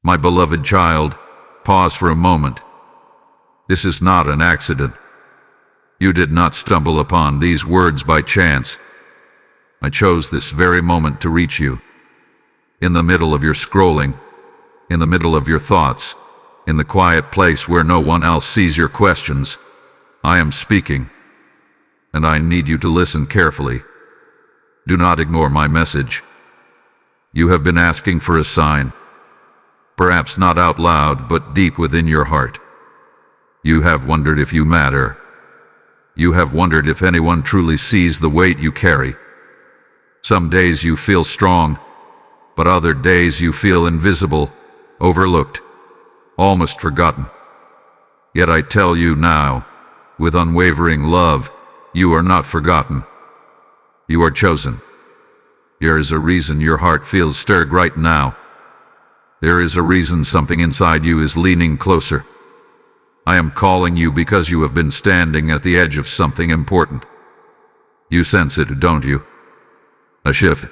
My beloved child, pause for a moment. This is not an accident. You did not stumble upon these words by chance. I chose this very moment to reach you. In the middle of your scrolling, in the middle of your thoughts, in the quiet place where no one else sees your questions, I am speaking, and I need you to listen carefully. Do not ignore my message. You have been asking for a sign, perhaps not out loud, but deep within your heart. You have wondered if you matter. You have wondered if anyone truly sees the weight you carry. Some days you feel strong, but other days you feel invisible, overlooked, almost forgotten. Yet I tell you now, with unwavering love, you are not forgotten. You are chosen. There is a reason your heart feels stirred right now. There is a reason something inside you is leaning closer. I am calling you because you have been standing at the edge of something important. You sense it, don't you? A shift.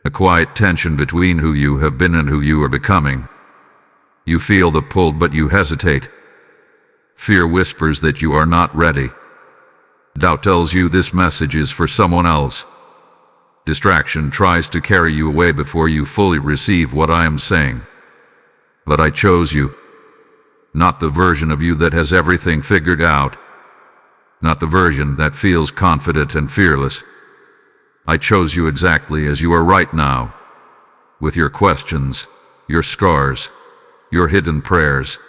A quiet tension between who you have been and who you are becoming. You feel the pull, but you hesitate. Fear whispers that you are not ready. Doubt tells you this message is for someone else. Distraction tries to carry you away before you fully receive what I am saying. But I chose you. Not the version of you that has everything figured out. Not the version that feels confident and fearless. I chose you exactly as you are right now, with your questions, your scars, your hidden prayers.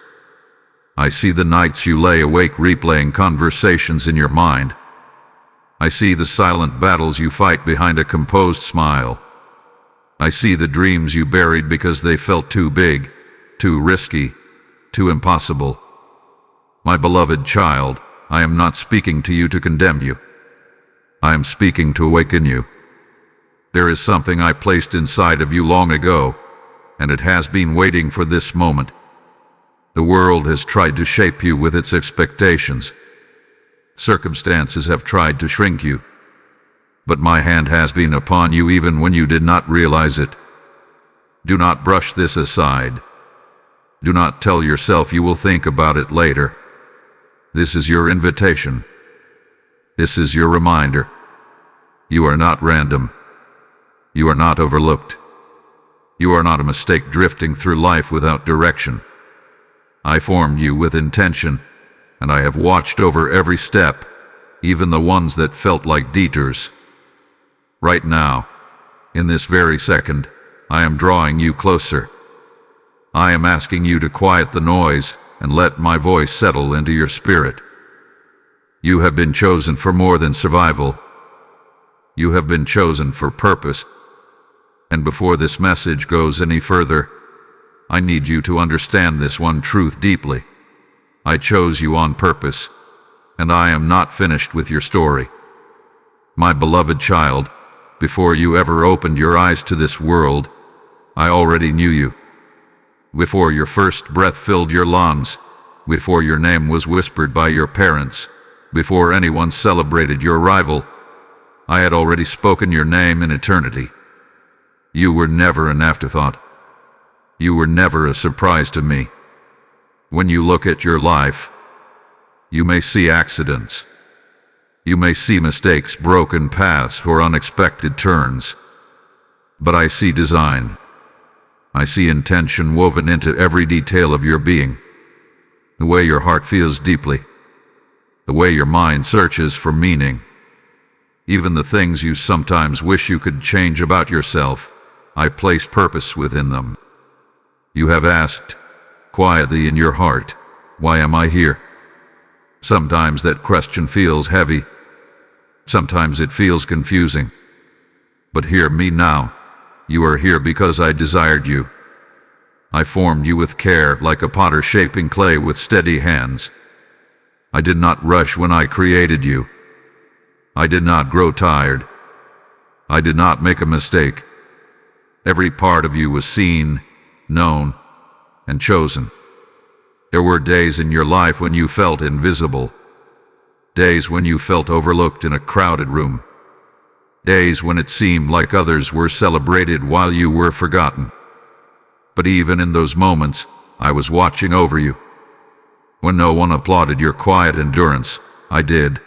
I see the nights you lay awake replaying conversations in your mind. I see the silent battles you fight behind a composed smile. I see the dreams you buried because they felt too big, too risky, too impossible. My beloved child, I am not speaking to you to condemn you. I am speaking to awaken you. There is something I placed inside of you long ago, and it has been waiting for this moment. The world has tried to shape you with its expectations. Circumstances have tried to shrink you. But my hand has been upon you even when you did not realize it. Do not brush this aside. Do not tell yourself you will think about it later. This is your invitation. This is your reminder. You are not random. You are not overlooked. You are not a mistake drifting through life without direction. I formed you with intention, and I have watched over every step, even the ones that felt like detours. Right now, in this very second, I am drawing you closer. I am asking you to quiet the noise and let my voice settle into your spirit. You have been chosen for more than survival. You have been chosen for purpose. And before this message goes any further, I need you to understand this one truth deeply. I chose you on purpose, and I am not finished with your story. My beloved child, before you ever opened your eyes to this world, I already knew you. Before your first breath filled your lungs, before your name was whispered by your parents, before anyone celebrated your arrival, I had already spoken your name in eternity. You were never an afterthought. You were never a surprise to me. When you look at your life, you may see accidents. You may see mistakes, broken paths, or unexpected turns. But I see design. I see intention woven into every detail of your being. The way your heart feels deeply. The way your mind searches for meaning. Even the things you sometimes wish you could change about yourself, I place purpose within them. You have asked, quietly in your heart, why am I here? Sometimes that question feels heavy. Sometimes it feels confusing. But hear me now. You are here because I desired you. I formed you with care, like a potter shaping clay with steady hands. I did not rush when I created you. I did not grow tired. I did not make a mistake. Every part of you was seen, known, and chosen. There were days in your life when you felt invisible. Days when you felt overlooked in a crowded room. Days when it seemed like others were celebrated while you were forgotten. But even in those moments, I was watching over you. When no one applauded your quiet endurance, I did.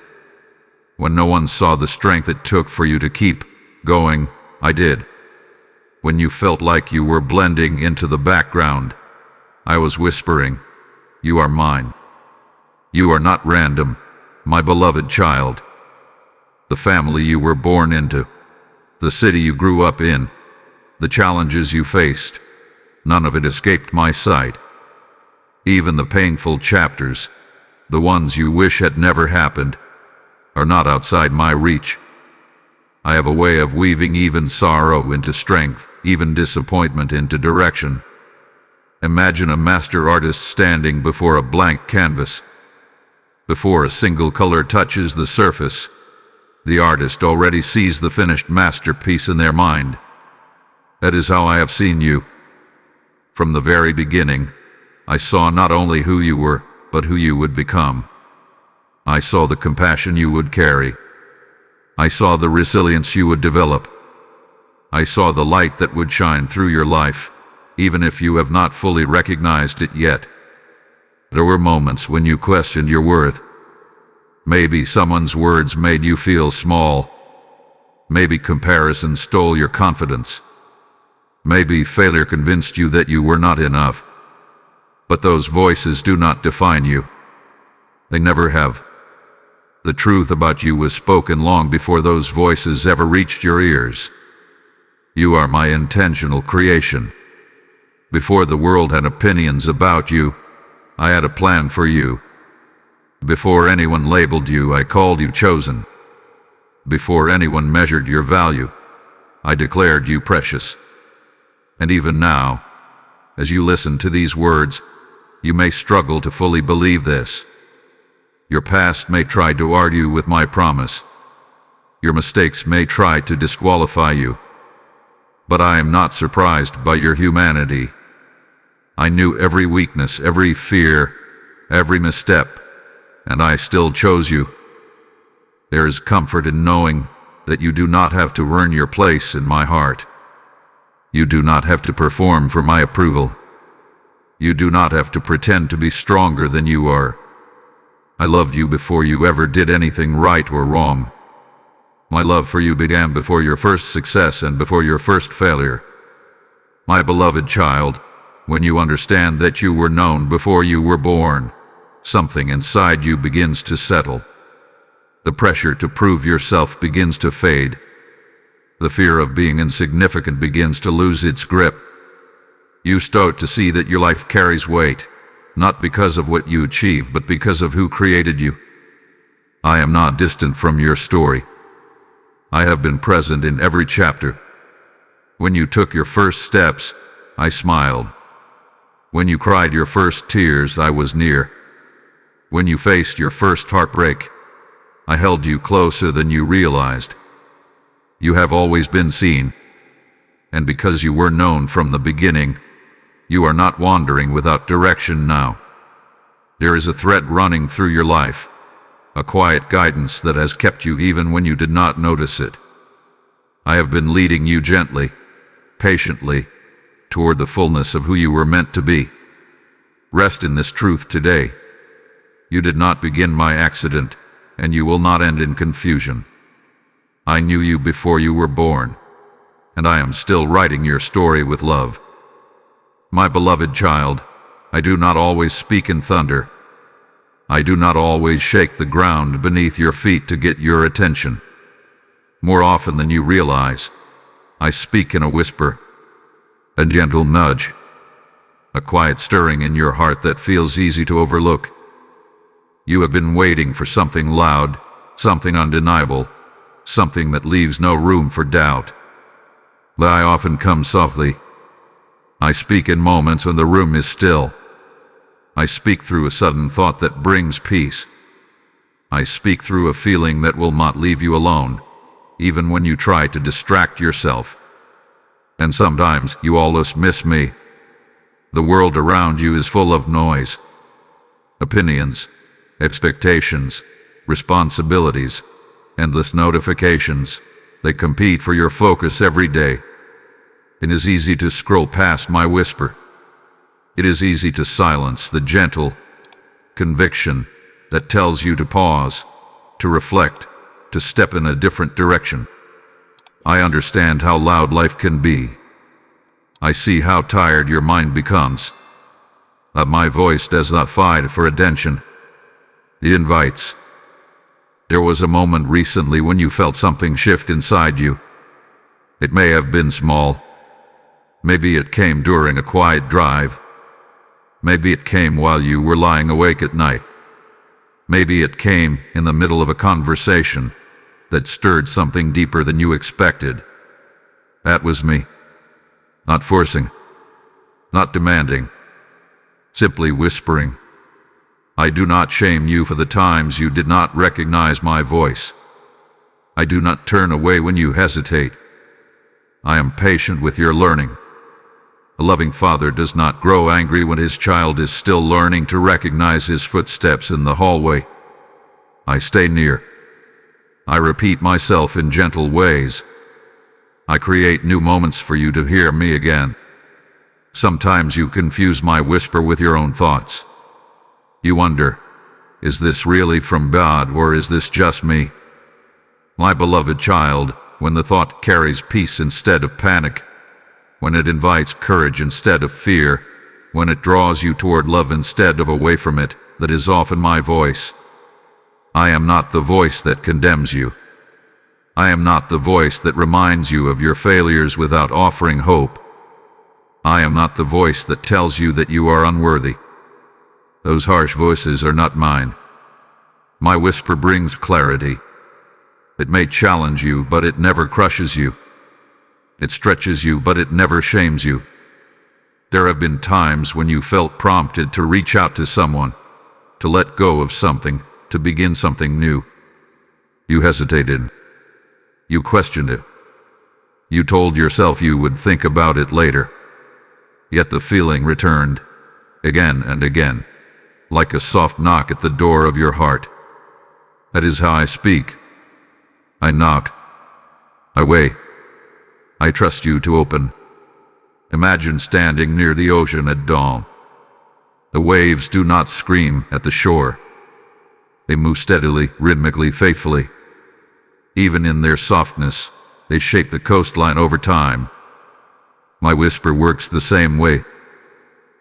When no one saw the strength it took for you to keep going, I did. When you felt like you were blending into the background, I was whispering, "You are mine. You are not random, my beloved child." The family you were born into, the city you grew up in, the challenges you faced, none of it escaped my sight. Even the painful chapters, the ones you wish had never happened, are not outside my reach. I have a way of weaving even sorrow into strength, even disappointment into direction. Imagine a master artist standing before a blank canvas. Before a single color touches the surface, the artist already sees the finished masterpiece in their mind. That is how I have seen you. From the very beginning, I saw not only who you were, but who you would become. I saw the compassion you would carry. I saw the resilience you would develop. I saw the light that would shine through your life, even if you have not fully recognized it yet. There were moments when you questioned your worth. Maybe someone's words made you feel small. Maybe comparison stole your confidence. Maybe failure convinced you that you were not enough. But those voices do not define you. They never have. The truth about you was spoken long before those voices ever reached your ears. You are my intentional creation. Before the world had opinions about you, I had a plan for you. Before anyone labeled you, I called you chosen. Before anyone measured your value, I declared you precious. And even now, as you listen to these words, you may struggle to fully believe this. Your past may try to argue with my promise. Your mistakes may try to disqualify you. But I am not surprised by your humanity. I knew every weakness, every fear, every misstep, and I still chose you. There is comfort in knowing that you do not have to earn your place in my heart. You do not have to perform for my approval. You do not have to pretend to be stronger than you are. I loved you before you ever did anything right or wrong. My love for you began before your first success and before your first failure. My beloved child, when you understand that you were known before you were born, something inside you begins to settle. The pressure to prove yourself begins to fade. The fear of being insignificant begins to lose its grip. You start to see that your life carries weight, not because of what you achieve, but because of who created you. I am not distant from your story. I have been present in every chapter. When you took your first steps, I smiled. When you cried your first tears, I was near. When you faced your first heartbreak, I held you closer than you realized. You have always been seen, and because you were known from the beginning, you are not wandering without direction now. There is a thread running through your life, a quiet guidance that has kept you even when you did not notice it. I have been leading you gently, patiently, toward the fullness of who you were meant to be. Rest in this truth today. You did not begin by accident, and you will not end in confusion. I knew you before you were born, and I am still writing your story with love. My beloved child, I do not always speak in thunder. I do not always shake the ground beneath your feet to get your attention. More often than you realize, I speak in a whisper, a gentle nudge, a quiet stirring in your heart that feels easy to overlook. You have been waiting for something loud, something undeniable, something that leaves no room for doubt. But I often come softly. I speak in moments when the room is still. I speak through a sudden thought that brings peace. I speak through a feeling that will not leave you alone, even when you try to distract yourself. And sometimes you almost miss me. The world around you is full of noise, opinions, expectations, responsibilities, endless notifications. They compete for your focus every day. It is easy to scroll past my whisper. It is easy to silence the gentle conviction that tells you to pause, to reflect, to step in a different direction. I understand how loud life can be. I see how tired your mind becomes. But my voice does not fight for attention. It invites. There was a moment recently when you felt something shift inside you. It may have been small. Maybe it came during a quiet drive. Maybe it came while you were lying awake at night. Maybe it came in the middle of a conversation that stirred something deeper than you expected. That was me. Not forcing. Not demanding. Simply whispering. I do not shame you for the times you did not recognize my voice. I do not turn away when you hesitate. I am patient with your learning. A loving father does not grow angry when his child is still learning to recognize his footsteps in the hallway. I stay near. I repeat myself in gentle ways. I create new moments for you to hear me again. Sometimes you confuse my whisper with your own thoughts. You wonder, is this really from God or is this just me? My beloved child, when the thought carries peace instead of panic, when it invites courage instead of fear, when it draws you toward love instead of away from it, that is often my voice. I am not the voice that condemns you. I am not the voice that reminds you of your failures without offering hope. I am not the voice that tells you that you are unworthy. Those harsh voices are not mine. My whisper brings clarity. It may challenge you, but it never crushes you. It stretches you, but it never shames you. There have been times when you felt prompted to reach out to someone, to let go of something, to begin something new. You hesitated. You questioned it. You told yourself you would think about it later. Yet the feeling returned, again and again, like a soft knock at the door of your heart. That is how I speak. I knock. I wait. I trust you to open. Imagine standing near the ocean at dawn. The waves do not scream at the shore. They move steadily, rhythmically, faithfully. Even in their softness, they shape the coastline over time. My whisper works the same way.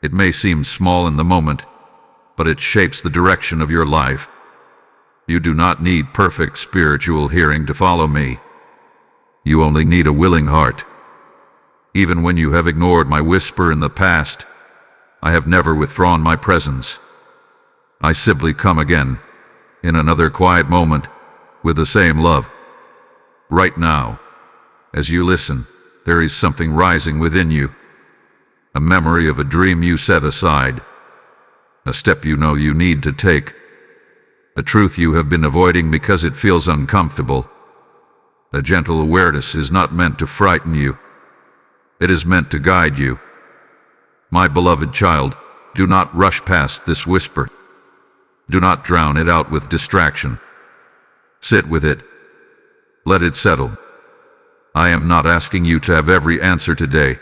It may seem small in the moment, but it shapes the direction of your life. You do not need perfect spiritual hearing to follow me. You only need a willing heart. Even when you have ignored my whisper in the past, I have never withdrawn my presence. I simply come again, in another quiet moment, with the same love. Right now, as you listen, there is something rising within you. A memory of a dream you set aside. A step you know you need to take. A truth you have been avoiding because it feels uncomfortable. A gentle awareness is not meant to frighten you. It is meant to guide you. My beloved child, do not rush past this whisper. Do not drown it out with distraction. Sit with it. Let it settle. I am not asking you to have every answer today.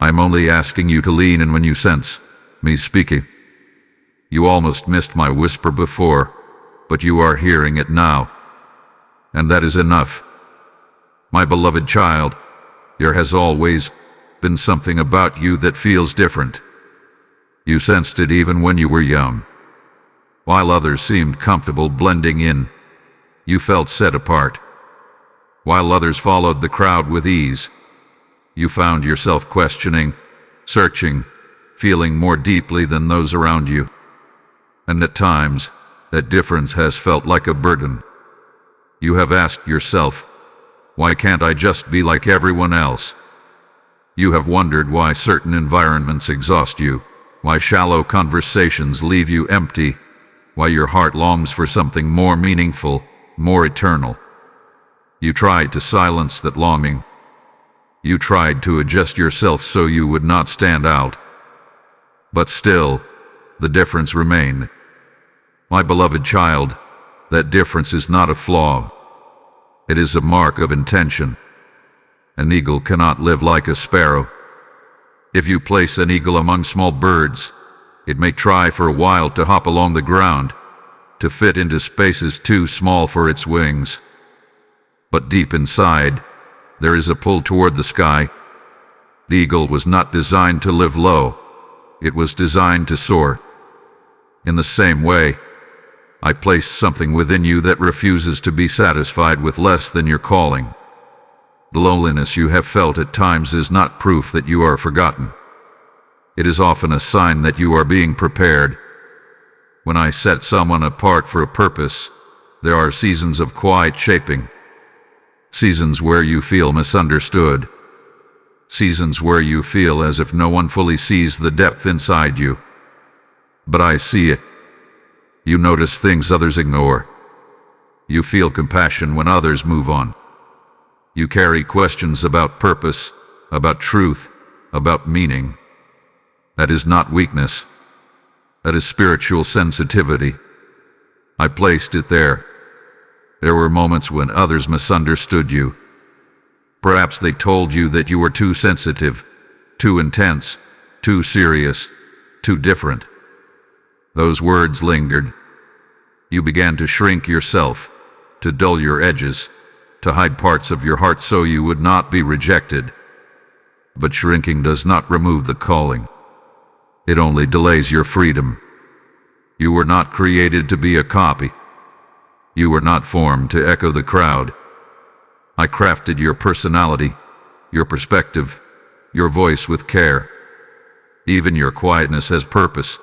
I am only asking you to lean in when you sense me speaking. You almost missed my whisper before, but you are hearing it now. And that is enough. My beloved child, there has always been something about you that feels different. You sensed it even when you were young. While others seemed comfortable blending in, you felt set apart. While others followed the crowd with ease, you found yourself questioning, searching, feeling more deeply than those around you. And at times, that difference has felt like a burden. You have asked yourself, why can't I just be like everyone else? You have wondered why certain environments exhaust you, why shallow conversations leave you empty, why your heart longs for something more meaningful, more eternal. You tried to silence that longing. You tried to adjust yourself so you would not stand out. But still, the difference remained. My beloved child, that difference is not a flaw. It is a mark of intention. An eagle cannot live like a sparrow. If you place an eagle among small birds, it may try for a while to hop along the ground, to fit into spaces too small for its wings. But deep inside, there is a pull toward the sky. The eagle was not designed to live low. It was designed to soar. In the same way, I place something within you that refuses to be satisfied with less than your calling. The loneliness you have felt at times is not proof that you are forgotten. It is often a sign that you are being prepared. When I set someone apart for a purpose, there are seasons of quiet shaping. Seasons where you feel misunderstood. Seasons where you feel as if no one fully sees the depth inside you. But I see it. You notice things others ignore. You feel compassion when others move on. You carry questions about purpose, about truth, about meaning. That is not weakness. That is spiritual sensitivity. I placed it there. There were moments when others misunderstood you. Perhaps they told you that you were too sensitive, too intense, too serious, too different. Those words lingered. You began to shrink yourself, to dull your edges, to hide parts of your heart so you would not be rejected. But shrinking does not remove the calling. It only delays your freedom. You were not created to be a copy. You were not formed to echo the crowd. I crafted your personality, your perspective, your voice with care. Even your quietness has purpose.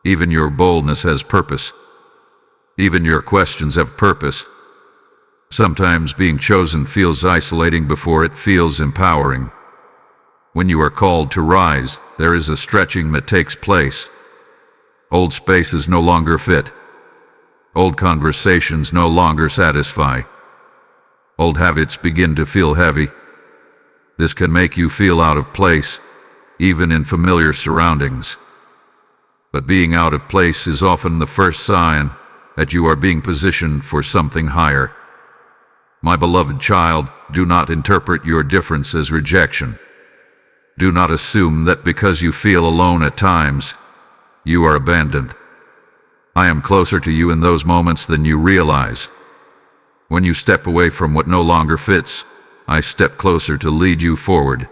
Even your boldness has purpose. Even your questions have purpose. Sometimes being chosen feels isolating before it feels empowering. When you are called to rise, there is a stretching that takes place. Old spaces no longer fit. Old conversations no longer satisfy. Old habits begin to feel heavy. This can make you feel out of place, even in familiar surroundings. But being out of place is often the first sign that you are being positioned for something higher. My beloved child, do not interpret your difference as rejection. Do not assume that because you feel alone at times, you are abandoned. I am closer to you in those moments than you realize. When you step away from what no longer fits, I step closer to lead you forward.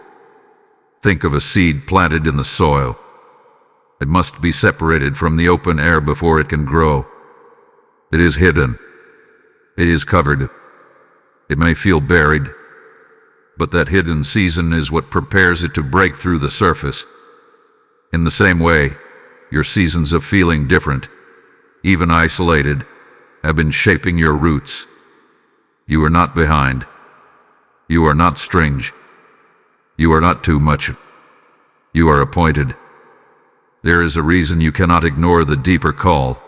Think of a seed planted in the soil. It must be separated from the open air before it can grow. It is hidden. It is covered. It may feel buried, but that hidden season is what prepares it to break through the surface. In the same way, your seasons of feeling different, even isolated, have been shaping your roots. You are not behind. You are not strange. You are not too much. You are appointed. There is a reason you cannot ignore the deeper call.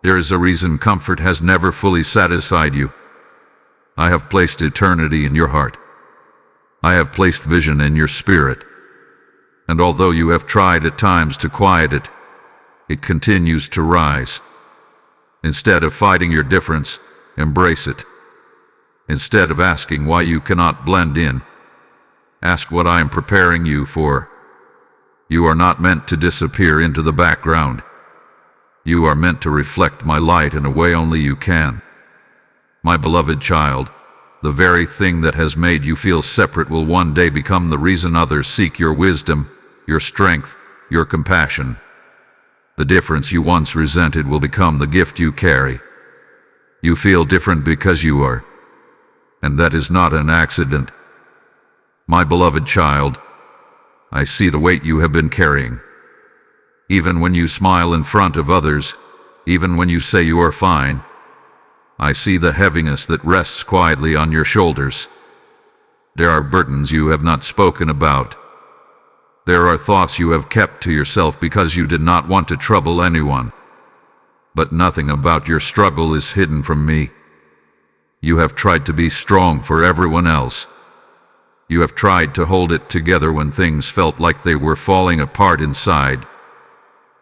There is a reason comfort has never fully satisfied you. I have placed eternity in your heart. I have placed vision in your spirit. And although you have tried at times to quiet it, it continues to rise. Instead of fighting your difference, embrace it. Instead of asking why you cannot blend in, ask what I am preparing you for. You are not meant to disappear into the background. You are meant to reflect my light in a way only you can. My beloved child, the very thing that has made you feel separate will one day become the reason others seek your wisdom, your strength, your compassion. The difference you once resented will become the gift you carry. You feel different because you are. And that is not an accident. My beloved child, I see the weight you have been carrying. Even when you smile in front of others, even when you say you are fine, I see the heaviness that rests quietly on your shoulders. There are burdens you have not spoken about. There are thoughts you have kept to yourself because you did not want to trouble anyone. But nothing about your struggle is hidden from me. You have tried to be strong for everyone else. You have tried to hold it together when things felt like they were falling apart inside.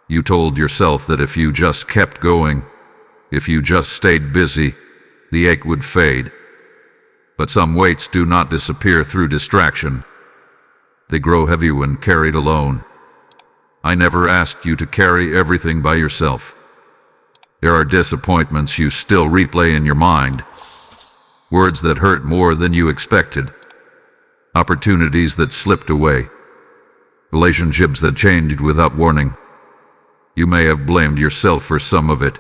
You told yourself that if you just kept going, if you just stayed busy, the ache would fade. But some weights do not disappear through distraction. They grow heavy when carried alone. I never asked you to carry everything by yourself. There are disappointments you still replay in your mind. Words that hurt more than you expected. Opportunities that slipped away. Relationships that changed without warning. You may have blamed yourself for some of it.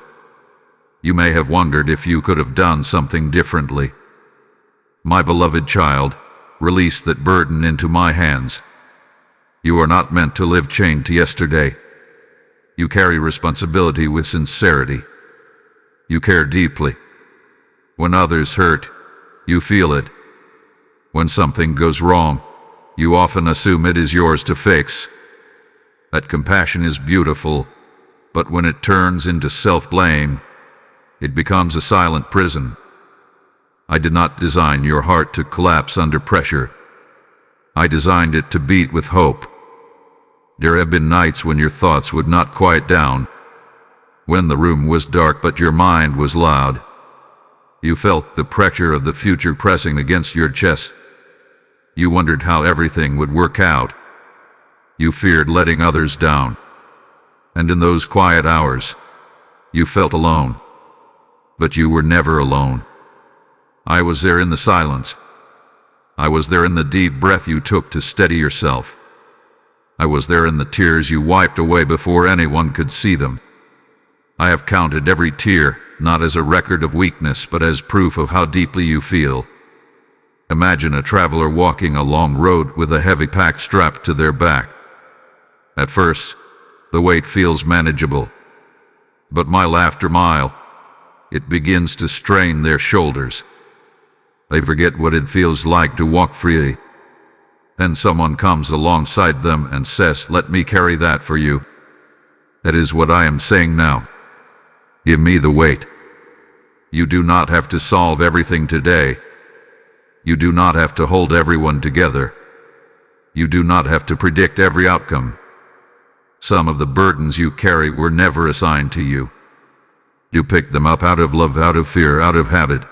You may have wondered if you could have done something differently. My beloved child, release that burden into my hands. You are not meant to live chained to yesterday. You carry responsibility with sincerity. You care deeply. When others hurt, you feel it. When something goes wrong, you often assume it is yours to fix. That compassion is beautiful, but when it turns into self-blame, it becomes a silent prison. I did not design your heart to collapse under pressure. I designed it to beat with hope. There have been nights when your thoughts would not quiet down, when the room was dark but your mind was loud. You felt the pressure of the future pressing against your chest. You wondered how everything would work out. You feared letting others down. And in those quiet hours, you felt alone. But you were never alone. I was there in the silence. I was there in the deep breath you took to steady yourself. I was there in the tears you wiped away before anyone could see them. I have counted every tear, not as a record of weakness, but as proof of how deeply you feel. Imagine a traveler walking a long road with a heavy pack strapped to their back. At first, the weight feels manageable. But mile after mile, it begins to strain their shoulders. They forget what it feels like to walk freely. Then someone comes alongside them and says, "Let me carry that for you." That is what I am saying now. Give me the weight. You do not have to solve everything today. You do not have to hold everyone together. You do not have to predict every outcome. Some of the burdens you carry were never assigned to you. You picked them up out of love, out of fear, out of habit.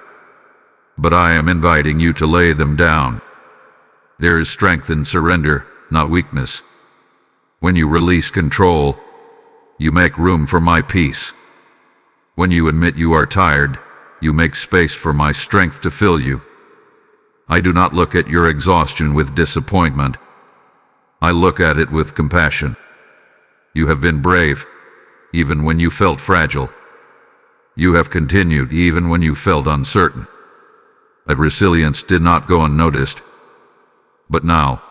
But I am inviting you to lay them down. There is strength in surrender, not weakness. When you release control, you make room for my peace. When you admit you are tired, you make space for my strength to fill you. I do not look at your exhaustion with disappointment. I look at it with compassion. You have been brave, even when you felt fragile. You have continued even when you felt uncertain. That resilience did not go unnoticed. But now,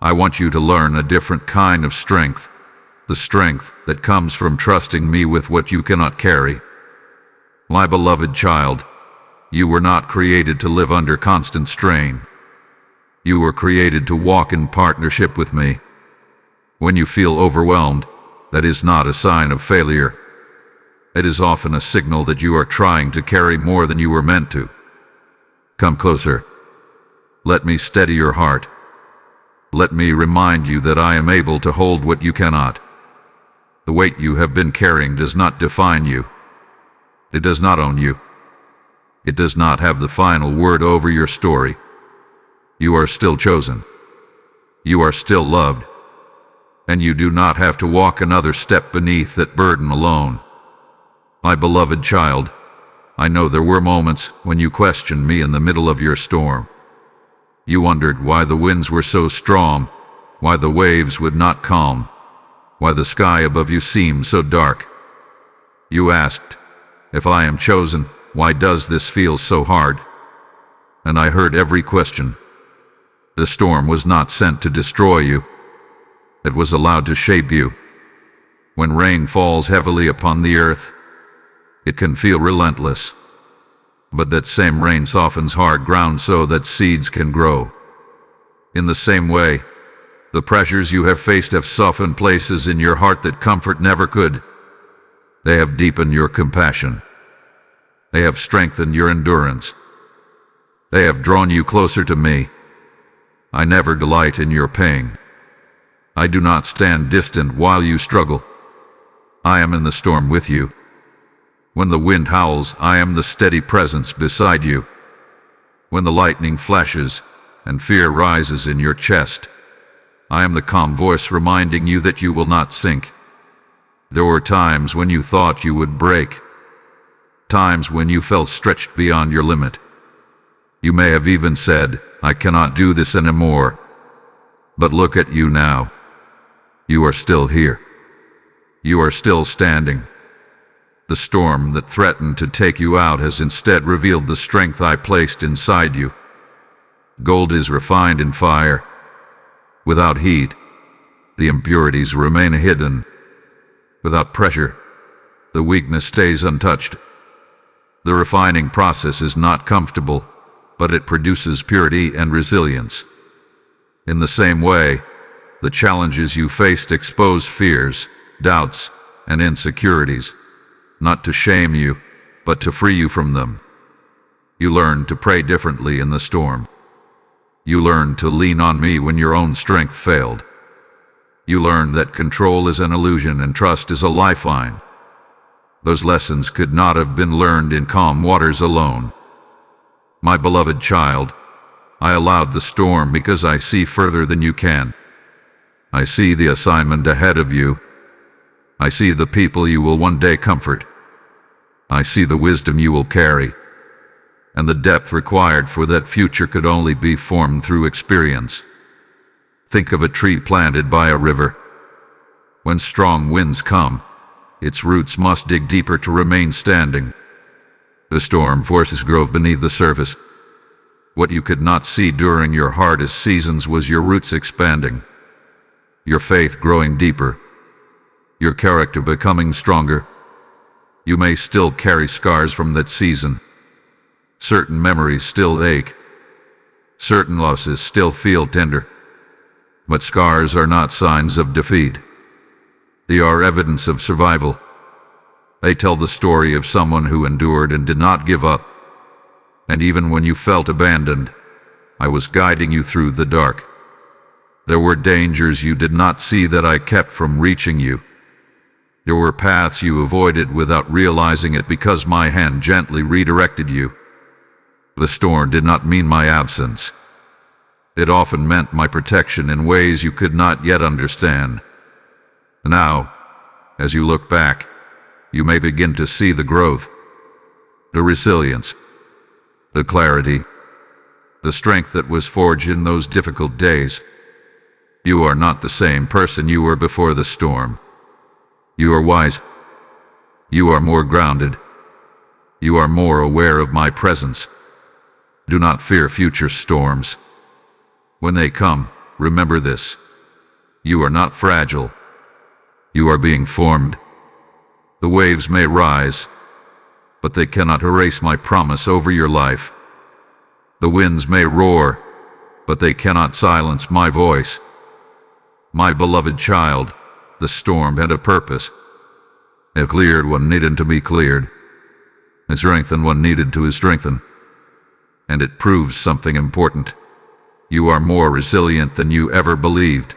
I want you to learn a different kind of strength, the strength that comes from trusting me with what you cannot carry. My beloved child, you were not created to live under constant strain. You were created to walk in partnership with me. When you feel overwhelmed, that is not a sign of failure. It is often a signal that you are trying to carry more than you were meant to. Come closer. Let me steady your heart. Let me remind you that I am able to hold what you cannot. The weight you have been carrying does not define you. It does not own you. It does not have the final word over your story. You are still chosen. You are still loved. And you do not have to walk another step beneath that burden alone. My beloved child, I know there were moments when you questioned me in the middle of your storm. You wondered why the winds were so strong, why the waves would not calm, why the sky above you seemed so dark. You asked, if I am chosen, why does this feel so hard? And I heard every question. The storm was not sent to destroy you. It was allowed to shape you. When rain falls heavily upon the earth, it can feel relentless. But that same rain softens hard ground so that seeds can grow. In the same way, the pressures you have faced have softened places in your heart that comfort never could. They have deepened your compassion. They have strengthened your endurance. They have drawn you closer to me. I never delight in your pain. I do not stand distant while you struggle. I am in the storm with you. When the wind howls, I am the steady presence beside you. when the lightning flashes and fear rises in your chest, I am the calm voice reminding you that you will not sink. There were times when you thought you would break, times when you felt stretched beyond your limit. You may have even said, "I cannot do this anymore." But look at you now. You are still here. You are still standing. The storm that threatened to take you out has instead revealed the strength I placed inside you. Gold is refined in fire. Without heat, the impurities remain hidden. Without pressure, the weakness stays untouched. The refining process is not comfortable, but it produces purity and resilience. In the same way, the challenges you faced expose fears, doubts, and insecurities, not to shame you, but to free you from them. You learned to pray differently in the storm. You learned to lean on me when your own strength failed. You learned that control is an illusion and trust is a lifeline. Those lessons could not have been learned in calm waters alone. My beloved child, I allowed the storm because I see further than you can. I see the assignment ahead of you. I see the people you will one day comfort. I see the wisdom you will carry. And the depth required for that future could only be formed through experience. Think of a tree planted by a river. When strong winds come, its roots must dig deeper to remain standing. The storm forces growth beneath the surface. What you could not see during your hardest seasons was your roots expanding, your faith growing deeper, your character becoming stronger. You may still carry scars from that season. Certain memories still ache. Certain losses still feel tender. But scars are not signs of defeat. They are evidence of survival. They tell the story of someone who endured and did not give up. And even when you felt abandoned, I was guiding you through the dark. There were dangers you did not see that I kept from reaching you. There were paths you avoided without realizing it because my hand gently redirected you. The storm did not mean my absence. It often meant my protection in ways you could not yet understand. Now, as you look back, you may begin to see the growth, the resilience, the clarity, the strength that was forged in those difficult days. You are not the same person you were before the storm. You are wise. You are more grounded. You are more aware of my presence. Do not fear future storms. When they come, remember this. You are not fragile. You are being formed. The waves may rise, but they cannot erase my promise over your life. The winds may roar, but they cannot silence my voice. My beloved child, the storm had a purpose. It cleared what needed to be cleared. It strengthened what needed to be strengthened. And it proves something important. You are more resilient than you ever believed.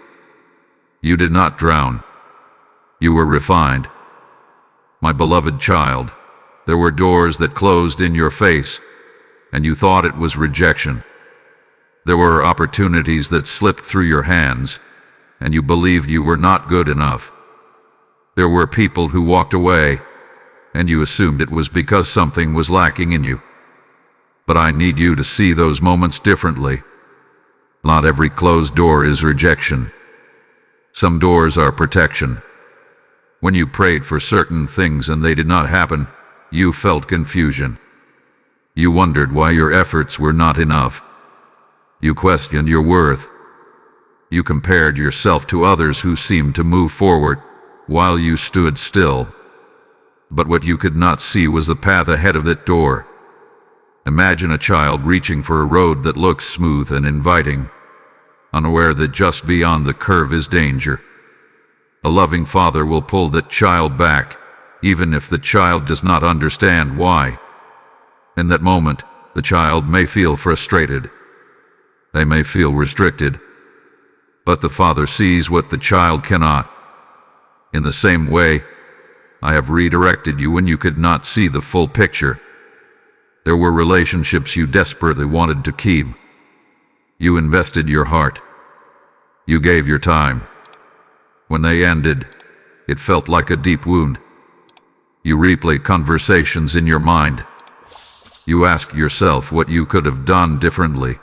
You did not drown. You were refined. My beloved child, there were doors that closed in your face, and you thought it was rejection. There were opportunities that slipped through your hands, and you believed you were not good enough. There were people who walked away, and you assumed it was because something was lacking in you. But I need you to see those moments differently. Not every closed door is rejection. Some doors are protection. When you prayed for certain things and they did not happen, you felt confusion. You wondered why your efforts were not enough. You questioned your worth. You compared yourself to others who seemed to move forward while you stood still. But what you could not see was the path ahead of that door. Imagine a child reaching for a road that looks smooth and inviting, unaware that just beyond the curve is danger. A loving father will pull that child back, even if the child does not understand why. In that moment, the child may feel frustrated. They may feel restricted. But the father sees what the child cannot. In the same way, I have redirected you when you could not see the full picture. There were relationships you desperately wanted to keep. You invested your heart. You gave your time. When they ended, it felt like a deep wound. You replay conversations in your mind. You ask yourself what you could have done differently.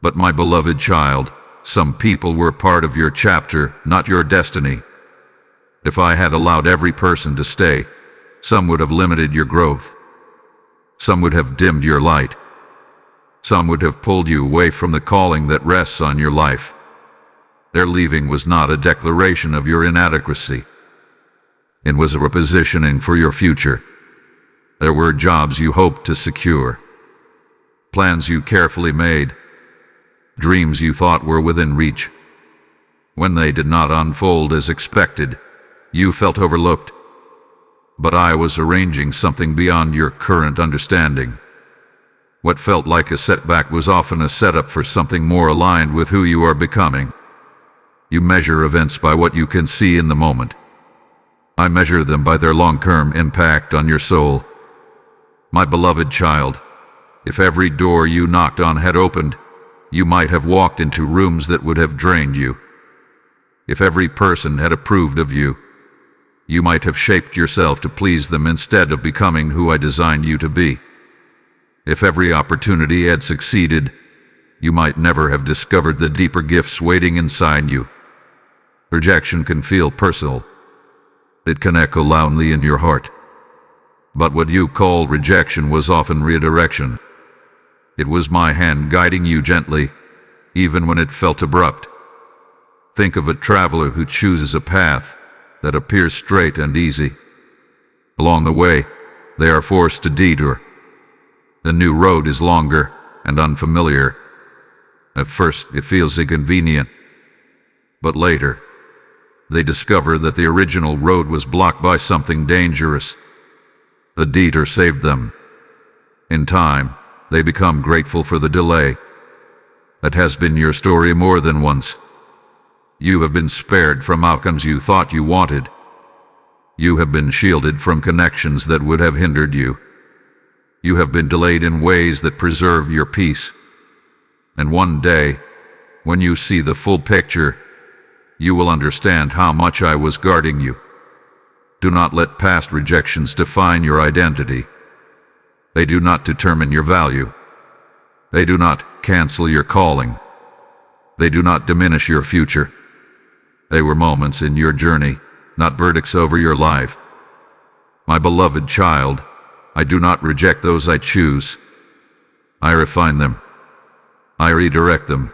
But my beloved child, some people were part of your chapter, not your destiny. If I had allowed every person to stay, some would have limited your growth. Some would have dimmed your light. Some would have pulled you away from the calling that rests on your life. Their leaving was not a declaration of your inadequacy. It was a repositioning for your future. There were jobs you hoped to secure, plans you carefully made, dreams you thought were within reach. When they did not unfold as expected, you felt overlooked. But I was arranging something beyond your current understanding. What felt like a setback was often a setup for something more aligned with who you are becoming. You measure events by what you can see in the moment. I measure them by their long-term impact on your soul. My beloved child, if every door you knocked on had opened, you might have walked into rooms that would have drained you. If every person had approved of you, you might have shaped yourself to please them instead of becoming who I designed you to be. If every opportunity had succeeded, you might never have discovered the deeper gifts waiting inside you. Rejection can feel personal. It can echo loudly in your heart. But what you call rejection was often redirection. It was my hand guiding you gently, even when it felt abrupt. Think of a traveler who chooses a path that appears straight and easy. Along the way, they are forced to detour. The new road is longer and unfamiliar. At first, it feels inconvenient. But later, they discover that the original road was blocked by something dangerous. The detour saved them. In time, they become grateful for the delay. That has been your story more than once. You have been spared from outcomes you thought you wanted. You have been shielded from connections that would have hindered you. You have been delayed in ways that preserve your peace. And one day, when you see the full picture, you will understand how much I was guarding you. Do not let past rejections define your identity. They do not determine your value. They do not cancel your calling. They do not diminish your future. They were moments in your journey, not verdicts over your life. My beloved child, I do not reject those I choose. I refine them. I redirect them.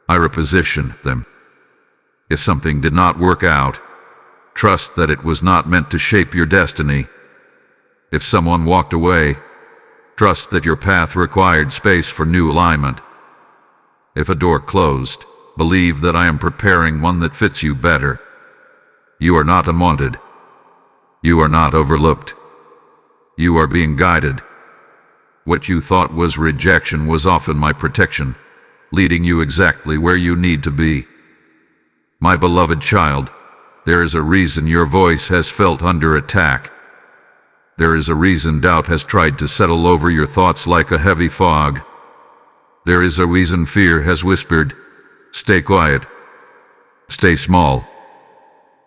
I reposition them. If something did not work out, trust that it was not meant to shape your destiny. If someone walked away, trust that your path required space for new alignment. If a door closed, believe that I am preparing one that fits you better. You are not unwanted. You are not overlooked. You are being guided. What you thought was rejection was often my protection, leading you exactly where you need to be. My beloved child, there is a reason your voice has felt under attack. There is a reason doubt has tried to settle over your thoughts like a heavy fog. There is a reason fear has whispered, "Stay quiet. Stay small.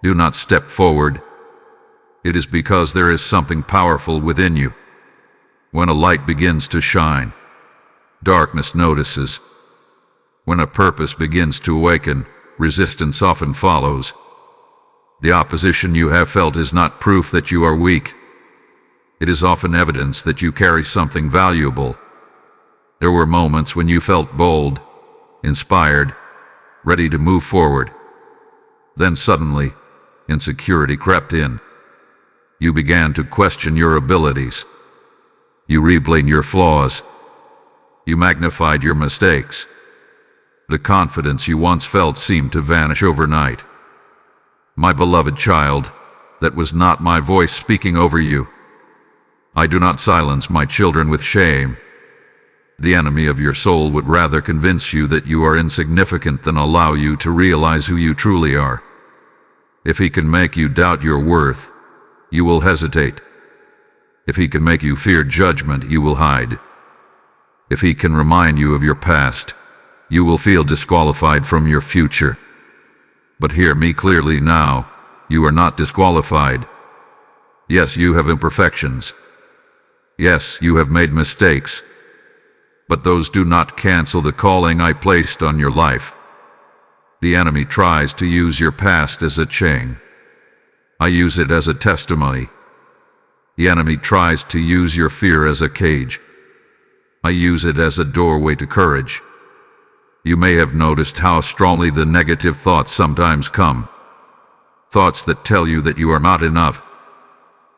Do not step forward." It is because there is something powerful within you. When a light begins to shine, darkness notices. When a purpose begins to awaken, resistance often follows. The opposition you have felt is not proof that you are weak. It is often evidence that you carry something valuable. There were moments when you felt bold, inspired, ready to move forward. Then suddenly, insecurity crept in. You began to question your abilities. You replayed your flaws. You magnified your mistakes. The confidence you once felt seemed to vanish overnight. My beloved child, that was not my voice speaking over you. I do not silence my children with shame. The enemy of your soul would rather convince you that you are insignificant than allow you to realize who you truly are. If he can make you doubt your worth, you will hesitate. If he can make you fear judgment, you will hide. If he can remind you of your past, you will feel disqualified from your future. But hear me clearly now, you are not disqualified. Yes, you have imperfections. Yes, you have made mistakes. But those do not cancel the calling I placed on your life. The enemy tries to use your past as a chain. I use it as a testimony. The enemy tries to use your fear as a cage. I use it as a doorway to courage. You may have noticed how strongly the negative thoughts sometimes come. Thoughts that tell you that you are not enough.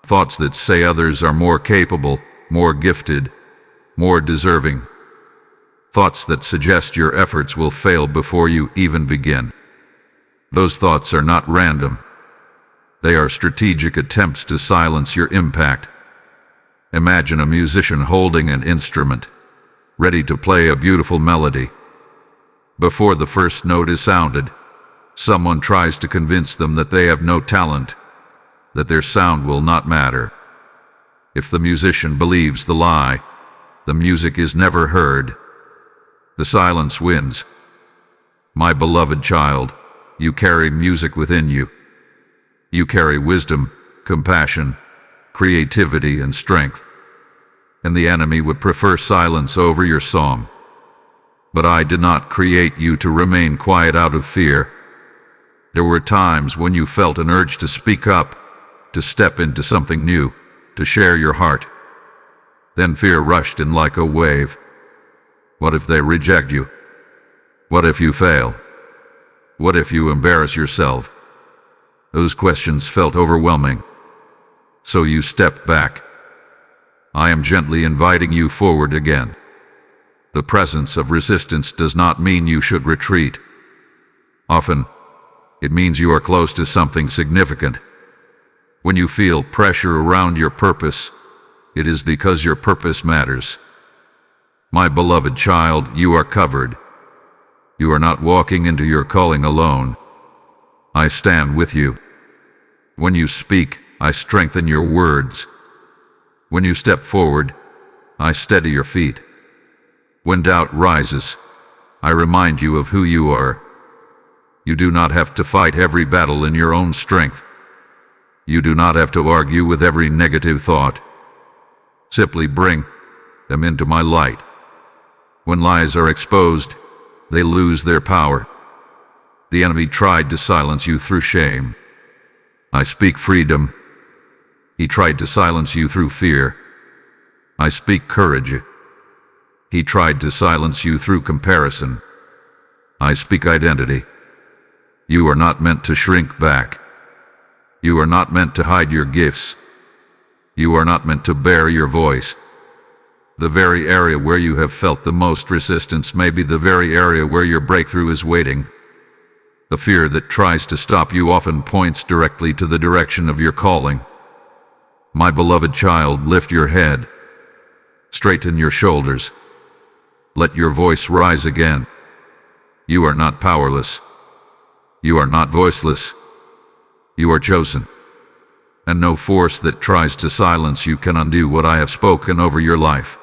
Thoughts that say others are more capable, more gifted, more deserving. Thoughts that suggest your efforts will fail before you even begin. Those thoughts are not random. They are strategic attempts to silence your impact. Imagine a musician holding an instrument, ready to play a beautiful melody. Before the first note is sounded, someone tries to convince them that they have no talent, that their sound will not matter. If the musician believes the lie, the music is never heard. The silence wins. My beloved child, you carry music within you. You carry wisdom, compassion, creativity, and strength. And the enemy would prefer silence over your song. But I did not create you to remain quiet out of fear. There were times when you felt an urge to speak up, to step into something new, to share your heart. Then fear rushed in like a wave. What if they reject you? What if you fail? What if you embarrass yourself? Those questions felt overwhelming. So you stepped back. I am gently inviting you forward again. The presence of resistance does not mean you should retreat. Often, it means you are close to something significant. When you feel pressure around your purpose, it is because your purpose matters. My beloved child, you are covered. You are not walking into your calling alone. I stand with you. When you speak, I strengthen your words. When you step forward, I steady your feet. When doubt rises, I remind you of who you are. You do not have to fight every battle in your own strength. You do not have to argue with every negative thought. Simply bring them into my light. When lies are exposed, they lose their power. The enemy tried to silence you through shame. I speak freedom. He tried to silence you through fear. I speak courage. He tried to silence you through comparison. I speak identity. You are not meant to shrink back. You are not meant to hide your gifts. You are not meant to bury your voice. The very area where you have felt the most resistance may be the very area where your breakthrough is waiting. The fear that tries to stop you often points directly to the direction of your calling. My beloved child, lift your head. Straighten your shoulders. Let your voice rise again. You are not powerless. You are not voiceless. You are chosen. And no force that tries to silence you can undo what I have spoken over your life.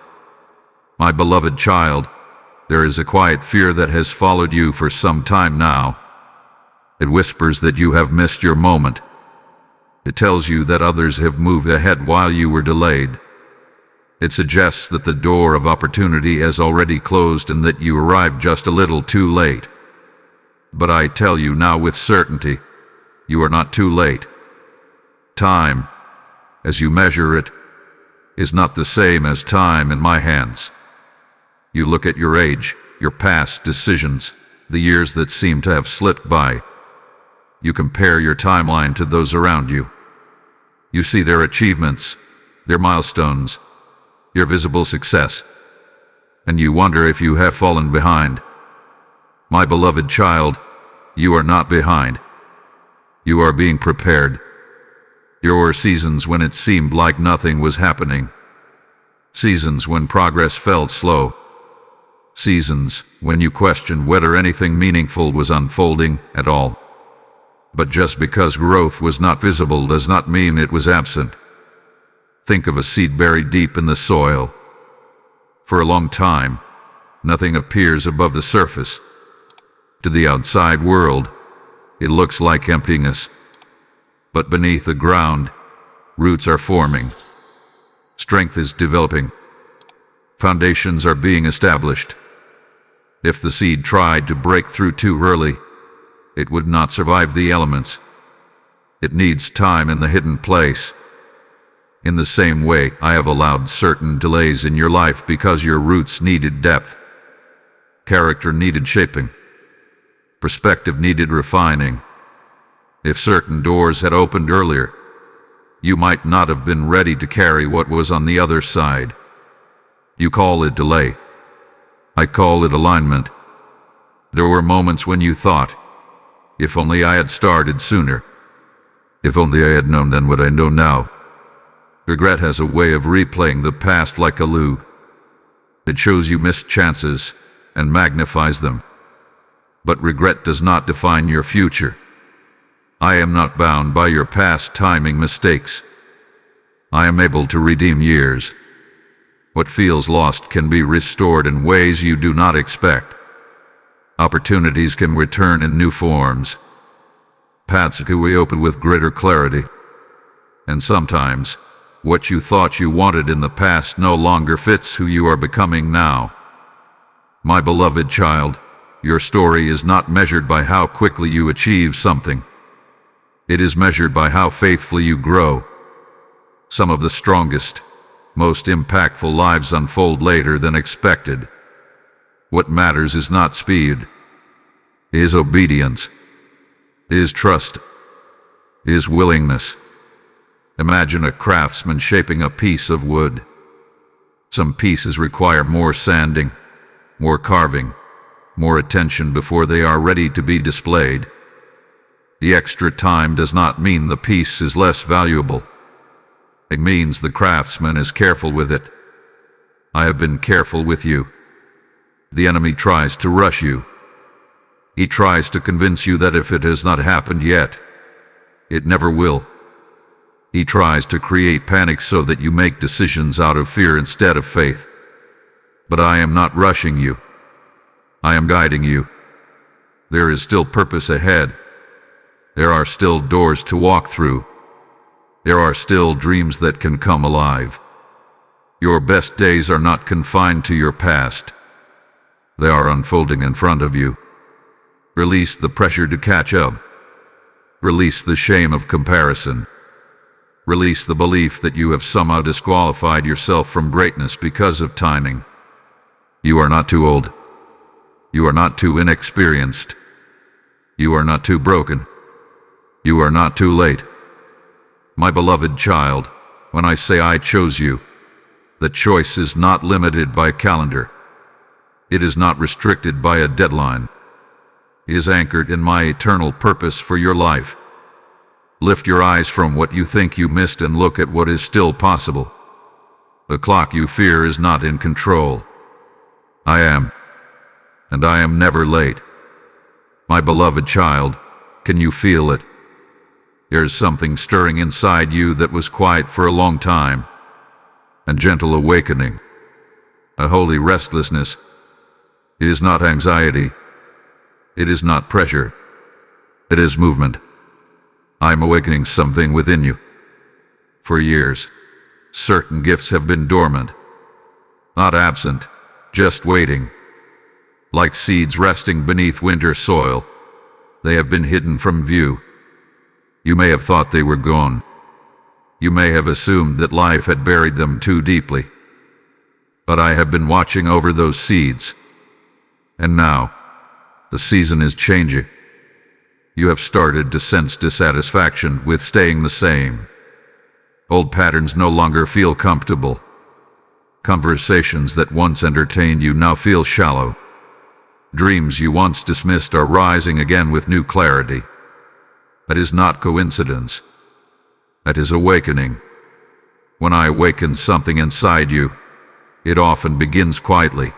My beloved child, there is a quiet fear that has followed you for some time now. It whispers that you have missed your moment. It tells you that others have moved ahead while you were delayed. It suggests that the door of opportunity has already closed and that you arrived just a little too late. But I tell you now with certainty, you are not too late. Time, as you measure it, is not the same as time in my hands. You look at your age, your past decisions, the years that seem to have slipped by. You compare your timeline to those around you. You see their achievements, their milestones, your visible success, and you wonder if you have fallen behind. My beloved child, you are not behind. You are being prepared. There were seasons when it seemed like nothing was happening. Seasons when progress felt slow. Seasons when you questioned whether anything meaningful was unfolding at all. But just because growth was not visible does not mean it was absent. Think of a seed buried deep in the soil. For a long time, nothing appears above the surface. To the outside world, it looks like emptiness. But beneath the ground, roots are forming. Strength is developing. Foundations are being established. If the seed tried to break through too early, it would not survive the elements. It needs time in the hidden place. In the same way, I have allowed certain delays in your life because your roots needed depth. Character needed shaping. Perspective needed refining. If certain doors had opened earlier, you might not have been ready to carry what was on the other side. You call it delay. I call it alignment. There were moments when you thought, if only I had started sooner. If only I had known then what I know now. Regret has a way of replaying the past like a loop. It shows you missed chances and magnifies them. But regret does not define your future. I am not bound by your past timing mistakes. I am able to redeem years. What feels lost can be restored in ways you do not expect. Opportunities can return in new forms. Paths can reopen with greater clarity. And sometimes, what you thought you wanted in the past no longer fits who you are becoming now. My beloved child, your story is not measured by how quickly you achieve something. It is measured by how faithfully you grow. Some of the strongest, most impactful lives unfold later than expected. What matters is not speed, is obedience, is trust, is willingness. Imagine a craftsman shaping a piece of wood. Some pieces require more sanding, more carving, more attention before they are ready to be displayed. The extra time does not mean the piece is less valuable. It means the craftsman is careful with it. I have been careful with you. The enemy tries to rush you. He tries to convince you that if it has not happened yet, it never will. He tries to create panic so that you make decisions out of fear instead of faith. But I am not rushing you. I am guiding you. There is still purpose ahead. There are still doors to walk through. There are still dreams that can come alive. Your best days are not confined to your past. They are unfolding in front of you. Release the pressure to catch up. Release the shame of comparison. Release the belief that you have somehow disqualified yourself from greatness because of timing. You are not too old. You are not too inexperienced. You are not too broken. You are not too late. My beloved child, when I say I chose you, the choice is not limited by a calendar. It is not restricted by a deadline. It is anchored in my eternal purpose for your life. Lift your eyes from what you think you missed and look at what is still possible. The clock you fear is not in control. I am, and I am never late. My beloved child, can you feel it? There is something stirring inside you that was quiet for a long time. A gentle awakening. A holy restlessness. It is not anxiety. It is not pressure. It is movement. I am awakening something within you. For years, certain gifts have been dormant. Not absent, just waiting. Like seeds resting beneath winter soil, they have been hidden from view. You may have thought they were gone. You may have assumed that life had buried them too deeply. But I have been watching over those seeds. And now, the season is changing. You have started to sense dissatisfaction with staying the same. Old patterns no longer feel comfortable. Conversations that once entertained you now feel shallow. Dreams you once dismissed are rising again with new clarity. That is not coincidence. That is awakening. When I awaken something inside you, it often begins quietly.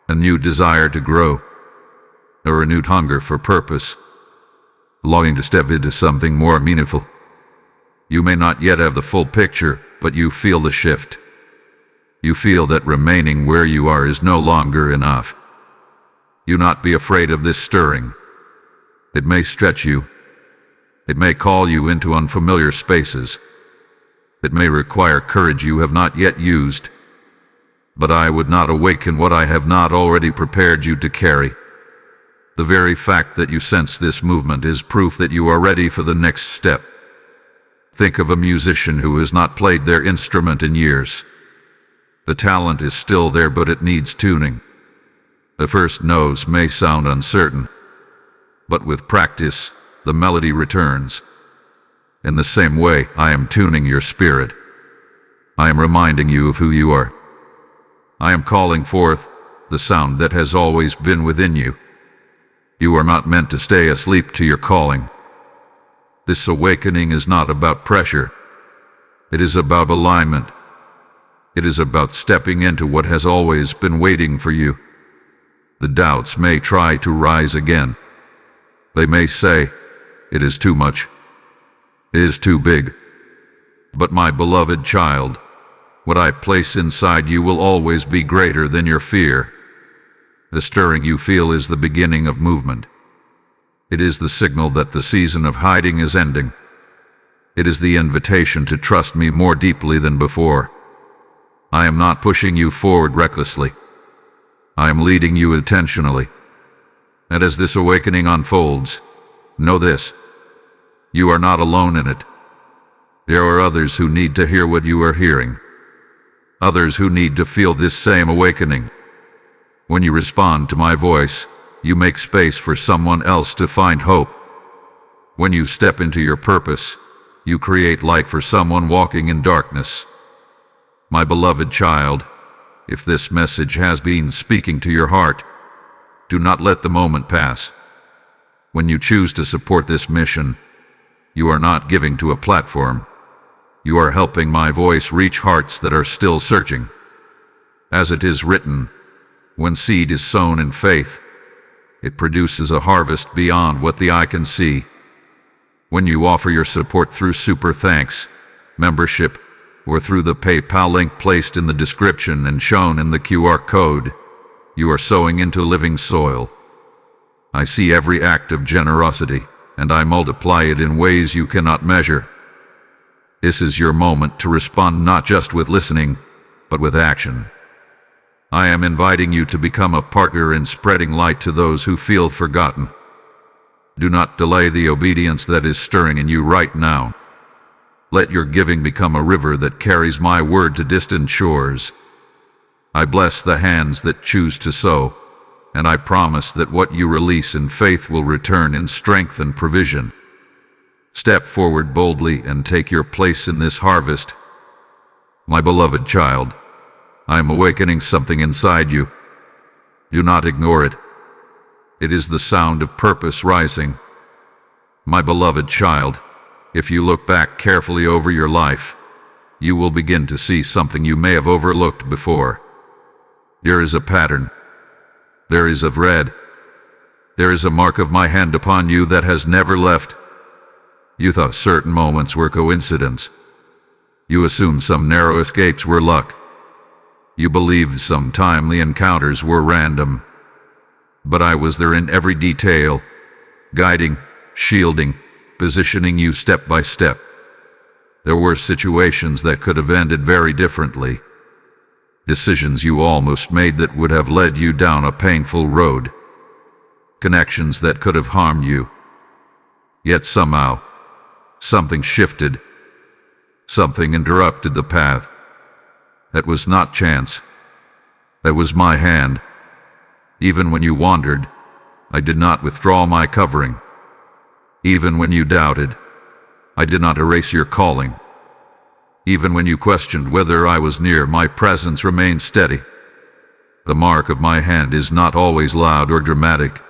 A new desire to grow. A renewed hunger for purpose. Longing to step into something more meaningful. You may not yet have the full picture, but you feel the shift. You feel that remaining where you are is no longer enough. Do not be afraid of this stirring. It may stretch you. It may call you into unfamiliar spaces. It may require courage you have not yet used. But I would not awaken what I have not already prepared you to carry. The very fact that you sense this movement is proof that you are ready for the next step. Think of a musician who has not played their instrument in years. The talent is still there, but it needs tuning. The first notes may sound uncertain, but with practice, the melody returns. In the same way, I am tuning your spirit. I am reminding you of who you are. I am calling forth the sound that has always been within you. You are not meant to stay asleep to your calling. This awakening is not about pressure. It is about alignment. It is about stepping into what has always been waiting for you. The doubts may try to rise again. They may say, "It is too much. It is too big." But my beloved child, what I place inside you will always be greater than your fear. The stirring you feel is the beginning of movement. It is the signal that the season of hiding is ending. It is the invitation to trust me more deeply than before. I am not pushing you forward recklessly. I am leading you intentionally. And as this awakening unfolds, know this: you are not alone in it. There are others who need to hear what you are hearing. Others who need to feel this same awakening. When you respond to my voice, you make space for someone else to find hope. When you step into your purpose, you create light for someone walking in darkness. My beloved child, if this message has been speaking to your heart, do not let the moment pass. When you choose to support this mission, you are not giving to a platform. You are helping my voice reach hearts that are still searching. As it is written, when seed is sown in faith, it produces a harvest beyond what the eye can see. When you offer your support through Super Thanks, membership, or through the PayPal link placed in the description and shown in the QR code, you are sowing into living soil. I see every act of generosity, and I multiply it in ways you cannot measure. This is your moment to respond not just with listening, but with action. I am inviting you to become a partner in spreading light to those who feel forgotten. Do not delay the obedience that is stirring in you right now. Let your giving become a river that carries my word to distant shores. I bless the hands that choose to sow, and I promise that what you release in faith will return in strength and provision. Step forward boldly and take your place in this harvest. My beloved child, I am awakening something inside you. Do not ignore it. It is the sound of purpose rising. My beloved child, if you look back carefully over your life, you will begin to see something you may have overlooked before. There is a pattern. There is a thread. There is a mark of my hand upon you that has never left. You thought certain moments were coincidence. You assumed some narrow escapes were luck. You believed some timely encounters were random. But I was there in every detail, guiding, shielding, positioning you step by step. There were situations that could have ended very differently. Decisions you almost made that would have led you down a painful road. Connections that could have harmed you. Yet somehow, something shifted. Something interrupted the path. That was not chance. That was my hand. Even when you wandered, I did not withdraw my covering. Even when you doubted, I did not erase your calling. Even when you questioned whether I was near, my presence remained steady. The mark of my hand is not always loud or dramatic.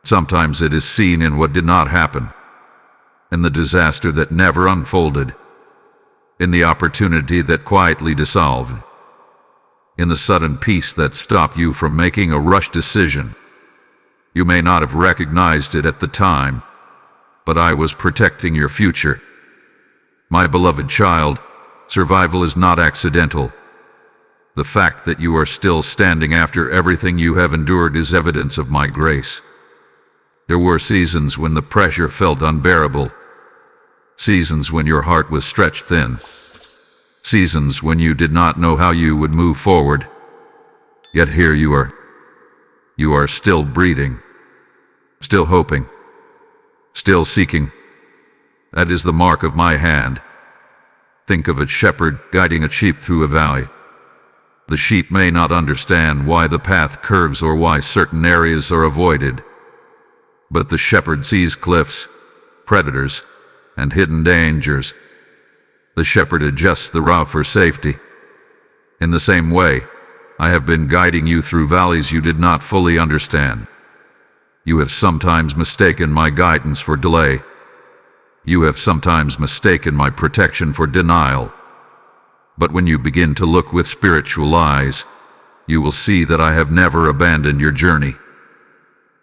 Sometimes it is seen in what did not happen, in the disaster that never unfolded, in the opportunity that quietly dissolved, in the sudden peace that stopped you from making a rushed decision. You may not have recognized it at the time, but I was protecting your future. My beloved child, Survival is not accidental. The fact that you are still standing after everything you have endured is evidence of my grace. There were seasons when the pressure felt unbearable, seasons when your heart was stretched thin, seasons when you did not know how you would move forward. Yet here you are. You are still breathing, still hoping, still seeking. That is the mark of my hand. Think of a shepherd guiding a sheep through a valley. The sheep may not understand why the path curves or why certain areas are avoided, but the shepherd sees cliffs, predators, and hidden dangers. The shepherd adjusts the route for safety. In the same way, I have been guiding you through valleys you did not fully understand. You have sometimes mistaken my guidance for delay. You have sometimes mistaken my protection for denial. But when you begin to look with spiritual eyes, you will see that I have never abandoned your journey.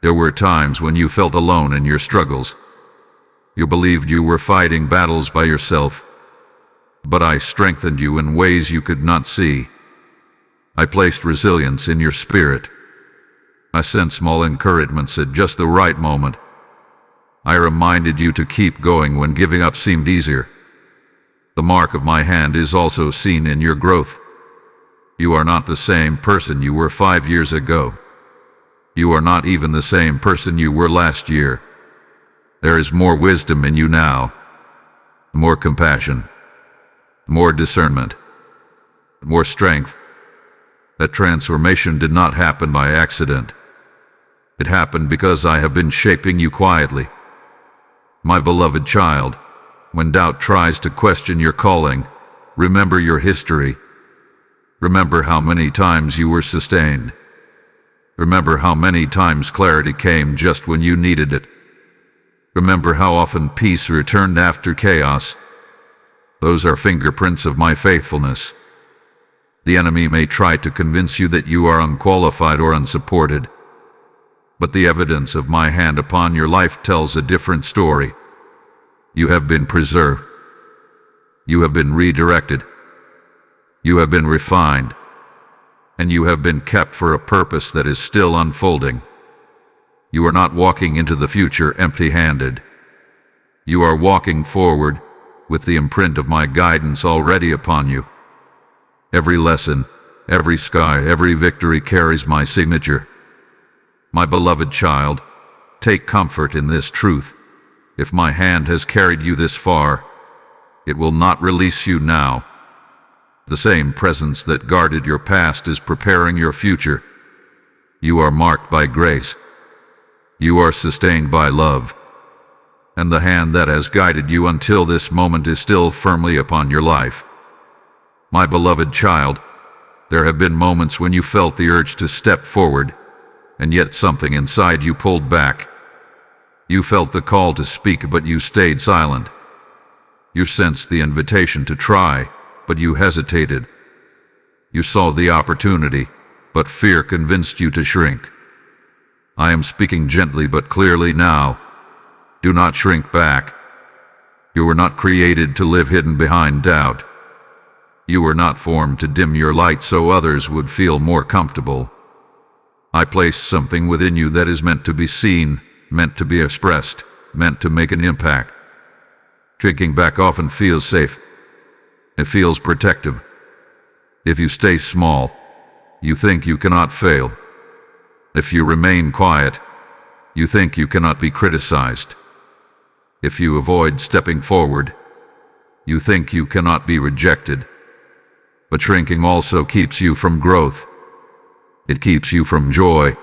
There were times when you felt alone in your struggles. You believed you were fighting battles by yourself. But I strengthened you in ways you could not see. I placed resilience in your spirit. I sent small encouragements at just the right moment. I reminded you to keep going when giving up seemed easier. The mark of my hand is also seen in your growth. You are not the same person you were 5 years ago. You are not even the same person you were last year. There is more wisdom in you now, more compassion, more discernment, more strength. That transformation did not happen by accident. It happened because I have been shaping you quietly. My beloved child, when doubt tries to question your calling, remember your history. Remember how many times you were sustained. Remember how many times clarity came just when you needed it. Remember how often peace returned after chaos. Those are fingerprints of my faithfulness. The enemy may try to convince you that you are unqualified or unsupported, but the evidence of my hand upon your life tells a different story. You have been preserved. You have been redirected. You have been refined. And you have been kept for a purpose that is still unfolding. You are not walking into the future empty-handed. You are walking forward with the imprint of my guidance already upon you. Every lesson, every sky, every victory carries my signature. My beloved child, take comfort in this truth. If my hand has carried you this far, it will not release you now. The same presence that guarded your past is preparing your future. You are marked by grace. You are sustained by love. And the hand that has guided you until this moment is still firmly upon your life. My beloved child, there have been moments when you felt the urge to step forward, and yet something inside you pulled back. You felt the call to speak, but you stayed silent. You sensed the invitation to try, but you hesitated. You saw the opportunity, but fear convinced you to shrink. I am speaking gently but clearly now. Do not shrink back. You were not created to live hidden behind doubt. You were not formed to dim your light so others would feel more comfortable. I placed something within you that is meant to be seen, meant to be expressed, meant to make an impact. Shrinking back often feels safe. It feels protective. If you stay small, you think you cannot fail. If you remain quiet, you think you cannot be criticized. If you avoid stepping forward, you think you cannot be rejected. But shrinking also keeps you from growth. It keeps you from joy.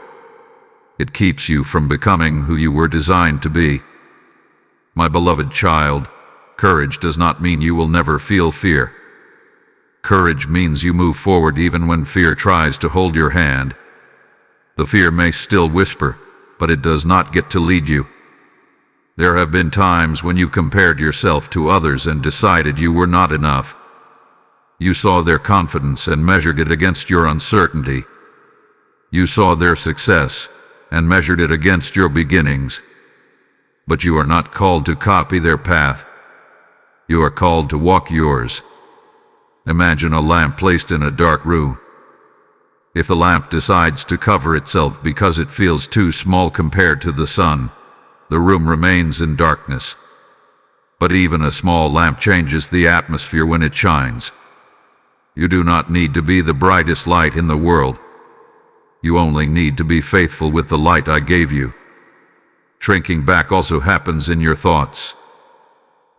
It keeps you from becoming who you were designed to be. My beloved child, courage does not mean you will never feel fear. Courage means you move forward even when fear tries to hold your hand. The fear may still whisper, but it does not get to lead you. There have been times when you compared yourself to others and decided you were not enough. You saw their confidence and measured it against your uncertainty. You saw their success and measured it against your beginnings. But you are not called to copy their path. You are called to walk yours. Imagine a lamp placed in a dark room. If the lamp decides to cover itself because it feels too small compared to the sun, the room remains in darkness. But even a small lamp changes the atmosphere when it shines. You do not need to be the brightest light in the world. You only need to be faithful with the light I gave you. Shrinking back also happens in your thoughts.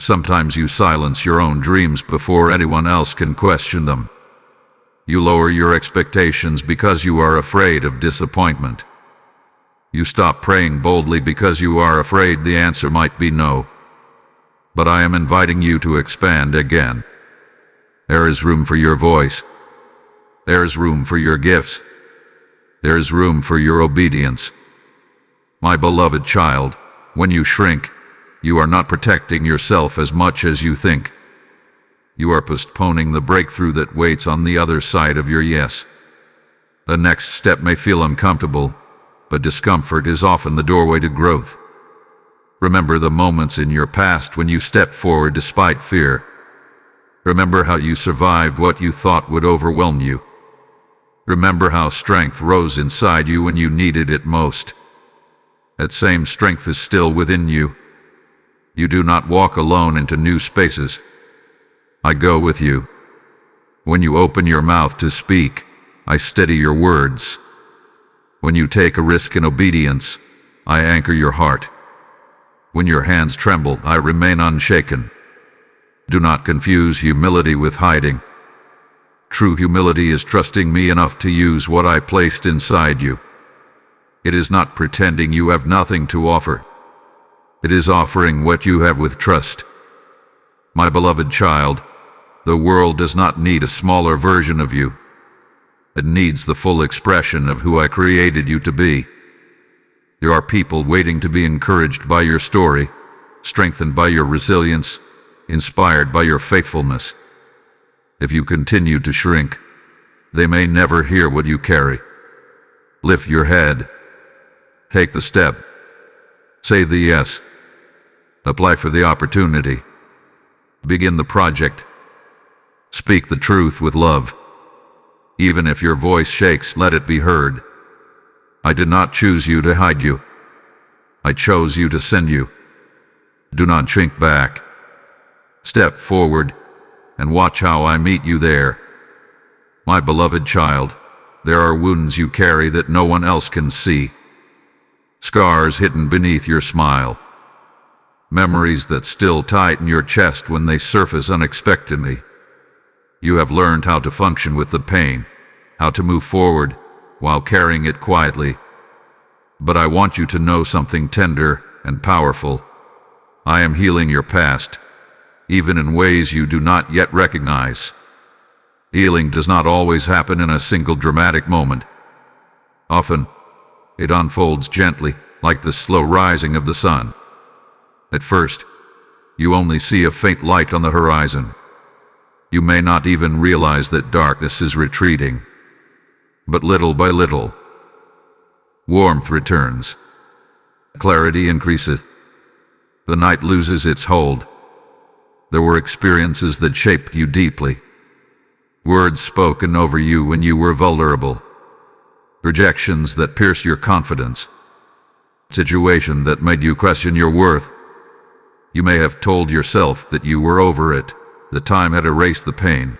Sometimes you silence your own dreams before anyone else can question them. You lower your expectations because you are afraid of disappointment. You stop praying boldly because you are afraid the answer might be no. But I am inviting you to expand again. There is room for your voice. There is room for your gifts. There is room for your obedience. My beloved child, when you shrink, you are not protecting yourself as much as you think. You are postponing the breakthrough that waits on the other side of your yes. The next step may feel uncomfortable, but discomfort is often the doorway to growth. Remember the moments in your past when you stepped forward despite fear. Remember how you survived what you thought would overwhelm you. Remember how strength rose inside you when you needed it most. That same strength is still within you. You do not walk alone into new spaces. I go with you. When you open your mouth to speak, I steady your words. When you take a risk in obedience, I anchor your heart. When your hands tremble, I remain unshaken. Do not confuse humility with hiding. True humility is trusting me enough to use what I placed inside you. It is not pretending you have nothing to offer. It is offering what you have with trust. My beloved child, the world does not need a smaller version of you. It needs the full expression of who I created you to be. There are people waiting to be encouraged by your story, strengthened by your resilience, inspired by your faithfulness. If you continue to shrink, they may never hear what you carry. Lift your head. Take the step. Say the yes. Apply for the opportunity. Begin the project. Speak the truth with love. Even if your voice shakes, let it be heard. I did not choose you to hide you. I chose you to send you. Do not shrink back. Step forward and watch how I meet you there. My beloved child, there are wounds you carry that no one else can see. Scars hidden beneath your smile. Memories that still tighten your chest when they surface unexpectedly. You have learned how to function with the pain, how to move forward while carrying it quietly. But I want you to know something tender and powerful. I am healing your past, even in ways you do not yet recognize. Healing does not always happen in a single dramatic moment. Often, it unfolds gently, like the slow rising of the sun. At first, you only see a faint light on the horizon. You may not even realize that darkness is retreating. But little by little, warmth returns. Clarity increases. The night loses its hold. There were experiences that shaped you deeply. Words spoken over you when you were vulnerable. Rejections that pierced your confidence. Situation that made you question your worth. You may have told yourself that you were over it, that time had erased the pain.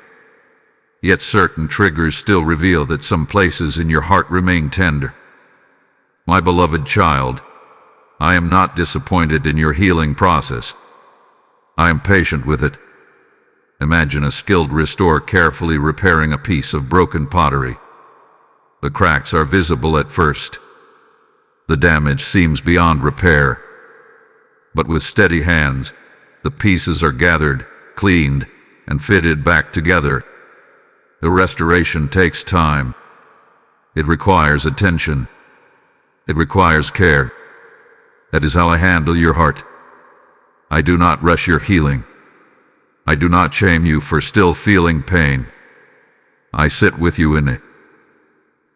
Yet certain triggers still reveal that some places in your heart remain tender. My beloved child, I am not disappointed in your healing process. I am patient with it. Imagine a skilled restorer carefully repairing a piece of broken pottery. The cracks are visible at first. The damage seems beyond repair. But with steady hands, the pieces are gathered, cleaned, and fitted back together. The restoration takes time. It requires attention. It requires care. That is how I handle your heart. I do not rush your healing. I do not shame you for still feeling pain. I sit with you in it.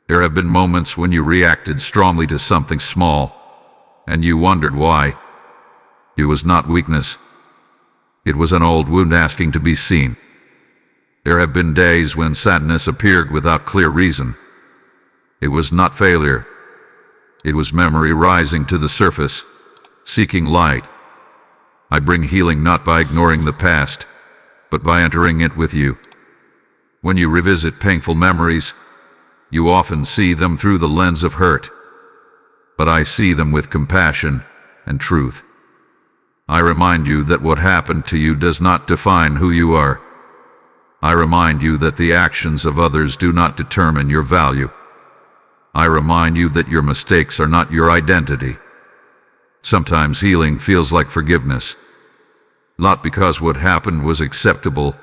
There have been moments when you reacted strongly to something small, and you wondered why. It was not weakness. It was an old wound asking to be seen. There have been days when sadness appeared without clear reason. It was not failure. It was memory rising to the surface, seeking light. I bring healing not by ignoring the past, but by entering it with you. When you revisit painful memories, you often see them through the lens of hurt, but I see them with compassion and truth. I remind you that what happened to you does not define who you are. I remind you that the actions of others do not determine your value. I remind you that your mistakes are not your identity. Sometimes healing feels like forgiveness, not because what happened was acceptable,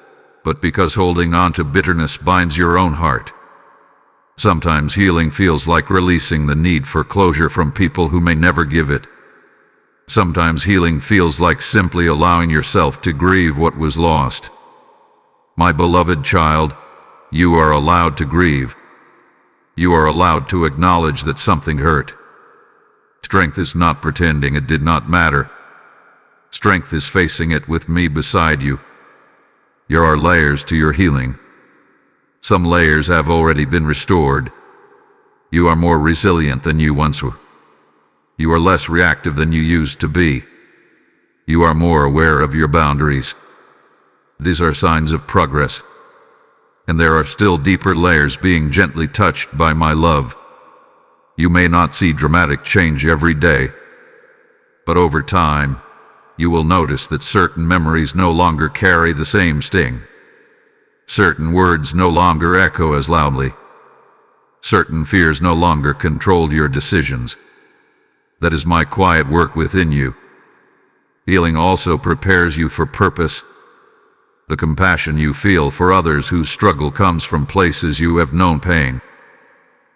but because holding on to bitterness binds your own heart. Sometimes healing feels like releasing the need for closure from people who may never give it. Sometimes healing feels like simply allowing yourself to grieve what was lost. My beloved child, you are allowed to grieve. You are allowed to acknowledge that something hurt. Strength is not pretending it did not matter. Strength is facing it with me beside you. There are layers to your healing. Some layers have already been restored. You are more resilient than you once were. You are less reactive than you used to be. You are more aware of your boundaries. These are signs of progress. And there are still deeper layers being gently touched by my love. You may not see dramatic change every day, but over time, you will notice that certain memories no longer carry the same sting. Certain words no longer echo as loudly. Certain fears no longer control your decisions. That is my quiet work within you. Healing also prepares you for purpose. The compassion you feel for others whose struggle comes from places you have known pain.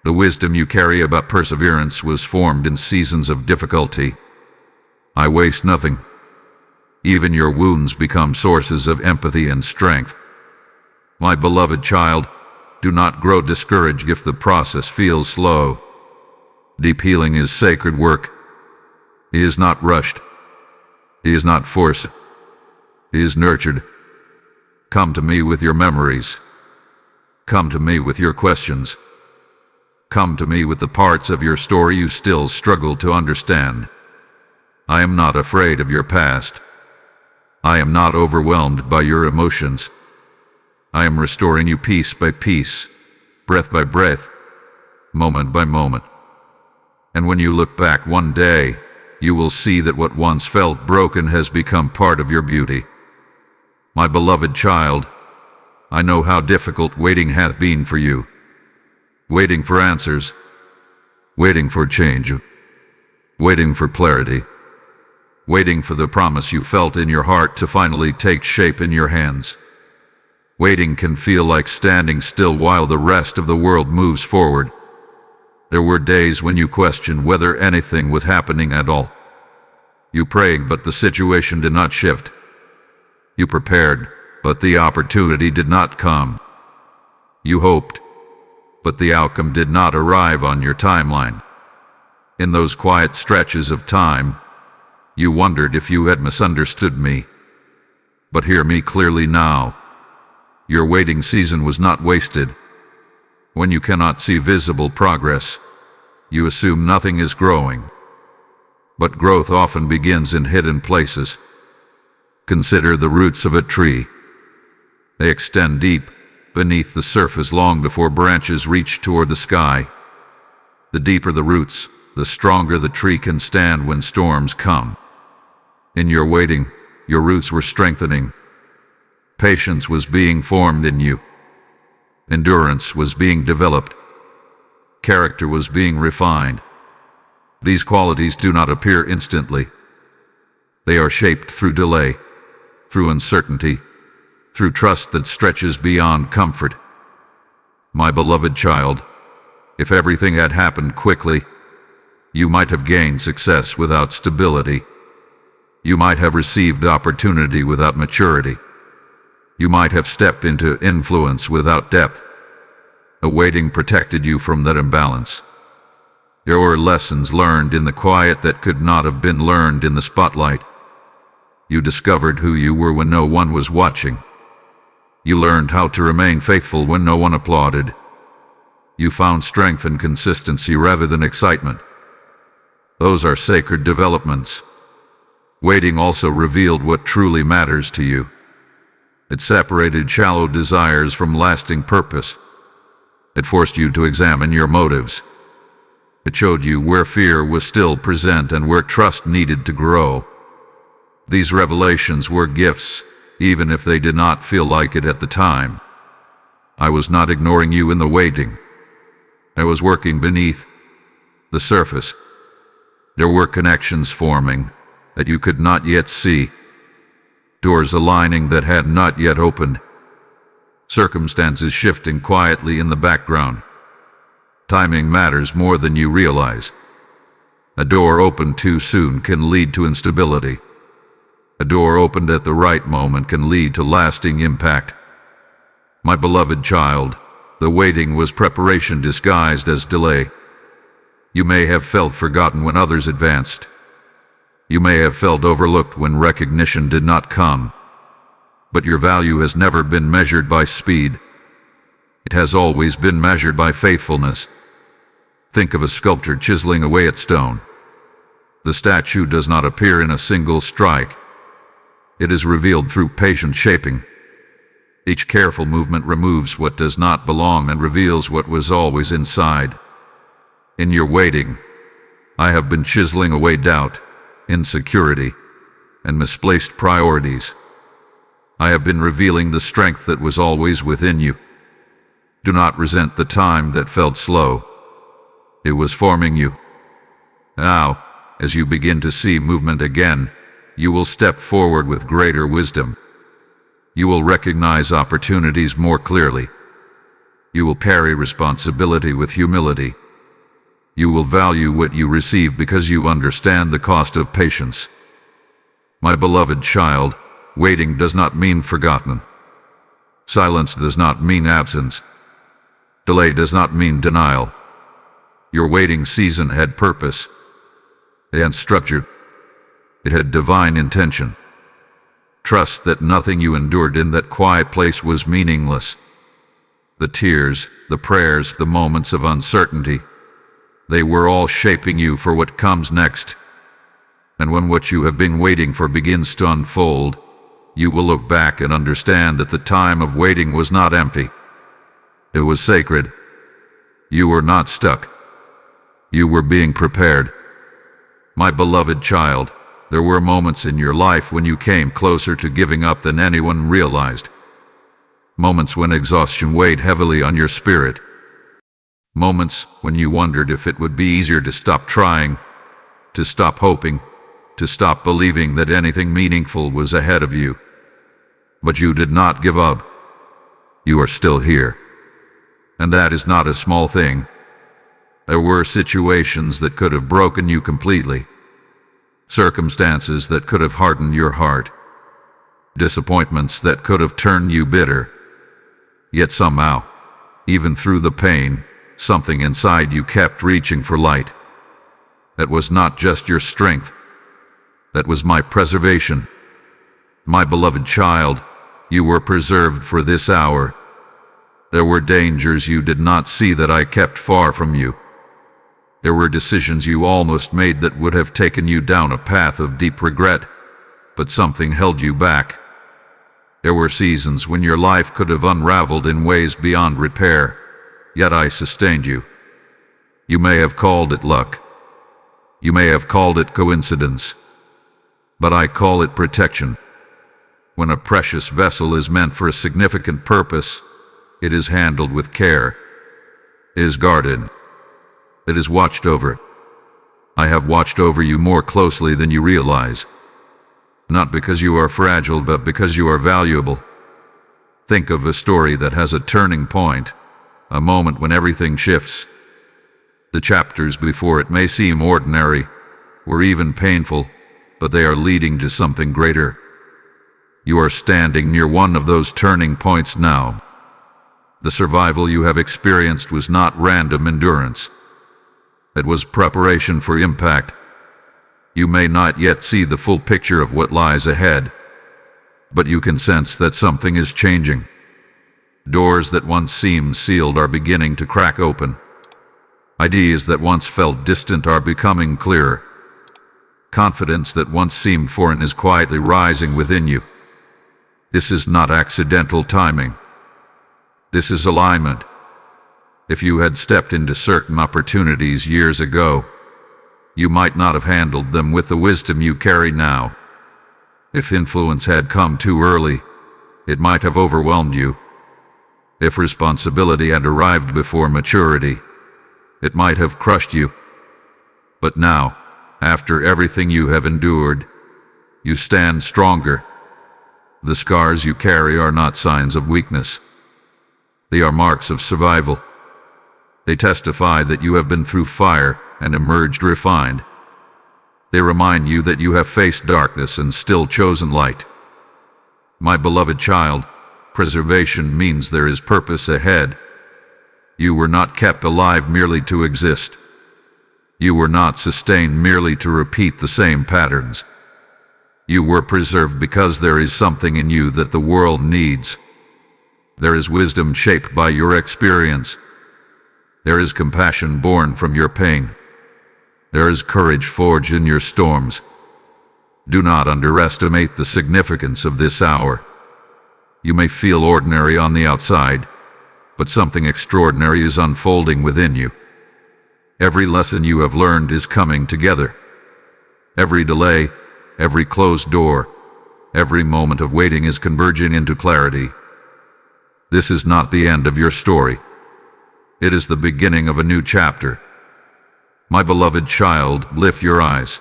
The wisdom you carry about perseverance was formed in seasons of difficulty. I waste nothing. Even your wounds become sources of empathy and strength. My beloved child, do not grow discouraged if the process feels slow. Deep healing is sacred work. It is not rushed. It is not forced. It is nurtured. Come to me with your memories. Come to me with your questions. Come to me with the parts of your story you still struggle to understand. I am not afraid of your past. I am not overwhelmed by your emotions. I am restoring you piece by piece, breath by breath, moment by moment. And when you look back one day, you will see that what once felt broken has become part of your beauty. My beloved child, I know how difficult waiting hath been for you. Waiting for answers, waiting for change, waiting for clarity, waiting for the promise you felt in your heart to finally take shape in your hands. Waiting can feel like standing still while the rest of the world moves forward. There were days when you questioned whether anything was happening at all. You prayed, but the situation did not shift. You prepared, but the opportunity did not come. You hoped, but the outcome did not arrive on your timeline. In those quiet stretches of time, you wondered if you had misunderstood me. But hear me clearly now. Your waiting season was not wasted. When you cannot see visible progress, you assume nothing is growing. But growth often begins in hidden places. Consider the roots of a tree. They extend deep beneath the surface long before branches reach toward the sky. The deeper the roots, the stronger the tree can stand when storms come. In your waiting, your roots were strengthening. Patience was being formed in you. Endurance was being developed. Character was being refined. These qualities do not appear instantly. They are shaped through delay, through uncertainty, through trust that stretches beyond comfort. My beloved child, if everything had happened quickly, you might have gained success without stability. You might have received opportunity without maturity. You might have stepped into influence without depth. A waiting protected you from that imbalance. There were lessons learned in the quiet that could not have been learned in the spotlight. You discovered who you were when no one was watching. You learned how to remain faithful when no one applauded. You found strength and consistency rather than excitement. Those are sacred developments. Waiting also revealed what truly matters to you. It separated shallow desires from lasting purpose. It forced you to examine your motives. It showed you where fear was still present and where trust needed to grow. These revelations were gifts, even if they did not feel like it at the time. I was not ignoring you in the waiting. I was working beneath the surface. There were connections forming that you could not yet see, doors aligning that had not yet opened, circumstances shifting quietly in the background. Timing matters more than you realize. A door opened too soon can lead to instability. A door opened at the right moment can lead to lasting impact. My beloved child, the waiting was preparation disguised as delay. You may have felt forgotten when others advanced. You may have felt overlooked when recognition did not come. But your value has never been measured by speed. It has always been measured by faithfulness. Think of a sculptor chiseling away at stone. The statue does not appear in a single strike. It is revealed through patient shaping. Each careful movement removes what does not belong and reveals what was always inside. In your waiting, I have been chiseling away doubt, insecurity, and misplaced priorities. I have been revealing the strength that was always within you. Do not resent the time that felt slow. It was forming you. Now, as you begin to see movement again, you will step forward with greater wisdom. You will recognize opportunities more clearly. You will carry responsibility with humility. You will value what you receive because you understand the cost of patience. My beloved child, waiting does not mean forgotten. Silence does not mean absence. Delay does not mean denial. Your waiting season had purpose. It had structure. It had divine intention. Trust that nothing you endured in that quiet place was meaningless. The tears, the prayers, the moments of uncertainty, they were all shaping you for what comes next. And when what you have been waiting for begins to unfold, you will look back and understand that the time of waiting was not empty. It was sacred. You were not stuck. You were being prepared. My beloved child, there were moments in your life when you came closer to giving up than anyone realized. Moments when exhaustion weighed heavily on your spirit. Moments when you wondered if it would be easier to stop trying, to stop hoping, to stop believing that anything meaningful was ahead of you. But you did not give up. You are still here. And that is not a small thing. There were situations that could have broken you completely. Circumstances that could have hardened your heart. Disappointments that could have turned you bitter. Yet somehow, even through the pain, something inside you kept reaching for light. That was not just your strength. That was my preservation. My beloved child, you were preserved for this hour. There were dangers you did not see that I kept far from you. There were decisions you almost made that would have taken you down a path of deep regret, but something held you back. There were seasons when your life could have unraveled in ways beyond repair, yet I sustained you. You may have called it luck. You may have called it coincidence. But I call it protection. When a precious vessel is meant for a significant purpose, it is handled with care. It is guarded. It is watched over. I have watched over you more closely than you realize. Not because you are fragile, but because you are valuable. Think of a story that has a turning point, a moment when everything shifts. The chapters before it may seem ordinary, or even painful, but they are leading to something greater. You are standing near one of those turning points now. The survival you have experienced was not random endurance. It was preparation for impact. You may not yet see the full picture of what lies ahead, but you can sense that something is changing. Doors that once seemed sealed are beginning to crack open. Ideas that once felt distant are becoming clearer. Confidence that once seemed foreign is quietly rising within you. This is not accidental timing. This is alignment. If you had stepped into certain opportunities years ago, you might not have handled them with the wisdom you carry now. If influence had come too early, it might have overwhelmed you. If responsibility had arrived before maturity, it might have crushed you. But now, after everything you have endured, you stand stronger. The scars you carry are not signs of weakness. They are marks of survival. They testify that you have been through fire and emerged refined. They remind you that you have faced darkness and still chosen light. My beloved child, preservation means there is purpose ahead. You were not kept alive merely to exist. You were not sustained merely to repeat the same patterns. You were preserved because there is something in you that the world needs. There is wisdom shaped by your experience. There is compassion born from your pain. There is courage forged in your storms. Do not underestimate the significance of this hour. You may feel ordinary on the outside, but something extraordinary is unfolding within you. Every lesson you have learned is coming together. Every delay, every closed door, every moment of waiting is converging into clarity. This is not the end of your story. It is the beginning of a new chapter. My beloved child, lift your eyes.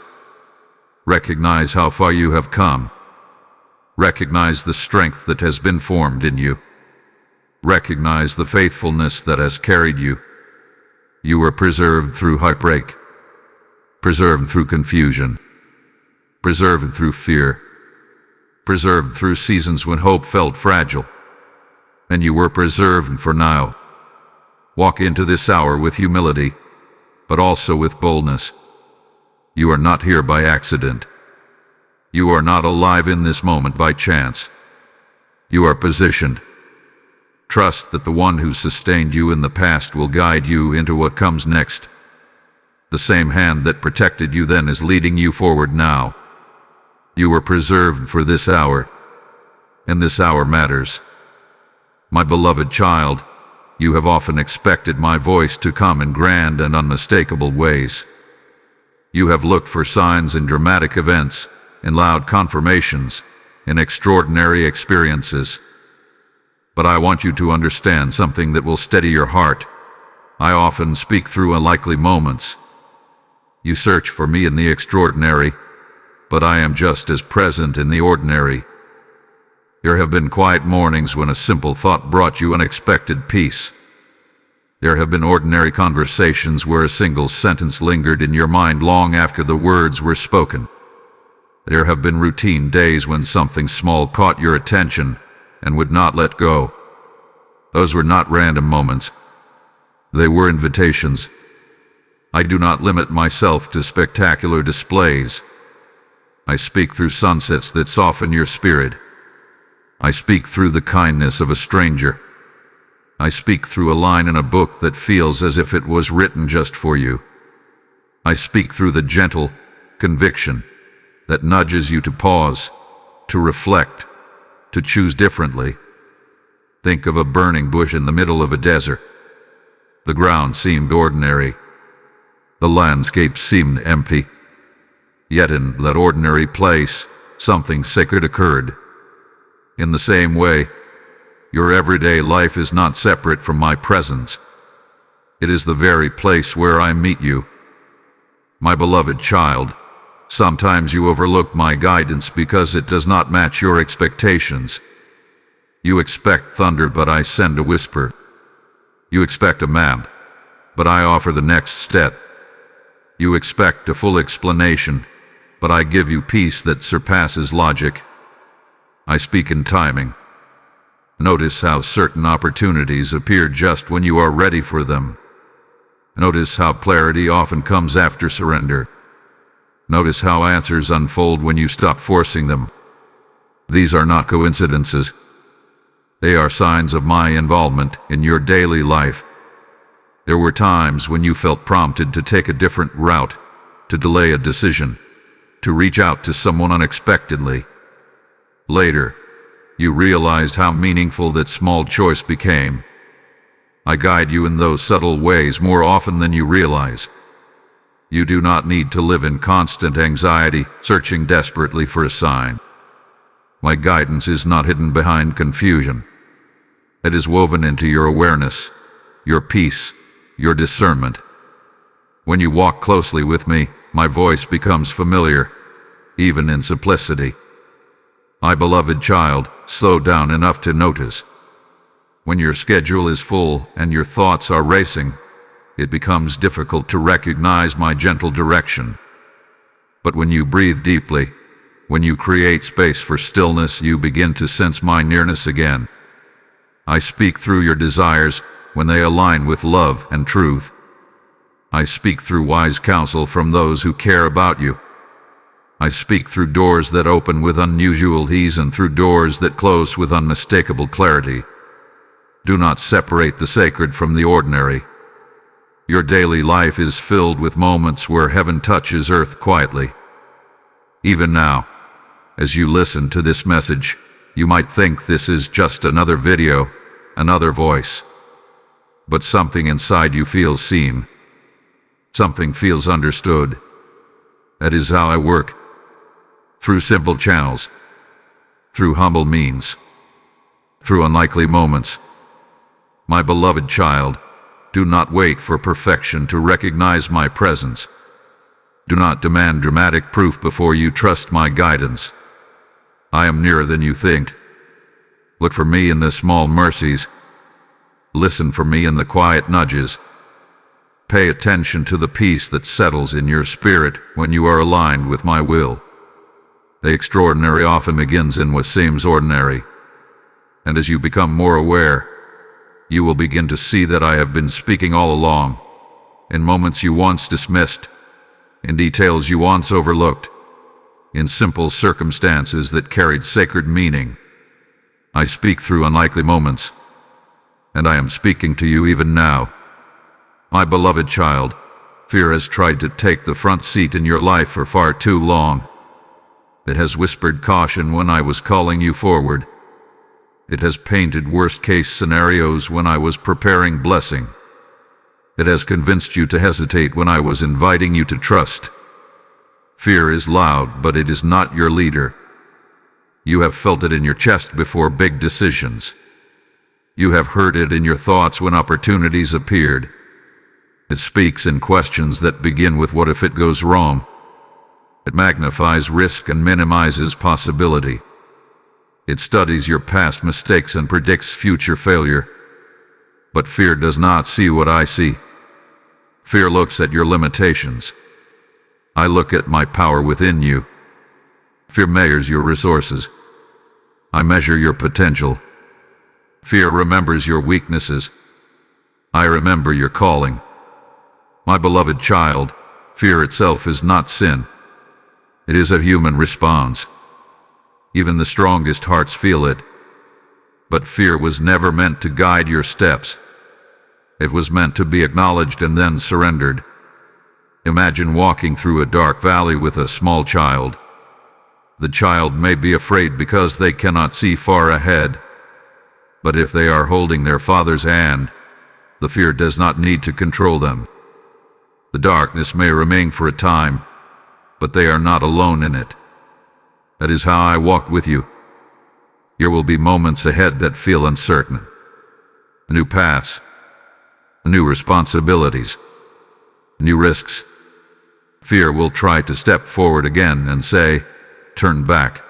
Recognize how far you have come. Recognize the strength that has been formed in you. Recognize the faithfulness that has carried you. You were preserved through heartbreak, preserved through confusion, preserved through fear, preserved through seasons when hope felt fragile, and you were preserved for now. Walk into this hour with humility, but also with boldness. You are not here by accident. You are not alive in this moment by chance. You are positioned. Trust that the one who sustained you in the past will guide you into what comes next. The same hand that protected you then is leading you forward now. You were preserved for this hour, and this hour matters. My beloved child, you have often expected my voice to come in grand and unmistakable ways. You have looked for signs in dramatic events, in loud confirmations, in extraordinary experiences. But I want you to understand something that will steady your heart. I often speak through unlikely moments. You search for me in the extraordinary, but I am just as present in the ordinary. There have been quiet mornings when a simple thought brought you unexpected peace. There have been ordinary conversations where a single sentence lingered in your mind long after the words were spoken. There have been routine days when something small caught your attention and would not let go. Those were not random moments. They were invitations. I do not limit myself to spectacular displays. I speak through sunsets that soften your spirit. I speak through the kindness of a stranger. I speak through a line in a book that feels as if it was written just for you. I speak through the gentle conviction that nudges you to pause, to reflect, to choose differently. Think of a burning bush in the middle of a desert. The ground seemed ordinary. The landscape seemed empty. Yet in that ordinary place, something sacred occurred. In the same way, your everyday life is not separate from my presence. It is the very place where I meet you. My beloved child, sometimes you overlook my guidance because it does not match your expectations. You expect thunder, but I send a whisper. You expect a map, but I offer the next step. You expect a full explanation, but I give you peace that surpasses logic. I speak in timing. Notice how certain opportunities appear just when you are ready for them. Notice how clarity often comes after surrender. Notice how answers unfold when you stop forcing them. These are not coincidences. They are signs of my involvement in your daily life. There were times when you felt prompted to take a different route, to delay a decision, to reach out to someone unexpectedly. Later, you realized how meaningful that small choice became. I guide you in those subtle ways more often than you realize. You do not need to live in constant anxiety, searching desperately for a sign. My guidance is not hidden behind confusion. It is woven into your awareness, your peace, your discernment. When you walk closely with me, my voice becomes familiar, even in simplicity. My beloved child, slow down enough to notice. When your schedule is full and your thoughts are racing, it becomes difficult to recognize my gentle direction. But when you breathe deeply, when you create space for stillness, you begin to sense my nearness again. I speak through your desires when they align with love and truth. I speak through wise counsel from those who care about you. I speak through doors that open with unusual ease and through doors that close with unmistakable clarity. Do not separate the sacred from the ordinary. Your daily life is filled with moments where heaven touches earth quietly. Even now, as you listen to this message, you might think this is just another video, another voice. But something inside you feels seen. Something feels understood. That is how I work. Through simple channels. Through humble means. Through unlikely moments. My beloved child, do not wait for perfection to recognize my presence. Do not demand dramatic proof before you trust my guidance. I am nearer than you think. Look for me in the small mercies. Listen for me in the quiet nudges. Pay attention to the peace that settles in your spirit when you are aligned with my will. The extraordinary often begins in what seems ordinary. And as you become more aware, you will begin to see that I have been speaking all along, in moments you once dismissed, in details you once overlooked, in simple circumstances that carried sacred meaning. I speak through unlikely moments, and I am speaking to you even now. My beloved child, fear has tried to take the front seat in your life for far too long. It has whispered caution when I was calling you forward. It has painted worst-case scenarios when I was preparing blessing. It has convinced you to hesitate when I was inviting you to trust. Fear is loud, but it is not your leader. You have felt it in your chest before big decisions. You have heard it in your thoughts when opportunities appeared. It speaks in questions that begin with "what if it goes wrong?" It magnifies risk and minimizes possibility. It studies your past mistakes and predicts future failure. But fear does not see what I see. Fear looks at your limitations. I look at my power within you. Fear measures your resources. I measure your potential. Fear remembers your weaknesses. I remember your calling. My beloved child, fear itself is not sin. It is a human response. Even the strongest hearts feel it. But fear was never meant to guide your steps. It was meant to be acknowledged and then surrendered. Imagine walking through a dark valley with a small child. The child may be afraid because they cannot see far ahead. But if they are holding their father's hand, the fear does not need to control them. The darkness may remain for a time, but they are not alone in it. That is how I walk with you. There will be moments ahead that feel uncertain. New paths, new responsibilities, new risks. Fear will try to step forward again and say, "Turn back.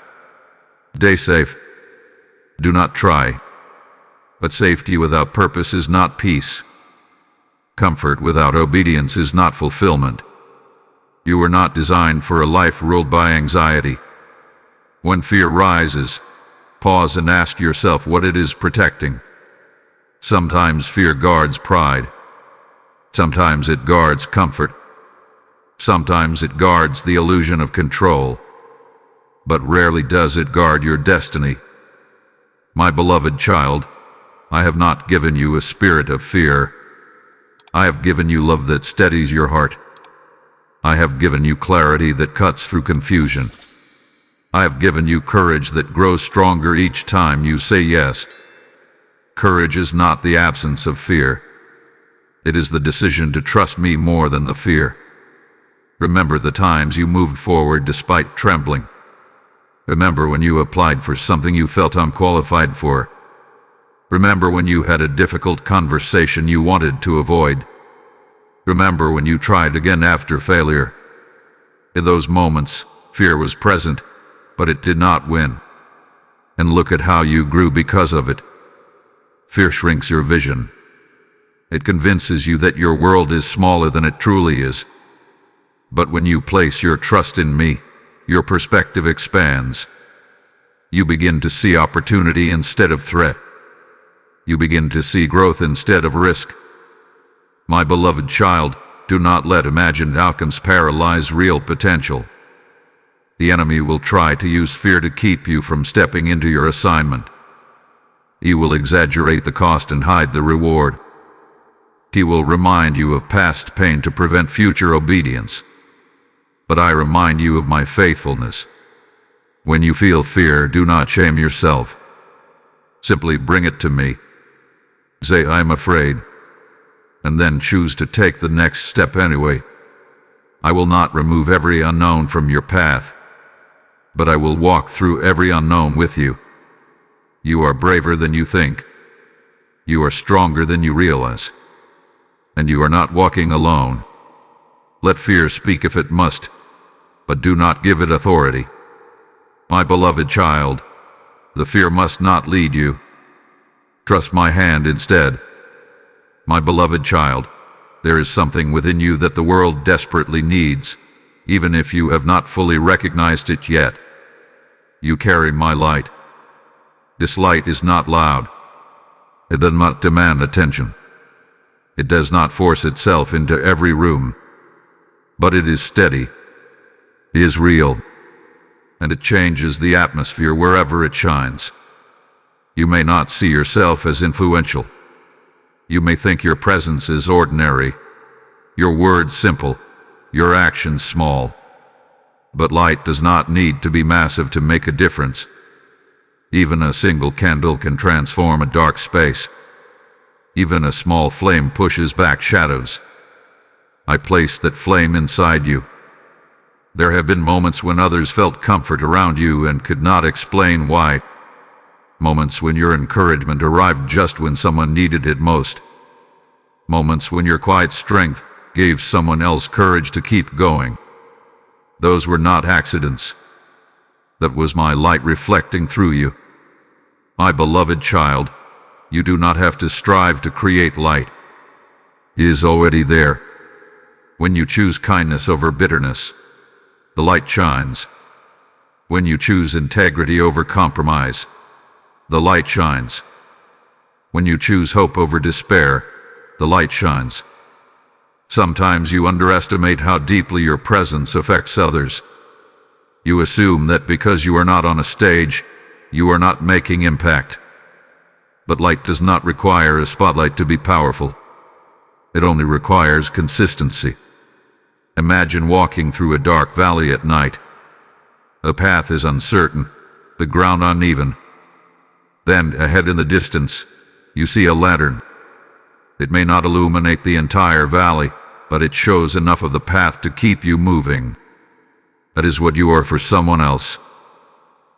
Stay safe. Do not try." But safety without purpose is not peace. Comfort without obedience is not fulfillment. You were not designed for a life ruled by anxiety. When fear rises, pause and ask yourself what it is protecting. Sometimes fear guards pride. Sometimes it guards comfort. Sometimes it guards the illusion of control. But rarely does it guard your destiny. My beloved child, I have not given you a spirit of fear. I have given you love that steadies your heart. I have given you clarity that cuts through confusion. I have given you courage that grows stronger each time you say yes. Courage is not the absence of fear. It is the decision to trust me more than the fear. Remember the times you moved forward despite trembling. Remember when you applied for something you felt unqualified for. Remember when you had a difficult conversation you wanted to avoid. Remember when you tried again after failure. In those moments, fear was present, but it did not win. And look at how you grew because of it. Fear shrinks your vision. It convinces you that your world is smaller than it truly is. But when you place your trust in me, your perspective expands. You begin to see opportunity instead of threat. You begin to see growth instead of risk. My beloved child, do not let imagined outcomes paralyze real potential. The enemy will try to use fear to keep you from stepping into your assignment. He will exaggerate the cost and hide the reward. He will remind you of past pain to prevent future obedience. But I remind you of my faithfulness. When you feel fear, do not shame yourself. Simply bring it to me. Say, "I'm afraid," and then choose to take the next step anyway. I will not remove every unknown from your path, but I will walk through every unknown with you. You are braver than you think. You are stronger than you realize. And you are not walking alone. Let fear speak if it must, but do not give it authority. My beloved child, the fear must not lead you. Trust my hand instead. My beloved child, there is something within you that the world desperately needs, even if you have not fully recognized it yet. You carry my light. This light is not loud. It does not demand attention. It does not force itself into every room. But it is steady. It is real. And it changes the atmosphere wherever it shines. You may not see yourself as influential. You may think your presence is ordinary, your words simple, your actions small. But light does not need to be massive to make a difference. Even a single candle can transform a dark space. Even a small flame pushes back shadows. I placed that flame inside you. There have been moments when others felt comfort around you and could not explain why. Moments when your encouragement arrived just when someone needed it most. Moments when your quiet strength gave someone else courage to keep going. Those were not accidents. That was my light reflecting through you. My beloved child, you do not have to strive to create light. It is already there. When you choose kindness over bitterness, the light shines. When you choose integrity over compromise, the light shines. When you choose hope over despair, the light shines. Sometimes you underestimate how deeply your presence affects others. You assume that because you are not on a stage, you are not making impact. But light does not require a spotlight to be powerful. It only requires consistency. Imagine walking through a dark valley at night. The path is uncertain, the ground uneven. Then, ahead in the distance, you see a lantern. It may not illuminate the entire valley, but it shows enough of the path to keep you moving. That is what you are for someone else.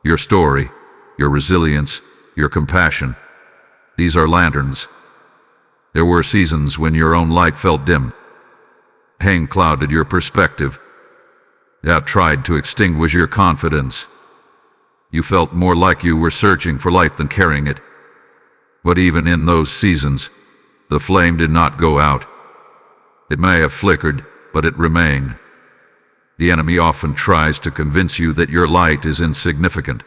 Your story, your resilience, your compassion. These are lanterns. There were seasons when your own light felt dim. Pain clouded your perspective. Doubt tried to extinguish your confidence. You felt more like you were searching for light than carrying it. But even in those seasons, the flame did not go out. It may have flickered, but it remained. The enemy often tries to convince you that your light is insignificant.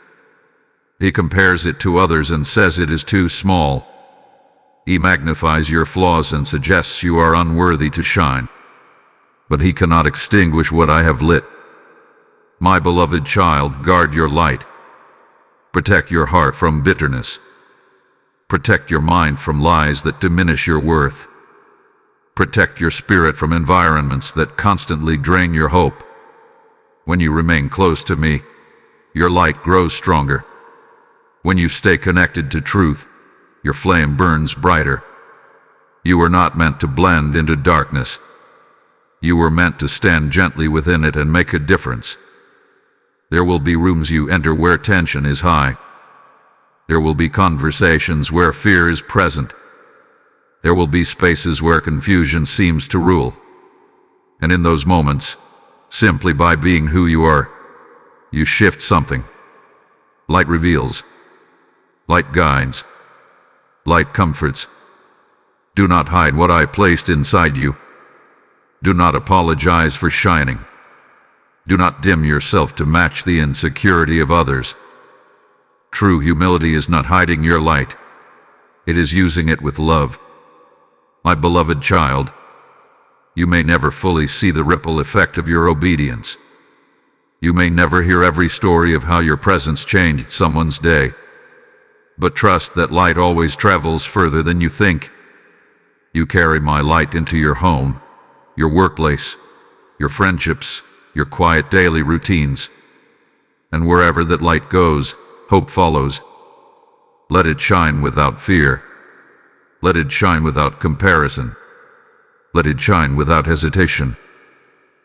He compares it to others and says it is too small. He magnifies your flaws and suggests you are unworthy to shine. But he cannot extinguish what I have lit. My beloved child, guard your light. Protect your heart from bitterness. Protect your mind from lies that diminish your worth. Protect your spirit from environments that constantly drain your hope. When you remain close to me, your light grows stronger. When you stay connected to truth, your flame burns brighter. You were not meant to blend into darkness. You were meant to stand gently within it and make a difference. There will be rooms you enter where tension is high. There will be conversations where fear is present. There will be spaces where confusion seems to rule. And in those moments, simply by being who you are, you shift something. Light reveals. Light guides. Light comforts. Do not hide what I placed inside you. Do not apologize for shining. Do not dim yourself to match the insecurity of others. True humility is not hiding your light. It is using it with love. My beloved child, you may never fully see the ripple effect of your obedience. You may never hear every story of how your presence changed someone's day. But trust that light always travels further than you think. You carry my light into your home, your workplace, your friendships, your quiet daily routines. And wherever that light goes, hope follows. Let it shine without fear. Let it shine without comparison. Let it shine without hesitation.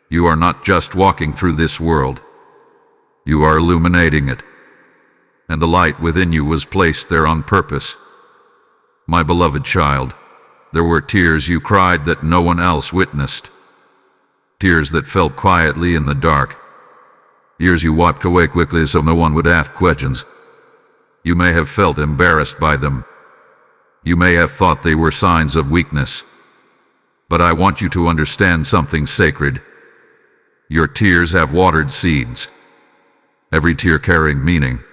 You are not just walking through this world. You are illuminating it. And the light within you was placed there on purpose. My beloved child, there were tears you cried that no one else witnessed. Tears that fell quietly in the dark. Tears you wiped away quickly so no one would ask questions. You may have felt embarrassed by them. You may have thought they were signs of weakness. But I want you to understand something sacred. Your tears have watered seeds. Every tear carrying meaning.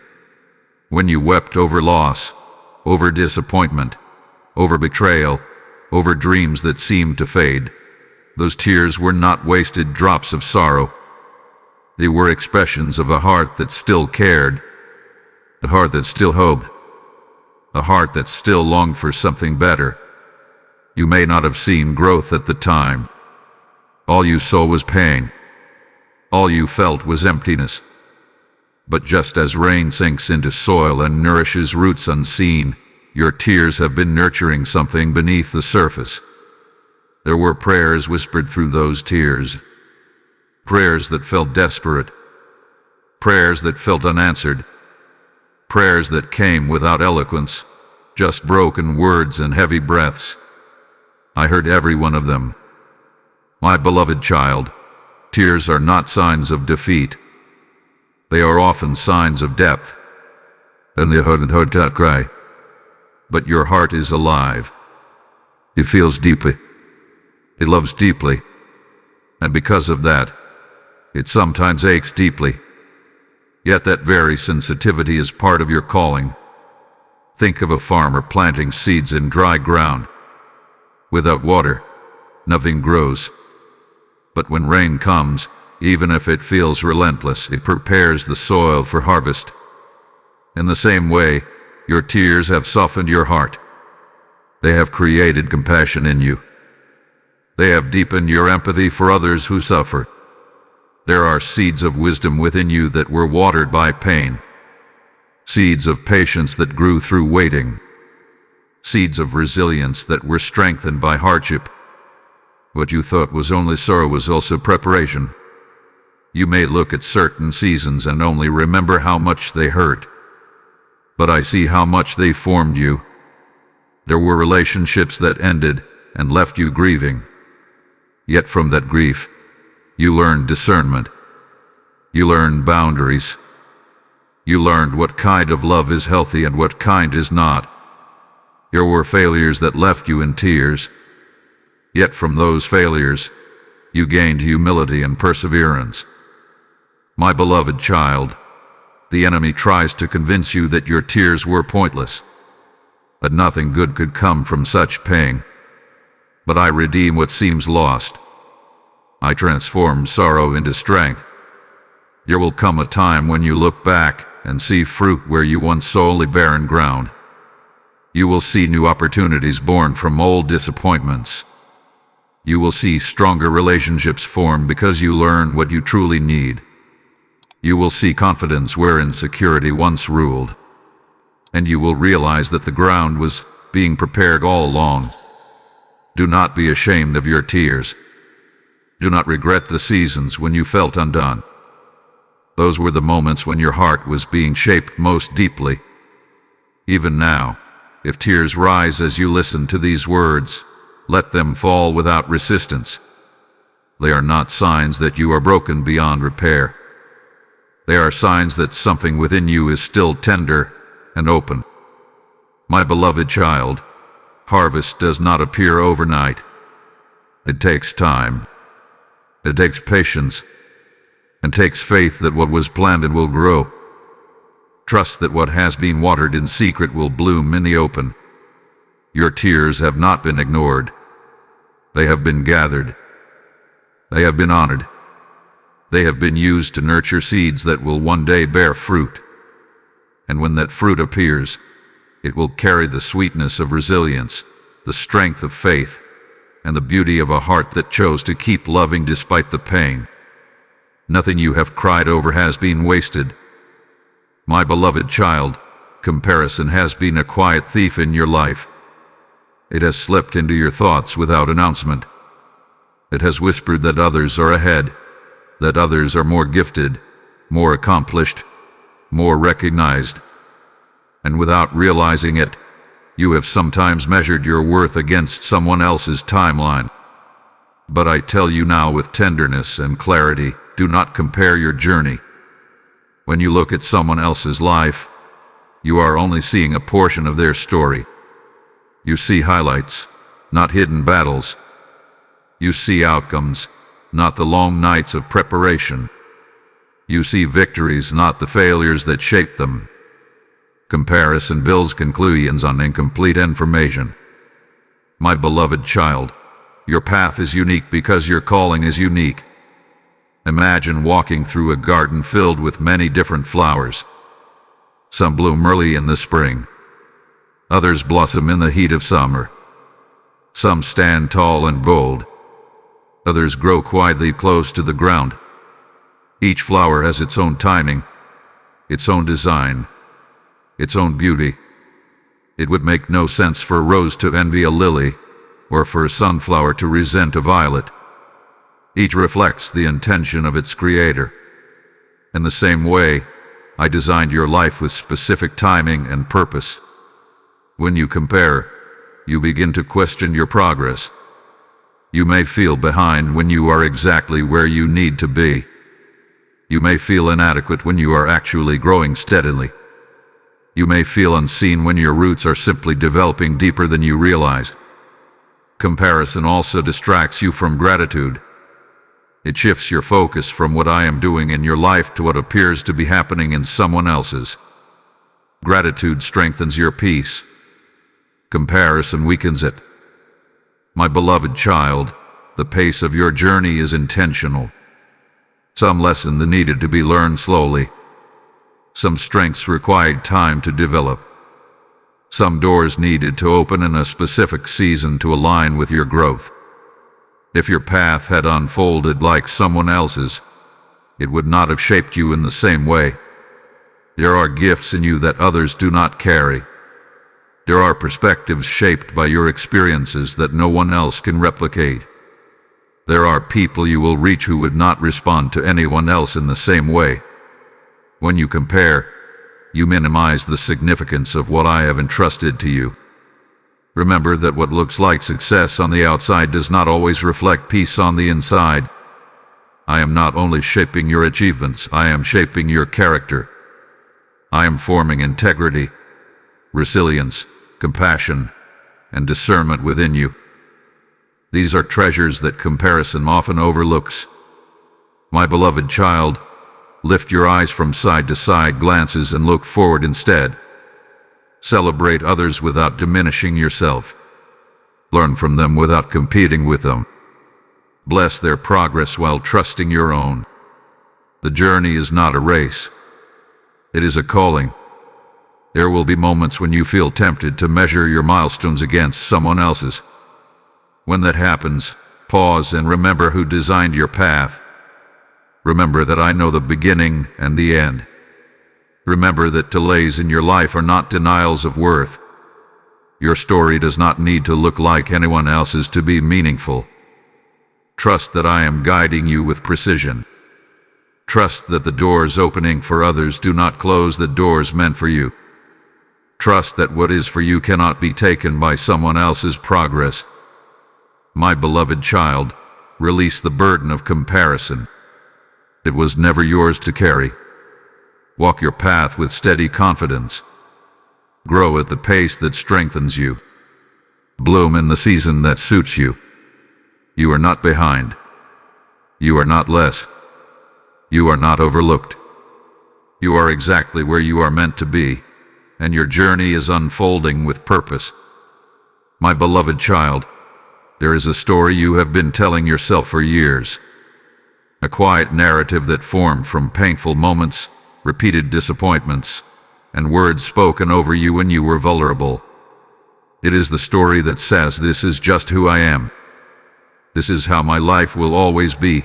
When you wept over loss, over disappointment, over betrayal, over dreams that seemed to fade, those tears were not wasted drops of sorrow. They were expressions of a heart that still cared, a heart that still hoped, a heart that still longed for something better. You may not have seen growth at the time. All you saw was pain. All you felt was emptiness. But just as rain sinks into soil and nourishes roots unseen, your tears have been nurturing something beneath the surface. There were prayers whispered through those tears. Prayers that felt desperate. Prayers that felt unanswered. Prayers that came without eloquence, just broken words and heavy breaths. I heard every one of them. My beloved child, tears are not signs of defeat. They are often signs of depth. And the heart not cry. But your heart is alive. It feels deeply. It loves deeply. And because of that, it sometimes aches deeply. Yet that very sensitivity is part of your calling. Think of a farmer planting seeds in dry ground. Without water, nothing grows. But when rain comes, even if it feels relentless, it prepares the soil for harvest. In the same way, your tears have softened your heart. They have created compassion in you. They have deepened your empathy for others who suffer. There are seeds of wisdom within you that were watered by pain. Seeds of patience that grew through waiting. Seeds of resilience that were strengthened by hardship. What you thought was only sorrow was also preparation. You may look at certain seasons and only remember how much they hurt. But I see how much they formed you. There were relationships that ended and left you grieving. Yet from that grief, you learned discernment. You learned boundaries. You learned what kind of love is healthy and what kind is not. There were failures that left you in tears. Yet from those failures, you gained humility and perseverance. My beloved child, the enemy tries to convince you that your tears were pointless, that nothing good could come from such pain. But I redeem what seems lost. I transform sorrow into strength. There will come a time when you look back and see fruit where you once saw only barren ground. You will see new opportunities born from old disappointments. You will see stronger relationships form because you learn what you truly need. You will see confidence where insecurity once ruled. And you will realize that the ground was being prepared all along. Do not be ashamed of your tears. Do not regret the seasons when you felt undone. Those were the moments when your heart was being shaped most deeply. Even now, if tears rise as you listen to these words, let them fall without resistance. They are not signs that you are broken beyond repair. They are signs that something within you is still tender and open. My beloved child, harvest does not appear overnight. It takes time. It takes patience, and takes faith that what was planted will grow. Trust that what has been watered in secret will bloom in the open. Your tears have not been ignored. They have been gathered. They have been honored. They have been used to nurture seeds that will one day bear fruit. And when that fruit appears, it will carry the sweetness of resilience, the strength of faith, and the beauty of a heart that chose to keep loving despite the pain. Nothing you have cried over has been wasted. My beloved child, comparison has been a quiet thief in your life. It has slipped into your thoughts without announcement. It has whispered that others are ahead, that others are more gifted, more accomplished, more recognized. And without realizing it, you have sometimes measured your worth against someone else's timeline. But I tell you now with tenderness and clarity, do not compare your journey. When you look at someone else's life, you are only seeing a portion of their story. You see highlights, not hidden battles. You see outcomes, not the long nights of preparation. You see victories, not the failures that shaped them. Comparison builds conclusions on incomplete information. My beloved child, your path is unique because your calling is unique. Imagine walking through a garden filled with many different flowers. Some bloom early in the spring. Others blossom in the heat of summer. Some stand tall and bold. Others grow quietly close to the ground. Each flower has its own timing, its own design, its own beauty. It would make no sense for a rose to envy a lily, or for a sunflower to resent a violet. Each reflects the intention of its creator. In the same way, I designed your life with specific timing and purpose. When you compare, you begin to question your progress. You may feel behind when you are exactly where you need to be. You may feel inadequate when you are actually growing steadily. You may feel unseen when your roots are simply developing deeper than you realize. Comparison also distracts you from gratitude. It shifts your focus from what I am doing in your life to what appears to be happening in someone else's. Gratitude strengthens your peace. Comparison weakens it. My beloved child, the pace of your journey is intentional. Some lessons needed to be learned slowly. Some strengths required time to develop. Some doors needed to open in a specific season to align with your growth. If your path had unfolded like someone else's, it would not have shaped you in the same way. There are gifts in you that others do not carry. There are perspectives shaped by your experiences that no one else can replicate. There are people you will reach who would not respond to anyone else in the same way. When you compare, you minimize the significance of what I have entrusted to you. Remember that what looks like success on the outside does not always reflect peace on the inside. I am not only shaping your achievements, I am shaping your character. I am forming integrity, resilience, compassion, and discernment within you. These are treasures that comparison often overlooks. My beloved child, lift your eyes from side to side glances and look forward instead. Celebrate others without diminishing yourself. Learn from them without competing with them. Bless their progress while trusting your own. The journey is not a race. It is a calling. There will be moments when you feel tempted to measure your milestones against someone else's. When that happens, pause and remember who designed your path. Remember that I know the beginning and the end. Remember that delays in your life are not denials of worth. Your story does not need to look like anyone else's to be meaningful. Trust that I am guiding you with precision. Trust that the doors opening for others do not close the doors meant for you. Trust that what is for you cannot be taken by someone else's progress. My beloved child, release the burden of comparison. It was never yours to carry. Walk your path with steady confidence. Grow at the pace that strengthens you. Bloom in the season that suits you. You are not behind. You are not less. You are not overlooked. You are exactly where you are meant to be, and your journey is unfolding with purpose. My beloved child, there is a story you have been telling yourself for years. A quiet narrative that formed from painful moments, repeated disappointments, and words spoken over you when you were vulnerable. It is the story that says, "This is just who I am. This is how my life will always be."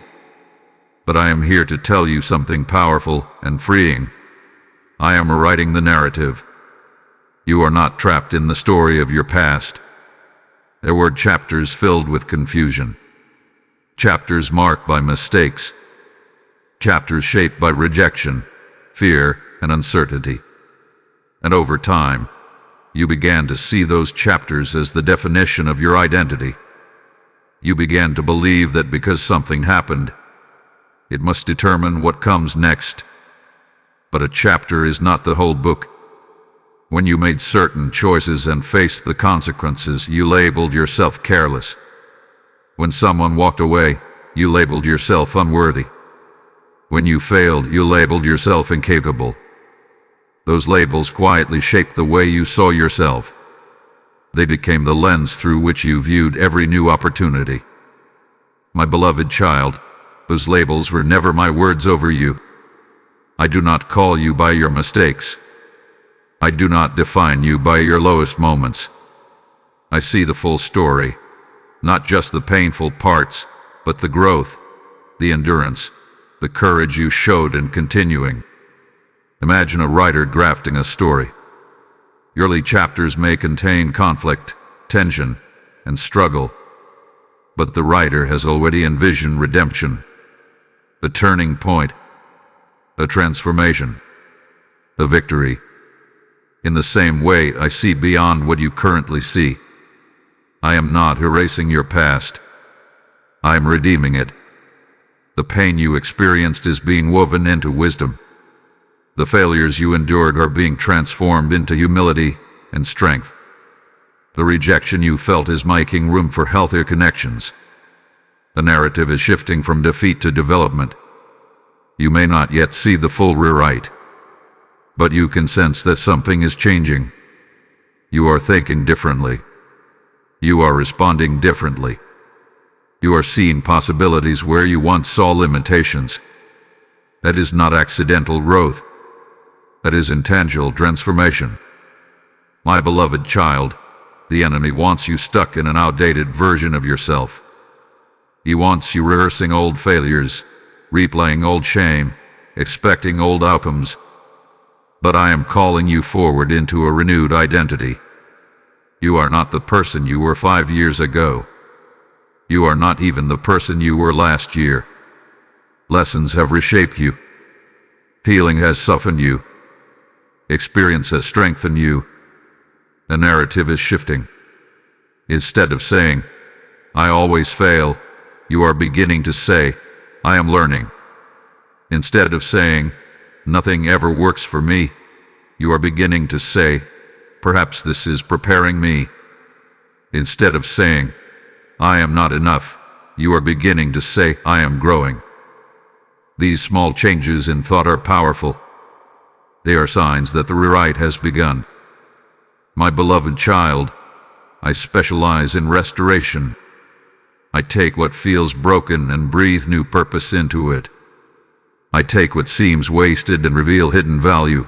But I am here to tell you something powerful and freeing. I am rewriting the narrative. You are not trapped in the story of your past. There were chapters filled with confusion. Chapters marked by mistakes. Chapters shaped by rejection, fear, and uncertainty. And over time, you began to see those chapters as the definition of your identity. You began to believe that because something happened, it must determine what comes next. But a chapter is not the whole book. When you made certain choices and faced the consequences, you labeled yourself careless. When someone walked away, you labeled yourself unworthy. When you failed, you labeled yourself incapable. Those labels quietly shaped the way you saw yourself. They became the lens through which you viewed every new opportunity. My beloved child, those labels were never my words over you. I do not call you by your mistakes. I do not define you by your lowest moments. I see the full story, not just the painful parts, but the growth, the endurance, the courage you showed in continuing. Imagine a writer drafting a story. Early chapters may contain conflict, tension, and struggle, but the writer has already envisioned redemption, a turning point, a transformation, a victory. In the same way, I see beyond what you currently see. I am not erasing your past. I am redeeming it. The pain you experienced is being woven into wisdom. The failures you endured are being transformed into humility and strength. The rejection you felt is making room for healthier connections. The narrative is shifting from defeat to development. You may not yet see the full rewrite, but you can sense that something is changing. You are thinking differently. You are responding differently. You are seeing possibilities where you once saw limitations. That is not accidental growth. That is intentional transformation. My beloved child, the enemy wants you stuck in an outdated version of yourself. He wants you rehearsing old failures, replaying old shame, expecting old outcomes. But I am calling you forward into a renewed identity. You are not the person you were 5 years ago. You are not even the person you were last year. Lessons have reshaped you. Healing has softened you. Experience has strengthened you. The narrative is shifting. Instead of saying, "I always fail," you are beginning to say, "I am learning." Instead of saying, "Nothing ever works for me," you are beginning to say, "Perhaps this is preparing me." Instead of saying, "I am not enough," you are beginning to say, "I am growing." These small changes in thought are powerful. They are signs that the rewrite has begun. My beloved child, I specialize in restoration. I take what feels broken and breathe new purpose into it. I take what seems wasted and reveal hidden value.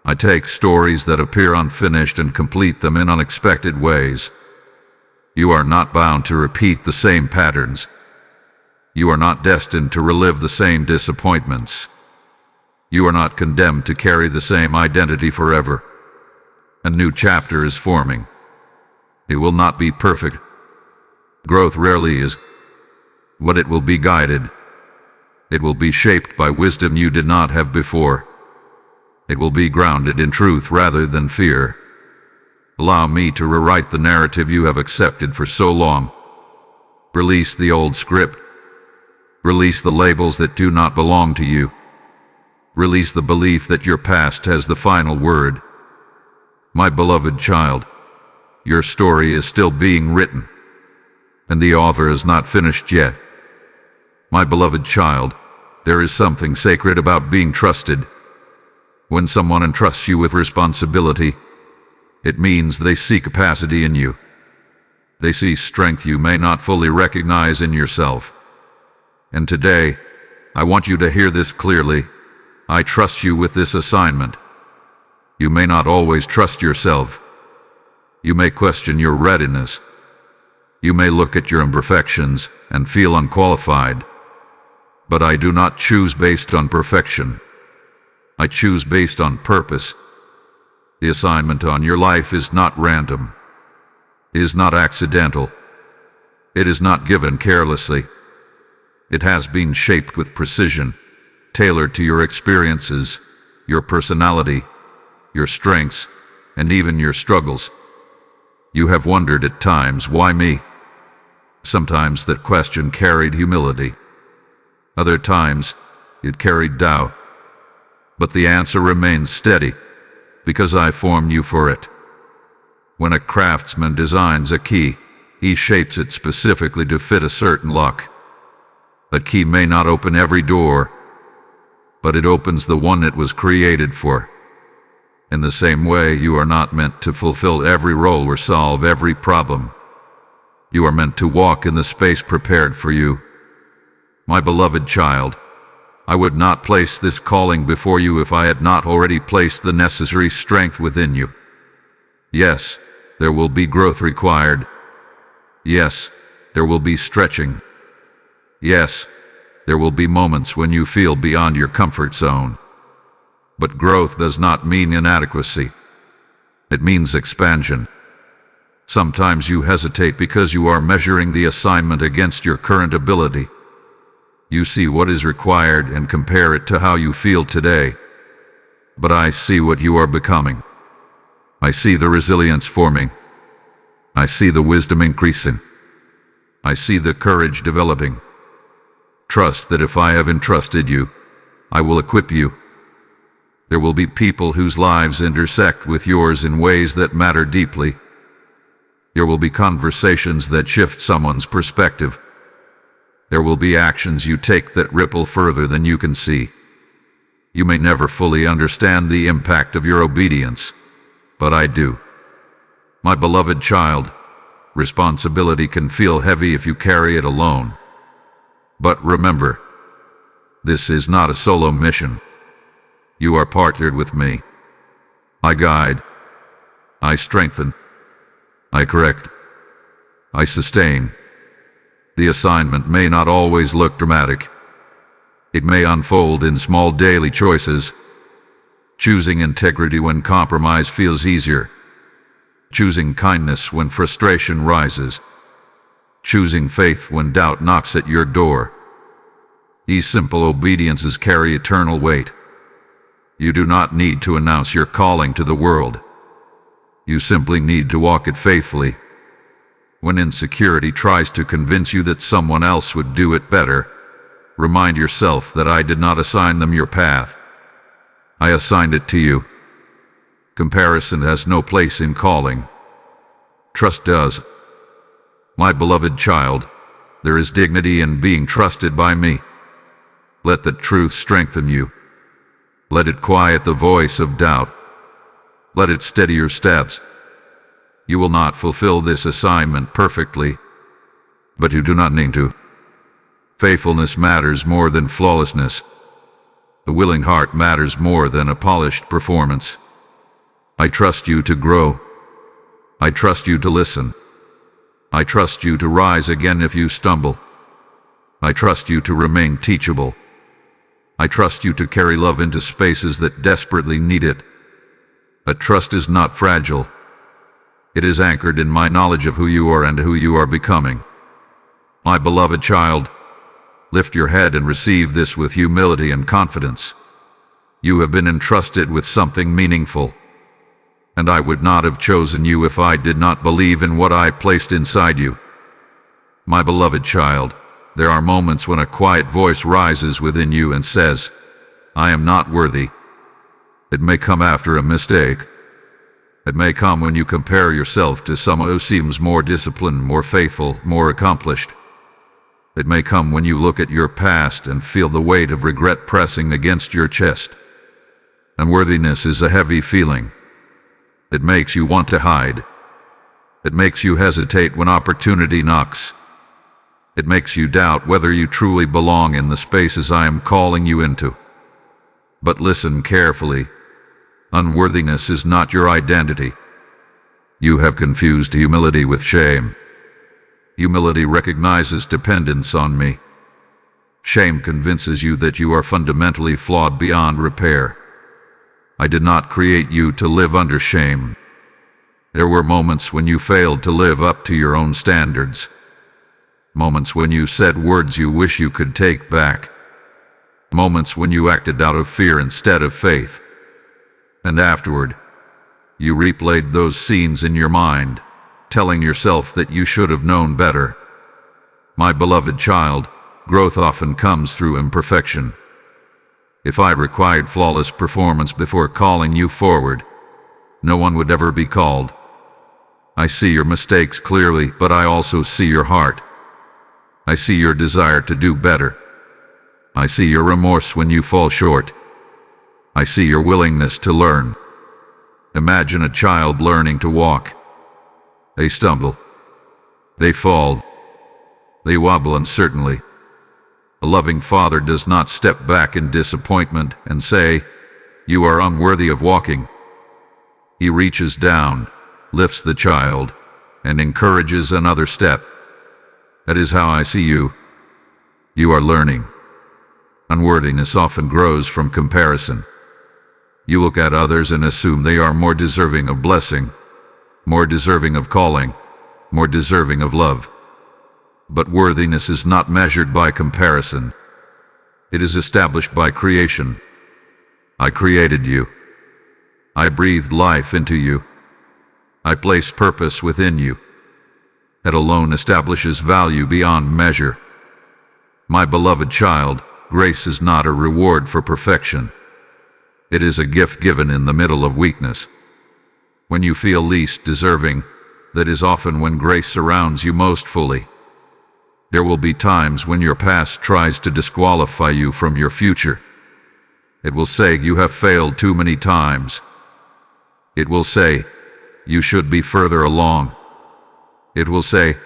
I take stories that appear unfinished and complete them in unexpected ways. You are not bound to repeat the same patterns. You are not destined to relive the same disappointments. You are not condemned to carry the same identity forever. A new chapter is forming. It will not be perfect. Growth rarely is, but it will be guided. It will be shaped by wisdom you did not have before. It will be grounded in truth rather than fear. Allow me to rewrite the narrative you have accepted for so long. Release the old script. Release the labels that do not belong to you. Release the belief that your past has the final word. My beloved child, your story is still being written, and the author is not finished yet. My beloved child, there is something sacred about being trusted. When someone entrusts you with responsibility, it means they see capacity in you. They see strength you may not fully recognize in yourself. And today, I want you to hear this clearly. I trust you with this assignment. You may not always trust yourself. You may question your readiness. You may look at your imperfections and feel unqualified. But I do not choose based on perfection. I choose based on purpose. The assignment on your life is not random. It is not accidental. It is not given carelessly. It has been shaped with precision, tailored to your experiences, your personality, your strengths, and even your struggles. You have wondered at times, why me? Sometimes that question carried humility. Other times, it carried doubt. But the answer remains steady, because I formed you for it. When a craftsman designs a key, he shapes it specifically to fit a certain lock. That key may not open every door, but it opens the one it was created for. In the same way, you are not meant to fulfill every role or solve every problem. You are meant to walk in the space prepared for you. My beloved child, I would not place this calling before you if I had not already placed the necessary strength within you. Yes, there will be growth required. Yes, there will be stretching. Yes, there will be moments when you feel beyond your comfort zone. But growth does not mean inadequacy. It means expansion. Sometimes you hesitate because you are measuring the assignment against your current ability. You see what is required and compare it to how you feel today. But I see what you are becoming. I see the resilience forming. I see the wisdom increasing. I see the courage developing. Trust that if I have entrusted you, I will equip you. There will be people whose lives intersect with yours in ways that matter deeply. There will be conversations that shift someone's perspective. There will be actions you take that ripple further than you can see. You may never fully understand the impact of your obedience, but I do. My beloved child, responsibility can feel heavy if you carry it alone. But remember, this is not a solo mission. You are partnered with me. I guide. I strengthen. I correct. I sustain. The assignment may not always look dramatic. It may unfold in small daily choices. Choosing integrity when compromise feels easier. Choosing kindness when frustration rises. Choosing faith when doubt knocks at your door. These simple obediences carry eternal weight. You do not need to announce your calling to the world. You simply need to walk it faithfully. When insecurity tries to convince you that someone else would do it better, remind yourself that I did not assign them your path. I assigned it to you. Comparison has no place in calling. Trust does. My beloved child, there is dignity in being trusted by me. Let the truth strengthen you. Let it quiet the voice of doubt. Let it steady your steps. You will not fulfill this assignment perfectly, but you do not need to. Faithfulness matters more than flawlessness. A willing heart matters more than a polished performance. I trust you to grow. I trust you to listen. I trust you to rise again if you stumble. I trust you to remain teachable. I trust you to carry love into spaces that desperately need it. But trust is not fragile. It is anchored in my knowledge of who you are and who you are becoming. My beloved child, lift your head and receive this with humility and confidence. You have been entrusted with something meaningful, and I would not have chosen you if I did not believe in what I placed inside you. My beloved child, there are moments when a quiet voice rises within you and says, I am not worthy. It may come after a mistake. It may come when you compare yourself to someone who seems more disciplined, more faithful, more accomplished. It may come when you look at your past and feel the weight of regret pressing against your chest. Unworthiness is a heavy feeling. It makes you want to hide. It makes you hesitate when opportunity knocks. It makes you doubt whether you truly belong in the spaces I am calling you into. But listen carefully. Unworthiness is not your identity. You have confused humility with shame. Humility recognizes dependence on me. Shame convinces you that you are fundamentally flawed beyond repair. I did not create you to live under shame. There were moments when you failed to live up to your own standards. Moments when you said words you wish you could take back. Moments when you acted out of fear instead of faith. And afterward, you replayed those scenes in your mind, telling yourself that you should have known better. My beloved child, growth often comes through imperfection. If I required flawless performance before calling you forward, no one would ever be called. I see your mistakes clearly, but I also see your heart. I see your desire to do better. I see your remorse when you fall short. I see your willingness to learn. Imagine a child learning to walk. They stumble. They fall. They wobble uncertainly. A loving father does not step back in disappointment and say, "You are unworthy of walking." He reaches down, lifts the child, and encourages another step. That is how I see you. You are learning. Unworthiness often grows from comparison. You look at others and assume they are more deserving of blessing, more deserving of calling, more deserving of love. But worthiness is not measured by comparison. It is established by creation. I created you. I breathed life into you. I placed purpose within you. That alone establishes value beyond measure. My beloved child, grace is not a reward for perfection. It is a gift given in the middle of weakness. When you feel least deserving, that is often when grace surrounds you most fully. There will be times when your past tries to disqualify you from your future. It will say you have failed too many times. It will say you should be further along. It will say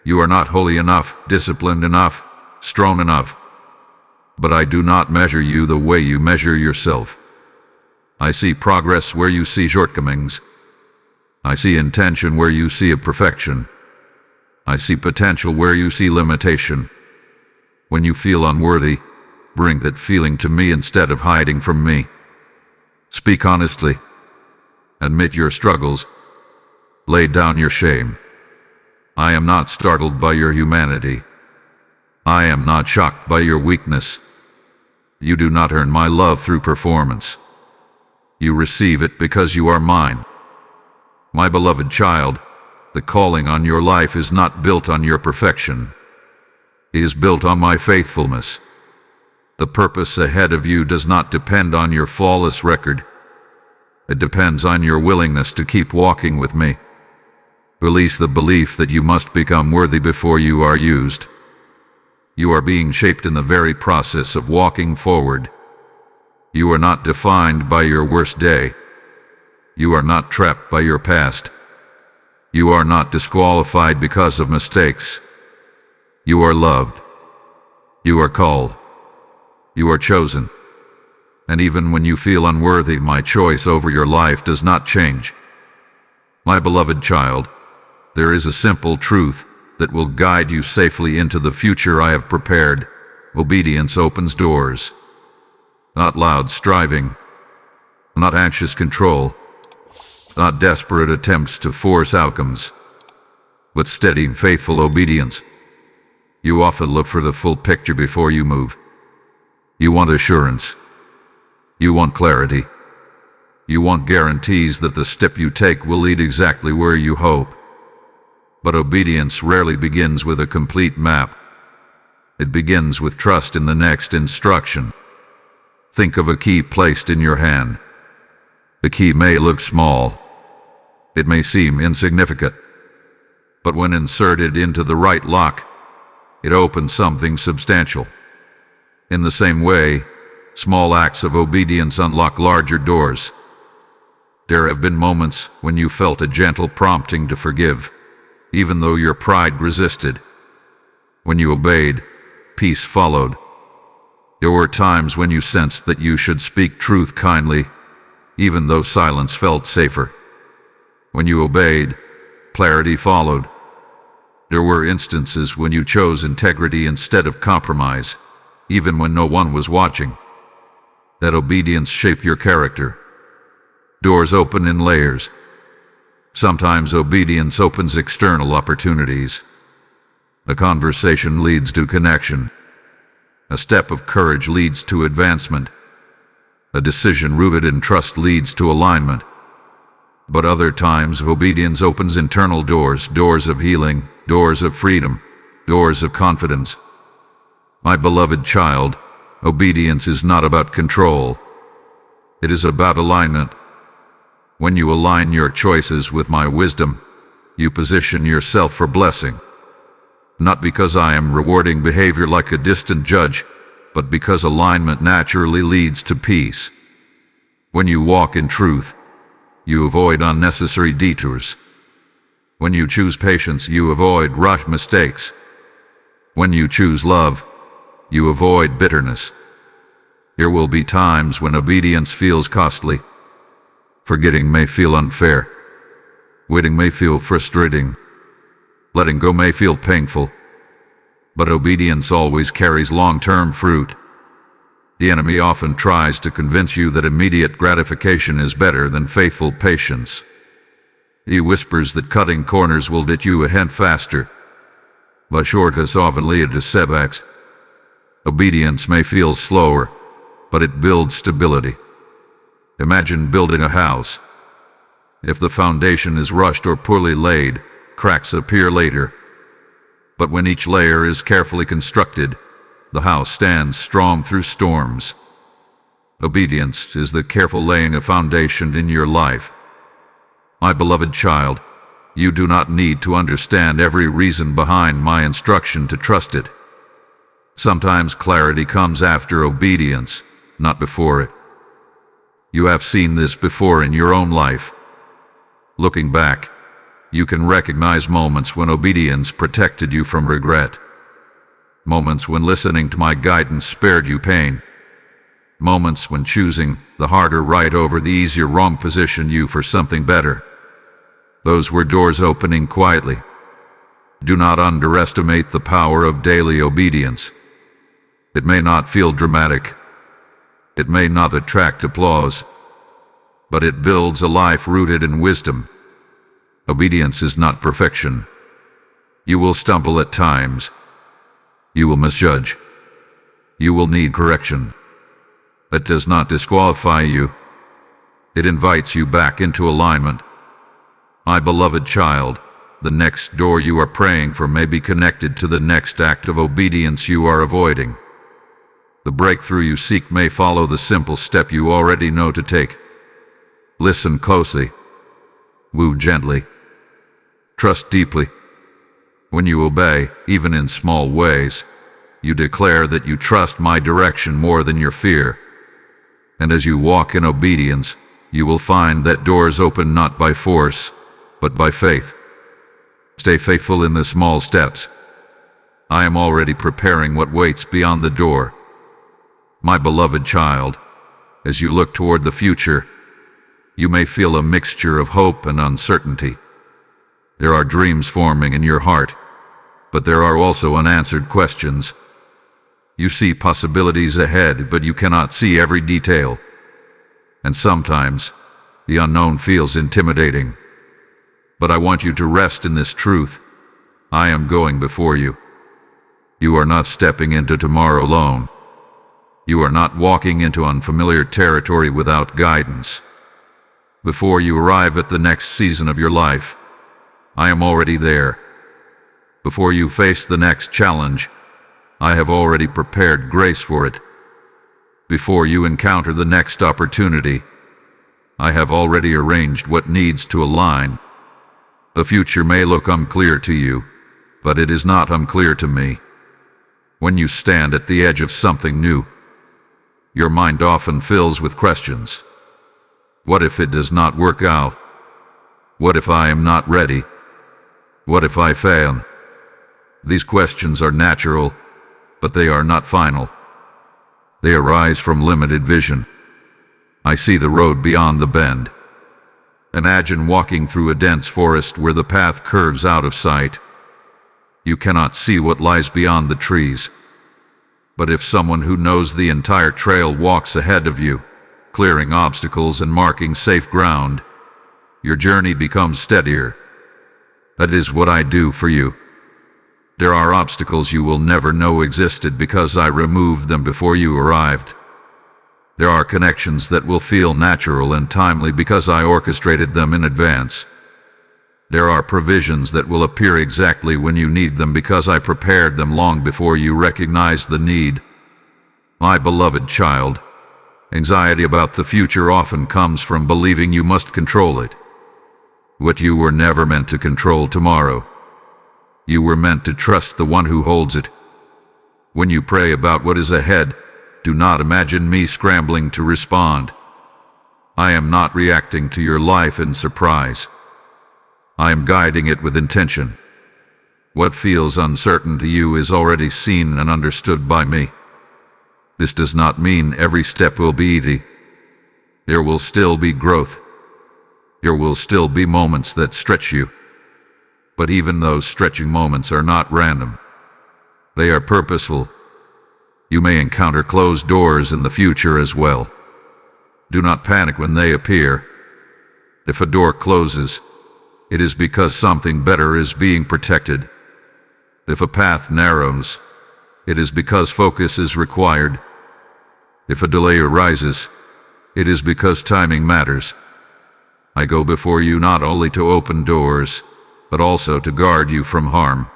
you are not holy enough, disciplined enough, strong enough. But I do not measure you the way you measure yourself. I see progress where you see shortcomings. I see intention where you see imperfection. I see potential where you see limitation. When you feel unworthy, bring that feeling to me instead of hiding from me. Speak honestly. Admit your struggles. Lay down your shame. I am not startled by your humanity. I am not shocked by your weakness. You do not earn my love through performance. You receive it because you are mine. My beloved child, the calling on your life is not built on your perfection. It is built on my faithfulness. The purpose ahead of you does not depend on your flawless record. It depends on your willingness to keep walking with me. Release the belief that you must become worthy before you are used. You are being shaped in the very process of walking forward. You are not defined by your worst day. You are not trapped by your past. You are not disqualified because of mistakes. You are loved. You are called. You are chosen. And even when you feel unworthy, my choice over your life does not change. My beloved child, there is a simple truth that will guide you safely into the future I have prepared. Obedience opens doors. Not loud striving, not anxious control, not desperate attempts to force outcomes, but steady, faithful obedience. You often look for the full picture before you move. You want assurance. You want clarity. You want guarantees that the step you take will lead exactly where you hope. But obedience rarely begins with a complete map. It begins with trust in the next instruction. Think of a key placed in your hand. The key may look small. It may seem insignificant. But when inserted into the right lock, it opens something substantial. In the same way, small acts of obedience unlock larger doors. There have been moments when you felt a gentle prompting to forgive, even though your pride resisted. When you obeyed, peace followed. There were times when you sensed that you should speak truth kindly, even though silence felt safer. When you obeyed, clarity followed. There were instances when you chose integrity instead of compromise, even when no one was watching. That obedience shaped your character. Doors open in layers. Sometimes obedience opens external opportunities. A conversation leads to connection. A step of courage leads to advancement. A decision rooted in trust leads to alignment. But other times, obedience opens internal doors, doors of healing, doors of freedom, doors of confidence. My beloved child, obedience is not about control. It is about alignment. When you align your choices with my wisdom, you position yourself for blessing. Not because I am rewarding behavior like a distant judge, but because alignment naturally leads to peace. When you walk in truth, you avoid unnecessary detours. When you choose patience, you avoid rush mistakes. When you choose love, you avoid bitterness. There will be times when obedience feels costly. Forgetting may feel unfair. Waiting may feel frustrating. Letting go may feel painful. But obedience always carries long-term fruit. The enemy often tries to convince you that immediate gratification is better than faithful patience. He whispers that cutting corners will get you ahead faster, but shortcuts often lead to setbacks. Obedience may feel slower, but it builds stability. Imagine building a house. If the foundation is rushed or poorly laid, cracks appear later. But when each layer is carefully constructed, the house stands strong through storms. Obedience is the careful laying of foundation in your life. My beloved child, you do not need to understand every reason behind my instruction to trust it. Sometimes clarity comes after obedience, not before it. You have seen this before in your own life. Looking back, you can recognize moments when obedience protected you from regret. Moments when listening to my guidance spared you pain. Moments when choosing the harder right over the easier wrong positioned you for something better. Those were doors opening quietly. Do not underestimate the power of daily obedience. It may not feel dramatic. It may not attract applause, but it builds a life rooted in wisdom. Obedience is not perfection. You will stumble at times. You will misjudge. You will need correction. That does not disqualify you. It invites you back into alignment. My beloved child, the next door you are praying for may be connected to the next act of obedience you are avoiding. The breakthrough you seek may follow the simple step you already know to take. Listen closely. Move gently. Trust deeply. When you obey, even in small ways, you declare that you trust my direction more than your fear. And as you walk in obedience, you will find that doors open not by force, but by faith. Stay faithful in the small steps. I am already preparing what waits beyond the door. My beloved child, As you look toward the future, you may feel a mixture of hope and uncertainty. There are dreams forming in your heart, but there are also unanswered questions. You see possibilities ahead, but you cannot see every detail. And sometimes, the unknown feels intimidating. But I want you to rest in this truth. I am going before you. You are not stepping into tomorrow alone. You are not walking into unfamiliar territory without guidance. Before you arrive at the next season of your life, I am already there. Before you face the next challenge, I have already prepared grace for it. Before you encounter the next opportunity, I have already arranged what needs to align. The future may look unclear to you, but it is not unclear to me. When you stand at the edge of something new, your mind often fills with questions. What if it does not work out? What if I am not ready? What if I fail? These questions are natural, but they are not final. They arise from limited vision. I see the road beyond the bend. Imagine walking through a dense forest where the path curves out of sight. You cannot see what lies beyond the trees. But if someone who knows the entire trail walks ahead of you, clearing obstacles and marking safe ground, your journey becomes steadier. That is what I do for you. There are obstacles you will never know existed because I removed them before you arrived. There are connections that will feel natural and timely because I orchestrated them in advance. There are provisions that will appear exactly when you need them because I prepared them long before you recognize the need. My beloved child, anxiety about the future often comes from believing you must control it. What you were never meant to control tomorrow. You were meant to trust the one who holds it. When you pray about what is ahead, do not imagine me scrambling to respond. I am not reacting to your life in surprise. I am guiding it with intention. What feels uncertain to you is already seen and understood by me. This does not mean every step will be easy. There will still be growth. There will still be moments that stretch you. But even those stretching moments are not random. They are purposeful. You may encounter closed doors in the future as well. Do not panic when they appear. If a door closes, it is because something better is being protected. If a path narrows, it is because focus is required. If a delay arises, it is because timing matters. I go before you not only to open doors, but also to guard you from harm.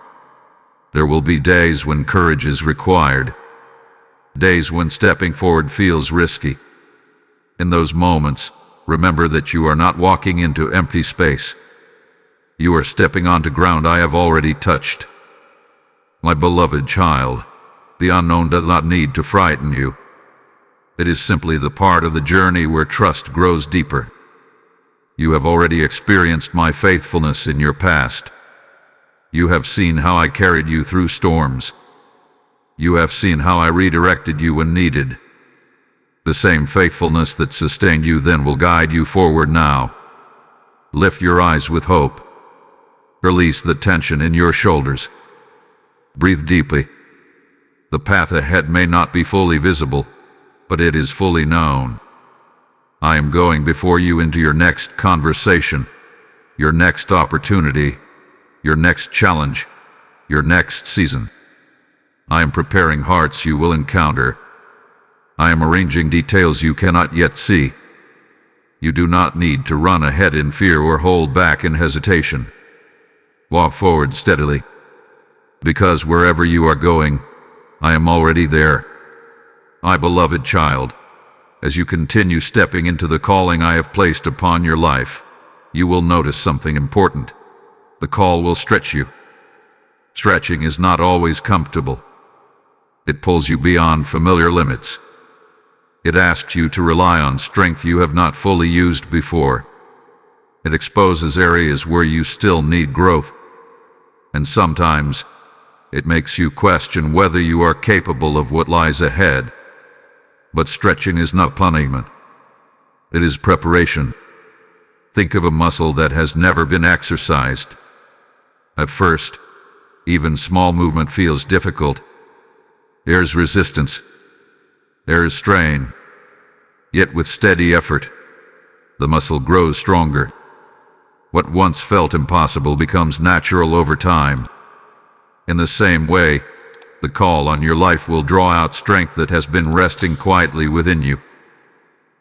There will be days when courage is required, days when stepping forward feels risky. In those moments, remember that you are not walking into empty space. You are stepping onto ground I have already touched. My beloved child, the unknown does not need to frighten you. It is simply the part of the journey where trust grows deeper. You have already experienced my faithfulness in your past. You have seen how I carried you through storms. You have seen how I redirected you when needed. The same faithfulness that sustained you then will guide you forward now. Lift your eyes with hope. Release the tension in your shoulders. Breathe deeply. The path ahead may not be fully visible, but it is fully known. I am going before you into your next conversation, your next opportunity, your next challenge, your next season. I am preparing hearts you will encounter. I am arranging details you cannot yet see. You do not need to run ahead in fear or hold back in hesitation. Walk forward steadily. Because wherever you are going, I am already there. My beloved child, as you continue stepping into the calling I have placed upon your life, you will notice something important. The call will stretch you. Stretching is not always comfortable. It pulls you beyond familiar limits. It asks you to rely on strength you have not fully used before. It exposes areas where you still need growth. And sometimes, it makes you question whether you are capable of what lies ahead. But stretching is not punishment. It is preparation. Think of a muscle that has never been exercised. At first, even small movement feels difficult. There is resistance. There is strain. Yet with steady effort, the muscle grows stronger. What once felt impossible becomes natural over time. In the same way, the call on your life will draw out strength that has been resting quietly within you.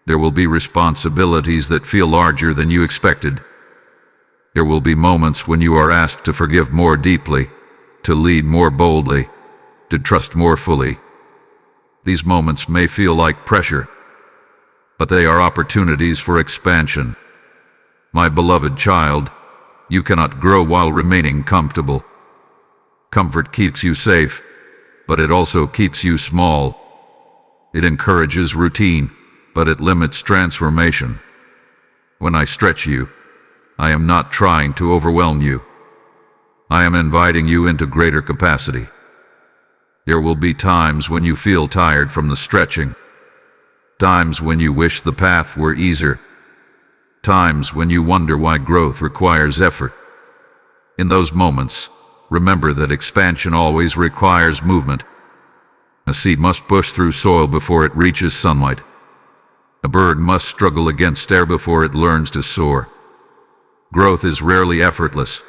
There will be responsibilities that feel larger than you expected. There will be moments when you are asked to forgive more deeply, to lead more boldly, to trust more fully. These moments may feel like pressure, but they are opportunities for expansion. My beloved child, you cannot grow while remaining comfortable. Comfort keeps you safe, but it also keeps you small. It encourages routine, but it limits transformation. When I stretch you, I am not trying to overwhelm you. I am inviting you into greater capacity. There will be times when you feel tired from the stretching, times when you wish the path were easier, times when you wonder why growth requires effort. In those moments, remember that expansion always requires movement. A seed must push through soil before it reaches sunlight. A bird must struggle against air before it learns to soar. Growth is rarely effortless,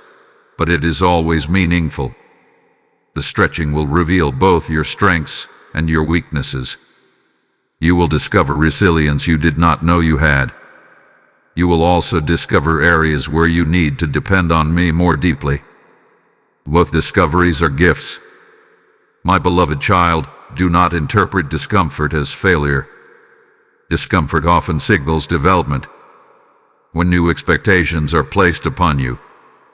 but it is always meaningful. The stretching will reveal both your strengths and your weaknesses. You will discover resilience you did not know you had. You will also discover areas where you need to depend on me more deeply. Both discoveries are gifts. My beloved child, do not interpret discomfort as failure. Discomfort often signals development. When new expectations are placed upon you,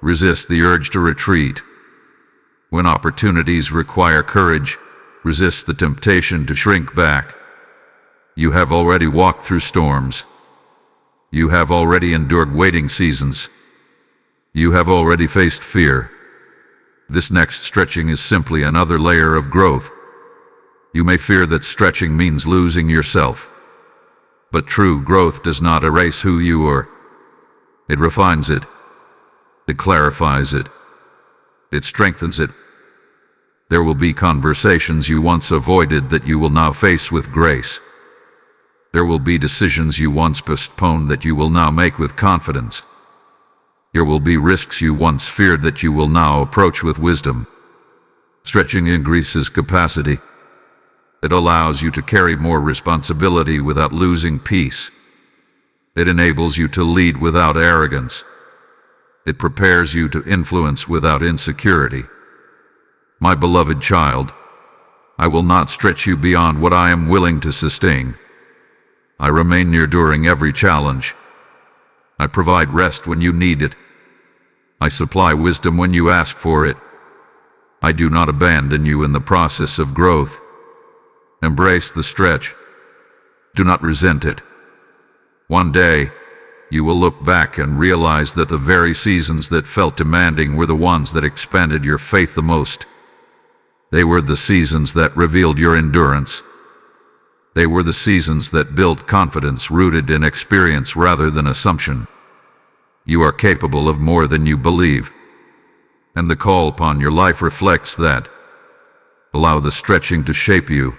resist the urge to retreat. When opportunities require courage, resist the temptation to shrink back. You have already walked through storms. You have already endured waiting seasons. You have already faced fear. This next stretching is simply another layer of growth. You may fear that stretching means losing yourself. But true growth does not erase who you are. It refines it. It clarifies it. It strengthens it. There will be conversations you once avoided that you will now face with grace. There will be decisions you once postponed that you will now make with confidence. There will be risks you once feared that you will now approach with wisdom. Stretching increases capacity. It allows you to carry more responsibility without losing peace. It enables you to lead without arrogance. It prepares you to influence without insecurity. My beloved child, I will not stretch you beyond what I am willing to sustain. I remain near during every challenge. I provide rest when you need it. I supply wisdom when you ask for it. I do not abandon you in the process of growth. Embrace the stretch. Do not resent it. One day, you will look back and realize that the very seasons that felt demanding were the ones that expanded your faith the most. They were the seasons that revealed your endurance. They were the seasons that built confidence rooted in experience rather than assumption. You are capable of more than you believe, and the call upon your life reflects that. Allow the stretching to shape you.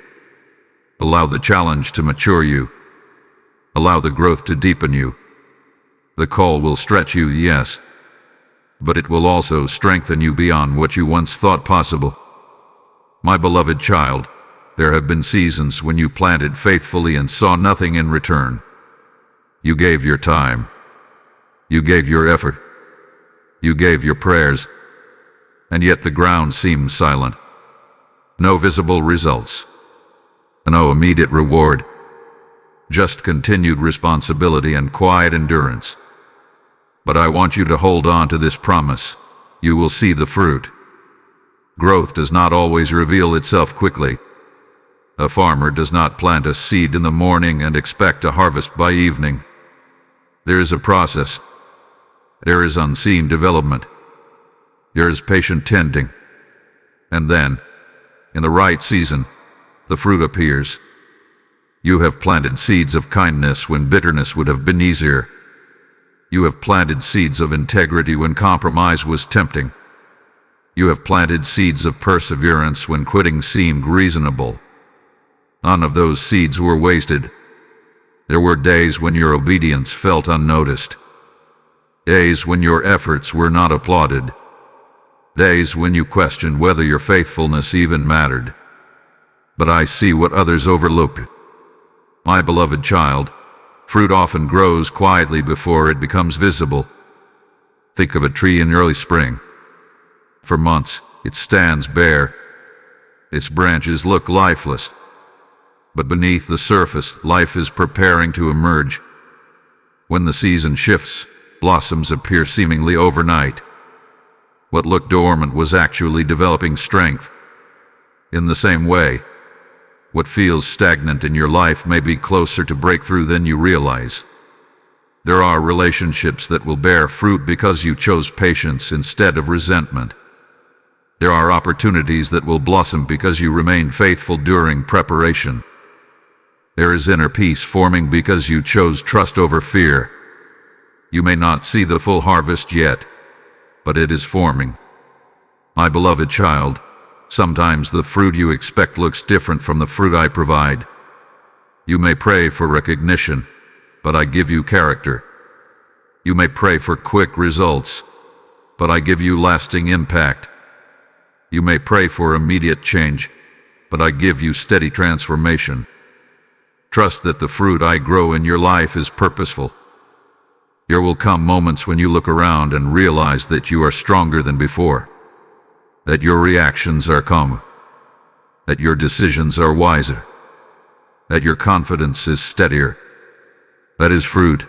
Allow the challenge to mature you. Allow the growth to deepen you. The call will stretch you, yes, but it will also strengthen you beyond what you once thought possible. My beloved child, there have been seasons when you planted faithfully and saw nothing in return. You gave your time. You gave your effort. You gave your prayers. And yet the ground seemed silent. No visible results. No immediate reward. Just continued responsibility and quiet endurance. But I want you to hold on to this promise. You will see the fruit. Growth does not always reveal itself quickly. A farmer does not plant a seed in the morning and expect a harvest by evening. There is a process. There is unseen development. There is patient tending. And then, in the right season, the fruit appears. You have planted seeds of kindness when bitterness would have been easier. You have planted seeds of integrity when compromise was tempting. You have planted seeds of perseverance when quitting seemed reasonable. None of those seeds were wasted. There were days when your obedience felt unnoticed. Days when your efforts were not applauded. Days when you questioned whether your faithfulness even mattered. But I see what others overlooked. My beloved child, fruit often grows quietly before it becomes visible. Think of a tree in early spring. For months, it stands bare. Its branches look lifeless. But beneath the surface, life is preparing to emerge. When the season shifts, blossoms appear seemingly overnight. What looked dormant was actually developing strength. In the same way, what feels stagnant in your life may be closer to breakthrough than you realize. There are relationships that will bear fruit because you chose patience instead of resentment. There are opportunities that will blossom because you remained faithful during preparation. There is inner peace forming because you chose trust over fear. You may not see the full harvest yet, but it is forming. My beloved child, sometimes the fruit you expect looks different from the fruit I provide. You may pray for recognition, but I give you character. You may pray for quick results, but I give you lasting impact. You may pray for immediate change, but I give you steady transformation. Trust that the fruit I grow in your life is purposeful. There will come moments when you look around and realize that you are stronger than before, that your reactions are calmer, that your decisions are wiser, that your confidence is steadier. That is fruit.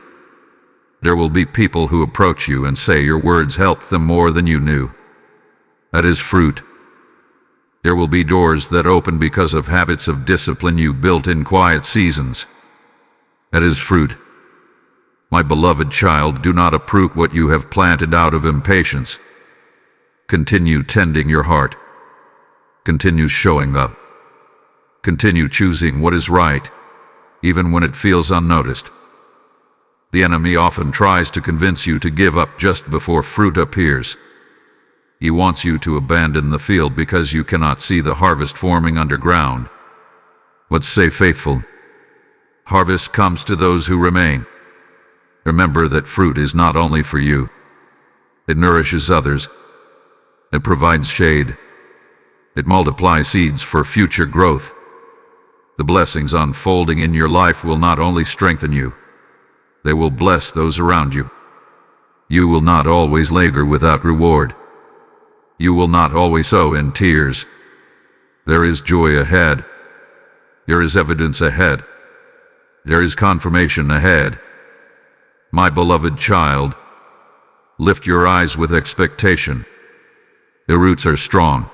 There will be people who approach you and say your words helped them more than you knew. That is fruit. There will be doors that open because of habits of discipline you built in quiet seasons. That is fruit. My beloved child, do not uproot what you have planted out of impatience. Continue tending your heart. Continue showing up. Continue choosing what is right, even when it feels unnoticed. The enemy often tries to convince you to give up just before fruit appears. He wants you to abandon the field because you cannot see the harvest forming underground. But stay faithful. Harvest comes to those who remain. Remember that fruit is not only for you. It nourishes others. It provides shade. It multiplies seeds for future growth. The blessings unfolding in your life will not only strengthen you, they will bless those around you. You will not always labor without reward. You will not always sow in tears. There is joy ahead. There is evidence ahead. There is confirmation ahead. My beloved child, lift your eyes with expectation. The roots are strong.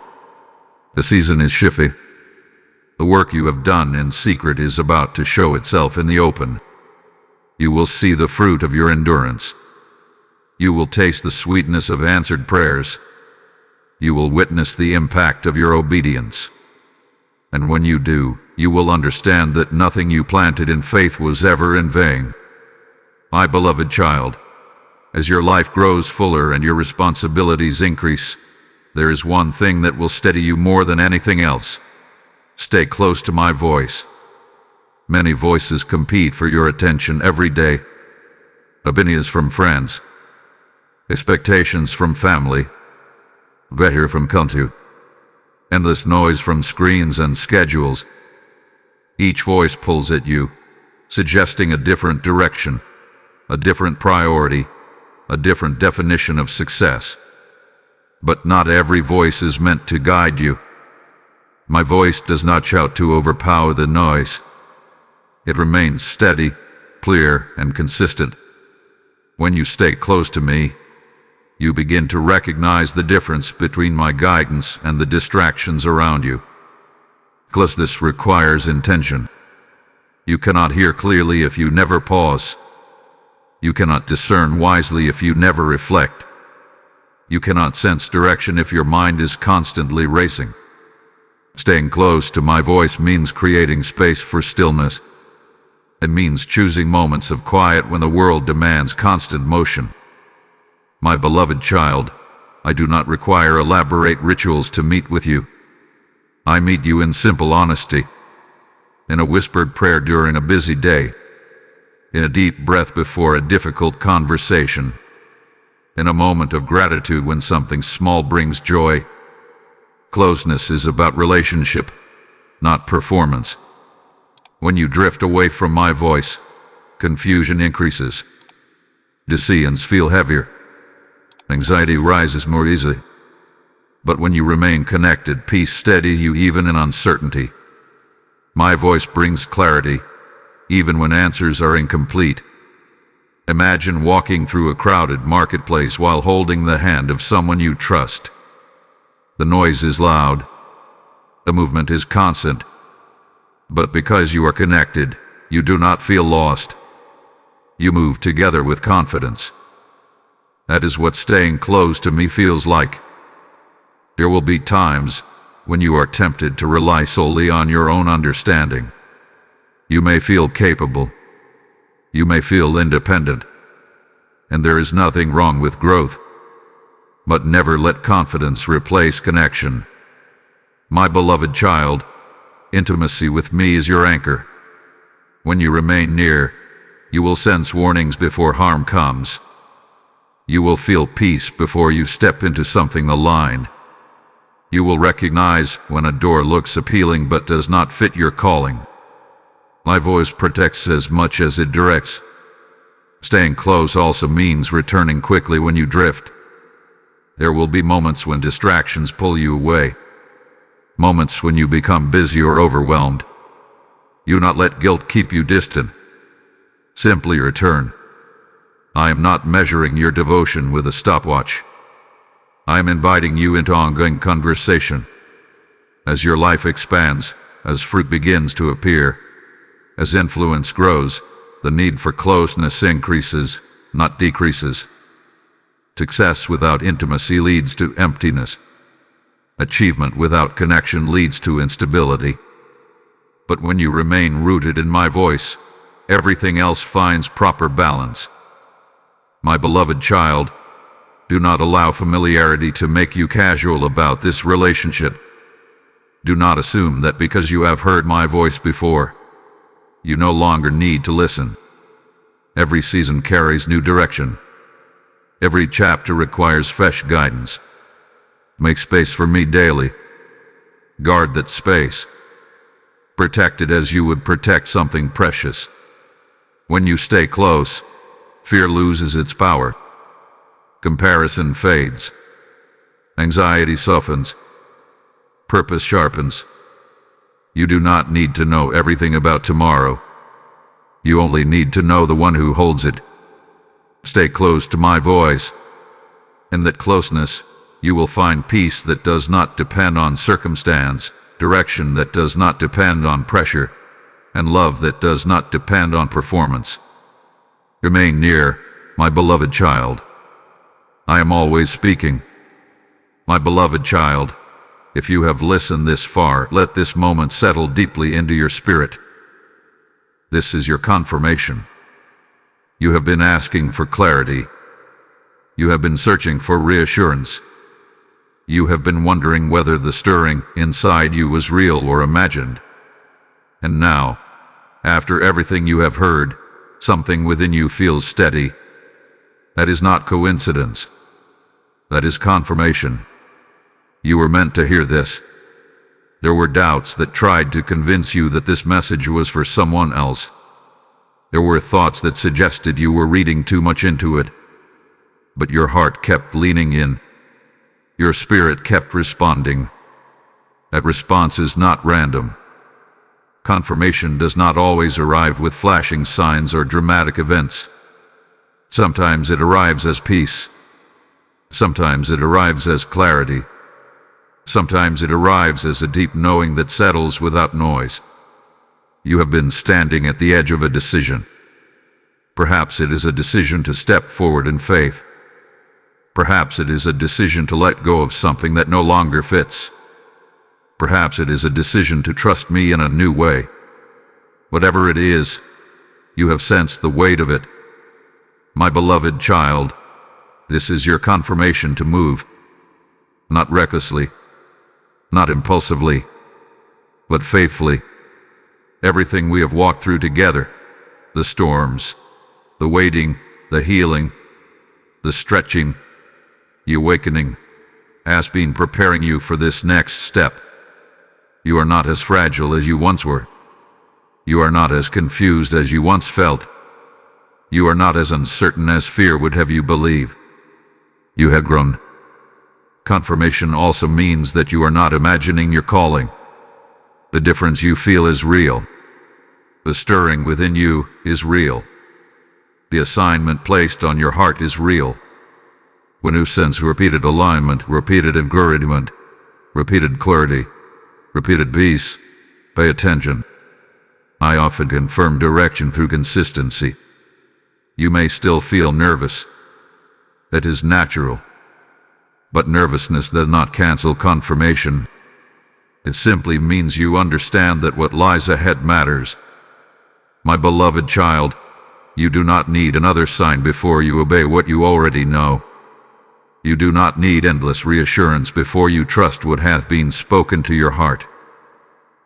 The season is shifty. The work you have done in secret is about to show itself in the open. You will see the fruit of your endurance. You will taste the sweetness of answered prayers. You will witness the impact of your obedience. And when you do, you will understand that nothing you planted in faith was ever in vain. My beloved child, as your life grows fuller and your responsibilities increase, there is one thing that will steady you more than anything else. Stay close to my voice. Many voices compete for your attention every day. Opinions from friends, expectations from family, better from country, endless noise from screens and schedules. Each voice pulls at you, suggesting a different direction, a different priority, a different definition of success. But not every voice is meant to guide you. My voice does not shout to overpower the noise. It remains steady, clear, and consistent. When you stay close to me, you begin to recognize the difference between my guidance and the distractions around you. Closeness requires intention. You cannot hear clearly if you never pause. You cannot discern wisely if you never reflect. You cannot sense direction if your mind is constantly racing. Staying close to my voice means creating space for stillness, It means choosing moments of quiet when the world demands constant motion. My beloved child, I do not require elaborate rituals to meet with you. I meet you in simple honesty, in a whispered prayer during a busy day, in a deep breath before a difficult conversation, in a moment of gratitude when something small brings joy. Closeness is about relationship, not performance. When you drift away from my voice, confusion increases. Decisions feel heavier. Anxiety rises more easily. But when you remain connected, peace steadies you even in uncertainty. My voice brings clarity, even when answers are incomplete. Imagine walking through a crowded marketplace while holding the hand of someone you trust. The noise is loud. The movement is constant. But because you are connected, you do not feel lost. You move together with confidence. That is what staying close to me feels like. There will be times when you are tempted to rely solely on your own understanding. You may feel capable. You may feel independent. And there is nothing wrong with growth. But never let confidence replace connection. My beloved child, intimacy with me is your anchor. When you remain near, you will sense warnings before harm comes. You will feel peace before you step into something maligned. You will recognize when a door looks appealing but does not fit your calling. My voice protects as much as it directs. Staying close also means returning quickly when you drift. There will be moments when distractions pull you away. Moments when you become busy or overwhelmed. Do not let guilt keep you distant. Simply return. I am not measuring your devotion with a stopwatch. I am inviting you into ongoing conversation. As your life expands, as fruit begins to appear, as influence grows, the need for closeness increases, not decreases. Success without intimacy leads to emptiness. Achievement without connection leads to instability. But when you remain rooted in my voice, everything else finds proper balance. My beloved child, do not allow familiarity to make you casual about this relationship. Do not assume that because you have heard my voice before, you no longer need to listen. Every season carries new direction. Every chapter requires fresh guidance. Make space for me daily. Guard that space. Protect it as you would protect something precious. When you stay close, fear loses its power. Comparison fades. Anxiety softens. Purpose sharpens. You do not need to know everything about tomorrow. You only need to know the one who holds it. Stay close to my voice. In that closeness, you will find peace that does not depend on circumstance, direction that does not depend on pressure, and love that does not depend on performance. Remain near, my beloved child. I am always speaking. My beloved child, if you have listened this far, let this moment settle deeply into your spirit. This is your confirmation. You have been asking for clarity. You have been searching for reassurance. You have been wondering whether the stirring inside you was real or imagined. And now, after everything you have heard, something within you feels steady. That is not coincidence. That is confirmation. You were meant to hear this. There were doubts that tried to convince you that this message was for someone else. There were thoughts that suggested you were reading too much into it. But your heart kept leaning in. Your spirit kept responding. That response is not random. Confirmation does not always arrive with flashing signs or dramatic events. Sometimes it arrives as peace. Sometimes it arrives as clarity. Sometimes it arrives as a deep knowing that settles without noise. You have been standing at the edge of a decision. Perhaps it is a decision to step forward in faith. Perhaps it is a decision to let go of something that no longer fits. Perhaps it is a decision to trust me in a new way. Whatever it is, You have sensed the weight of it. My beloved child, this is your confirmation to move. Not recklessly, not impulsively, but faithfully. Everything we have walked through together, the storms, the waiting, the healing, the stretching, the awakening, has been preparing you for this next step. You are not as fragile as you once were. You are not as confused as you once felt. You are not as uncertain as fear would have you believe. You have grown. Confirmation also means that you are not imagining your calling. The difference you feel is real. The stirring within you is real. The assignment placed on your heart is real. When you sense repeated alignment, repeated encouragement, repeated clarity, repeated peace, pay attention. I often confirm direction through consistency. You may still feel nervous. That is natural. But nervousness does not cancel confirmation. It simply means you understand that what lies ahead matters. My beloved child, you do not need another sign before you obey what you already know. You do not need endless reassurance before you trust what hath been spoken to your heart.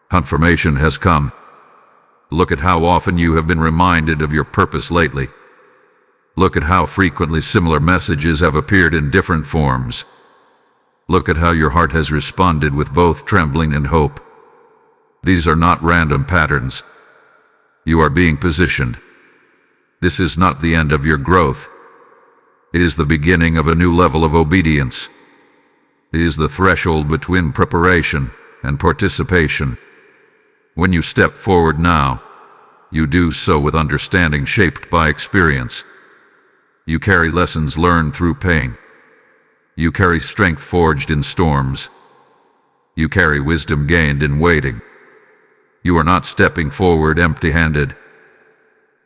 Confirmation has come. Look at how often you have been reminded of your purpose lately. Look at how frequently similar messages have appeared in different forms. Look at how your heart has responded with both trembling and hope. These are not random patterns. You are being positioned. This is not the end of your growth. It is the beginning of a new level of obedience. It is the threshold between preparation and participation. When you step forward now, you do so with understanding shaped by experience. You carry lessons learned through pain. You carry strength forged in storms. You carry wisdom gained in waiting. You are not stepping forward empty-handed.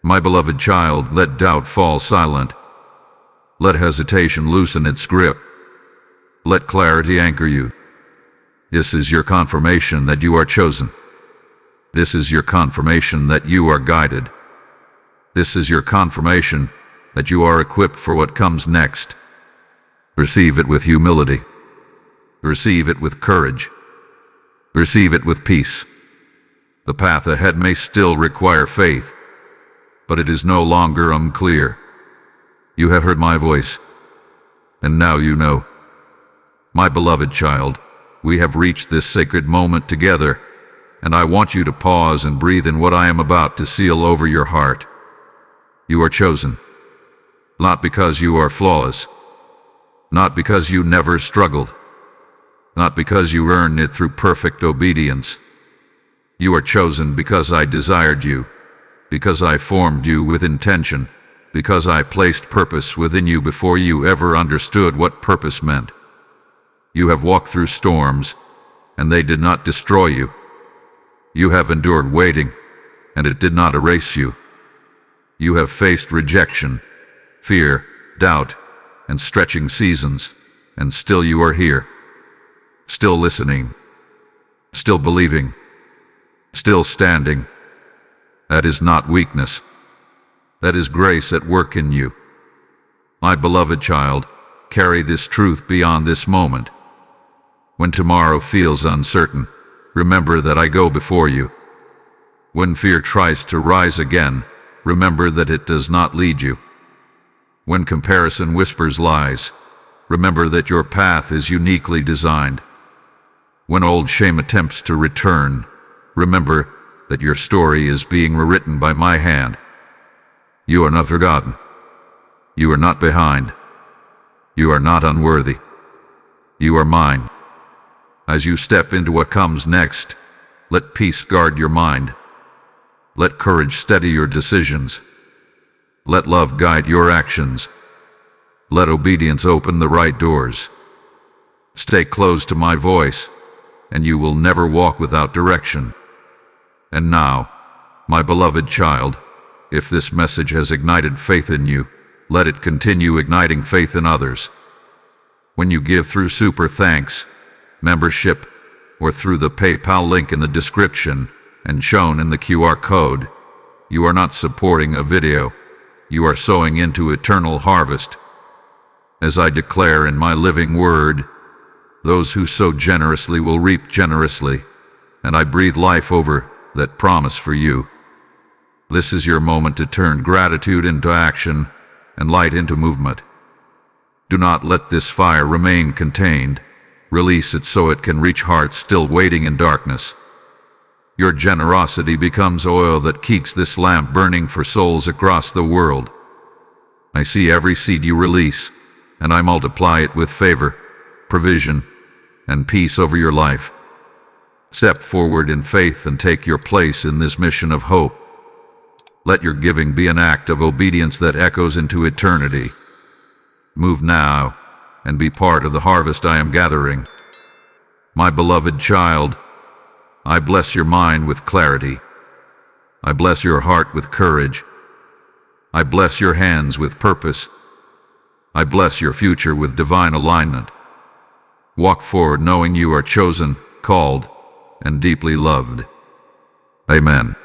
My beloved child, let doubt fall silent. Let hesitation loosen its grip. Let clarity anchor you. This is your confirmation that you are chosen. This is your confirmation that you are guided. This is your confirmation that you are equipped for what comes next. Receive it with humility. Receive it with courage. Receive it with peace. The path ahead may still require faith, but it is no longer unclear. You have heard my voice, and now you know. My beloved child, we have reached this sacred moment together, and I want you to pause and breathe in what I am about to seal over your heart. You are chosen. Not because you are flawless. Not because you never struggled. Not because you earned it through perfect obedience. You are chosen because I desired you, because I formed you with intention, because I placed purpose within you before you ever understood what purpose meant. You have walked through storms, and they did not destroy you. You have endured waiting, and it did not erase you. You have faced rejection, fear, doubt, and stretching seasons, and still you are here. Still listening. Still believing. Still standing. That is not weakness. That is grace at work in you. My beloved child, carry this truth beyond this moment. When tomorrow feels uncertain, remember that I go before you. When fear tries to rise again, remember that it does not lead you. When comparison whispers lies, remember that your path is uniquely designed. When old shame attempts to return, remember that your story is being rewritten by my hand. You are not forgotten. You are not behind. You are not unworthy. You are mine. As you step into what comes next, let peace guard your mind. Let courage steady your decisions. Let love guide your actions. Let obedience open the right doors. Stay close to my voice, and you will never walk without direction. And now, my beloved child, if this message has ignited faith in you, let it continue igniting faith in others. When you give through Super Thanks, membership, or through the PayPal link in the description and shown in the QR code, You are not supporting a video. You are sowing into eternal harvest. As I declare in my living word, those who sow generously will reap generously, and I breathe life over that promise for you. This is your moment to turn gratitude into action and light into movement. Do not let this fire remain contained. Release it so it can reach hearts still waiting in darkness. Your generosity becomes oil that keeps this lamp burning for souls across the world. I see every seed you release, and I multiply it with favor, provision, and peace over your life. Step forward in faith and take your place in this mission of hope. Let your giving be an act of obedience that echoes into eternity. Move now and be part of the harvest I am gathering. My beloved child, I bless your mind with clarity. I bless your heart with courage. I bless your hands with purpose. I bless your future with divine alignment. Walk forward knowing you are chosen, called, and deeply loved. Amen.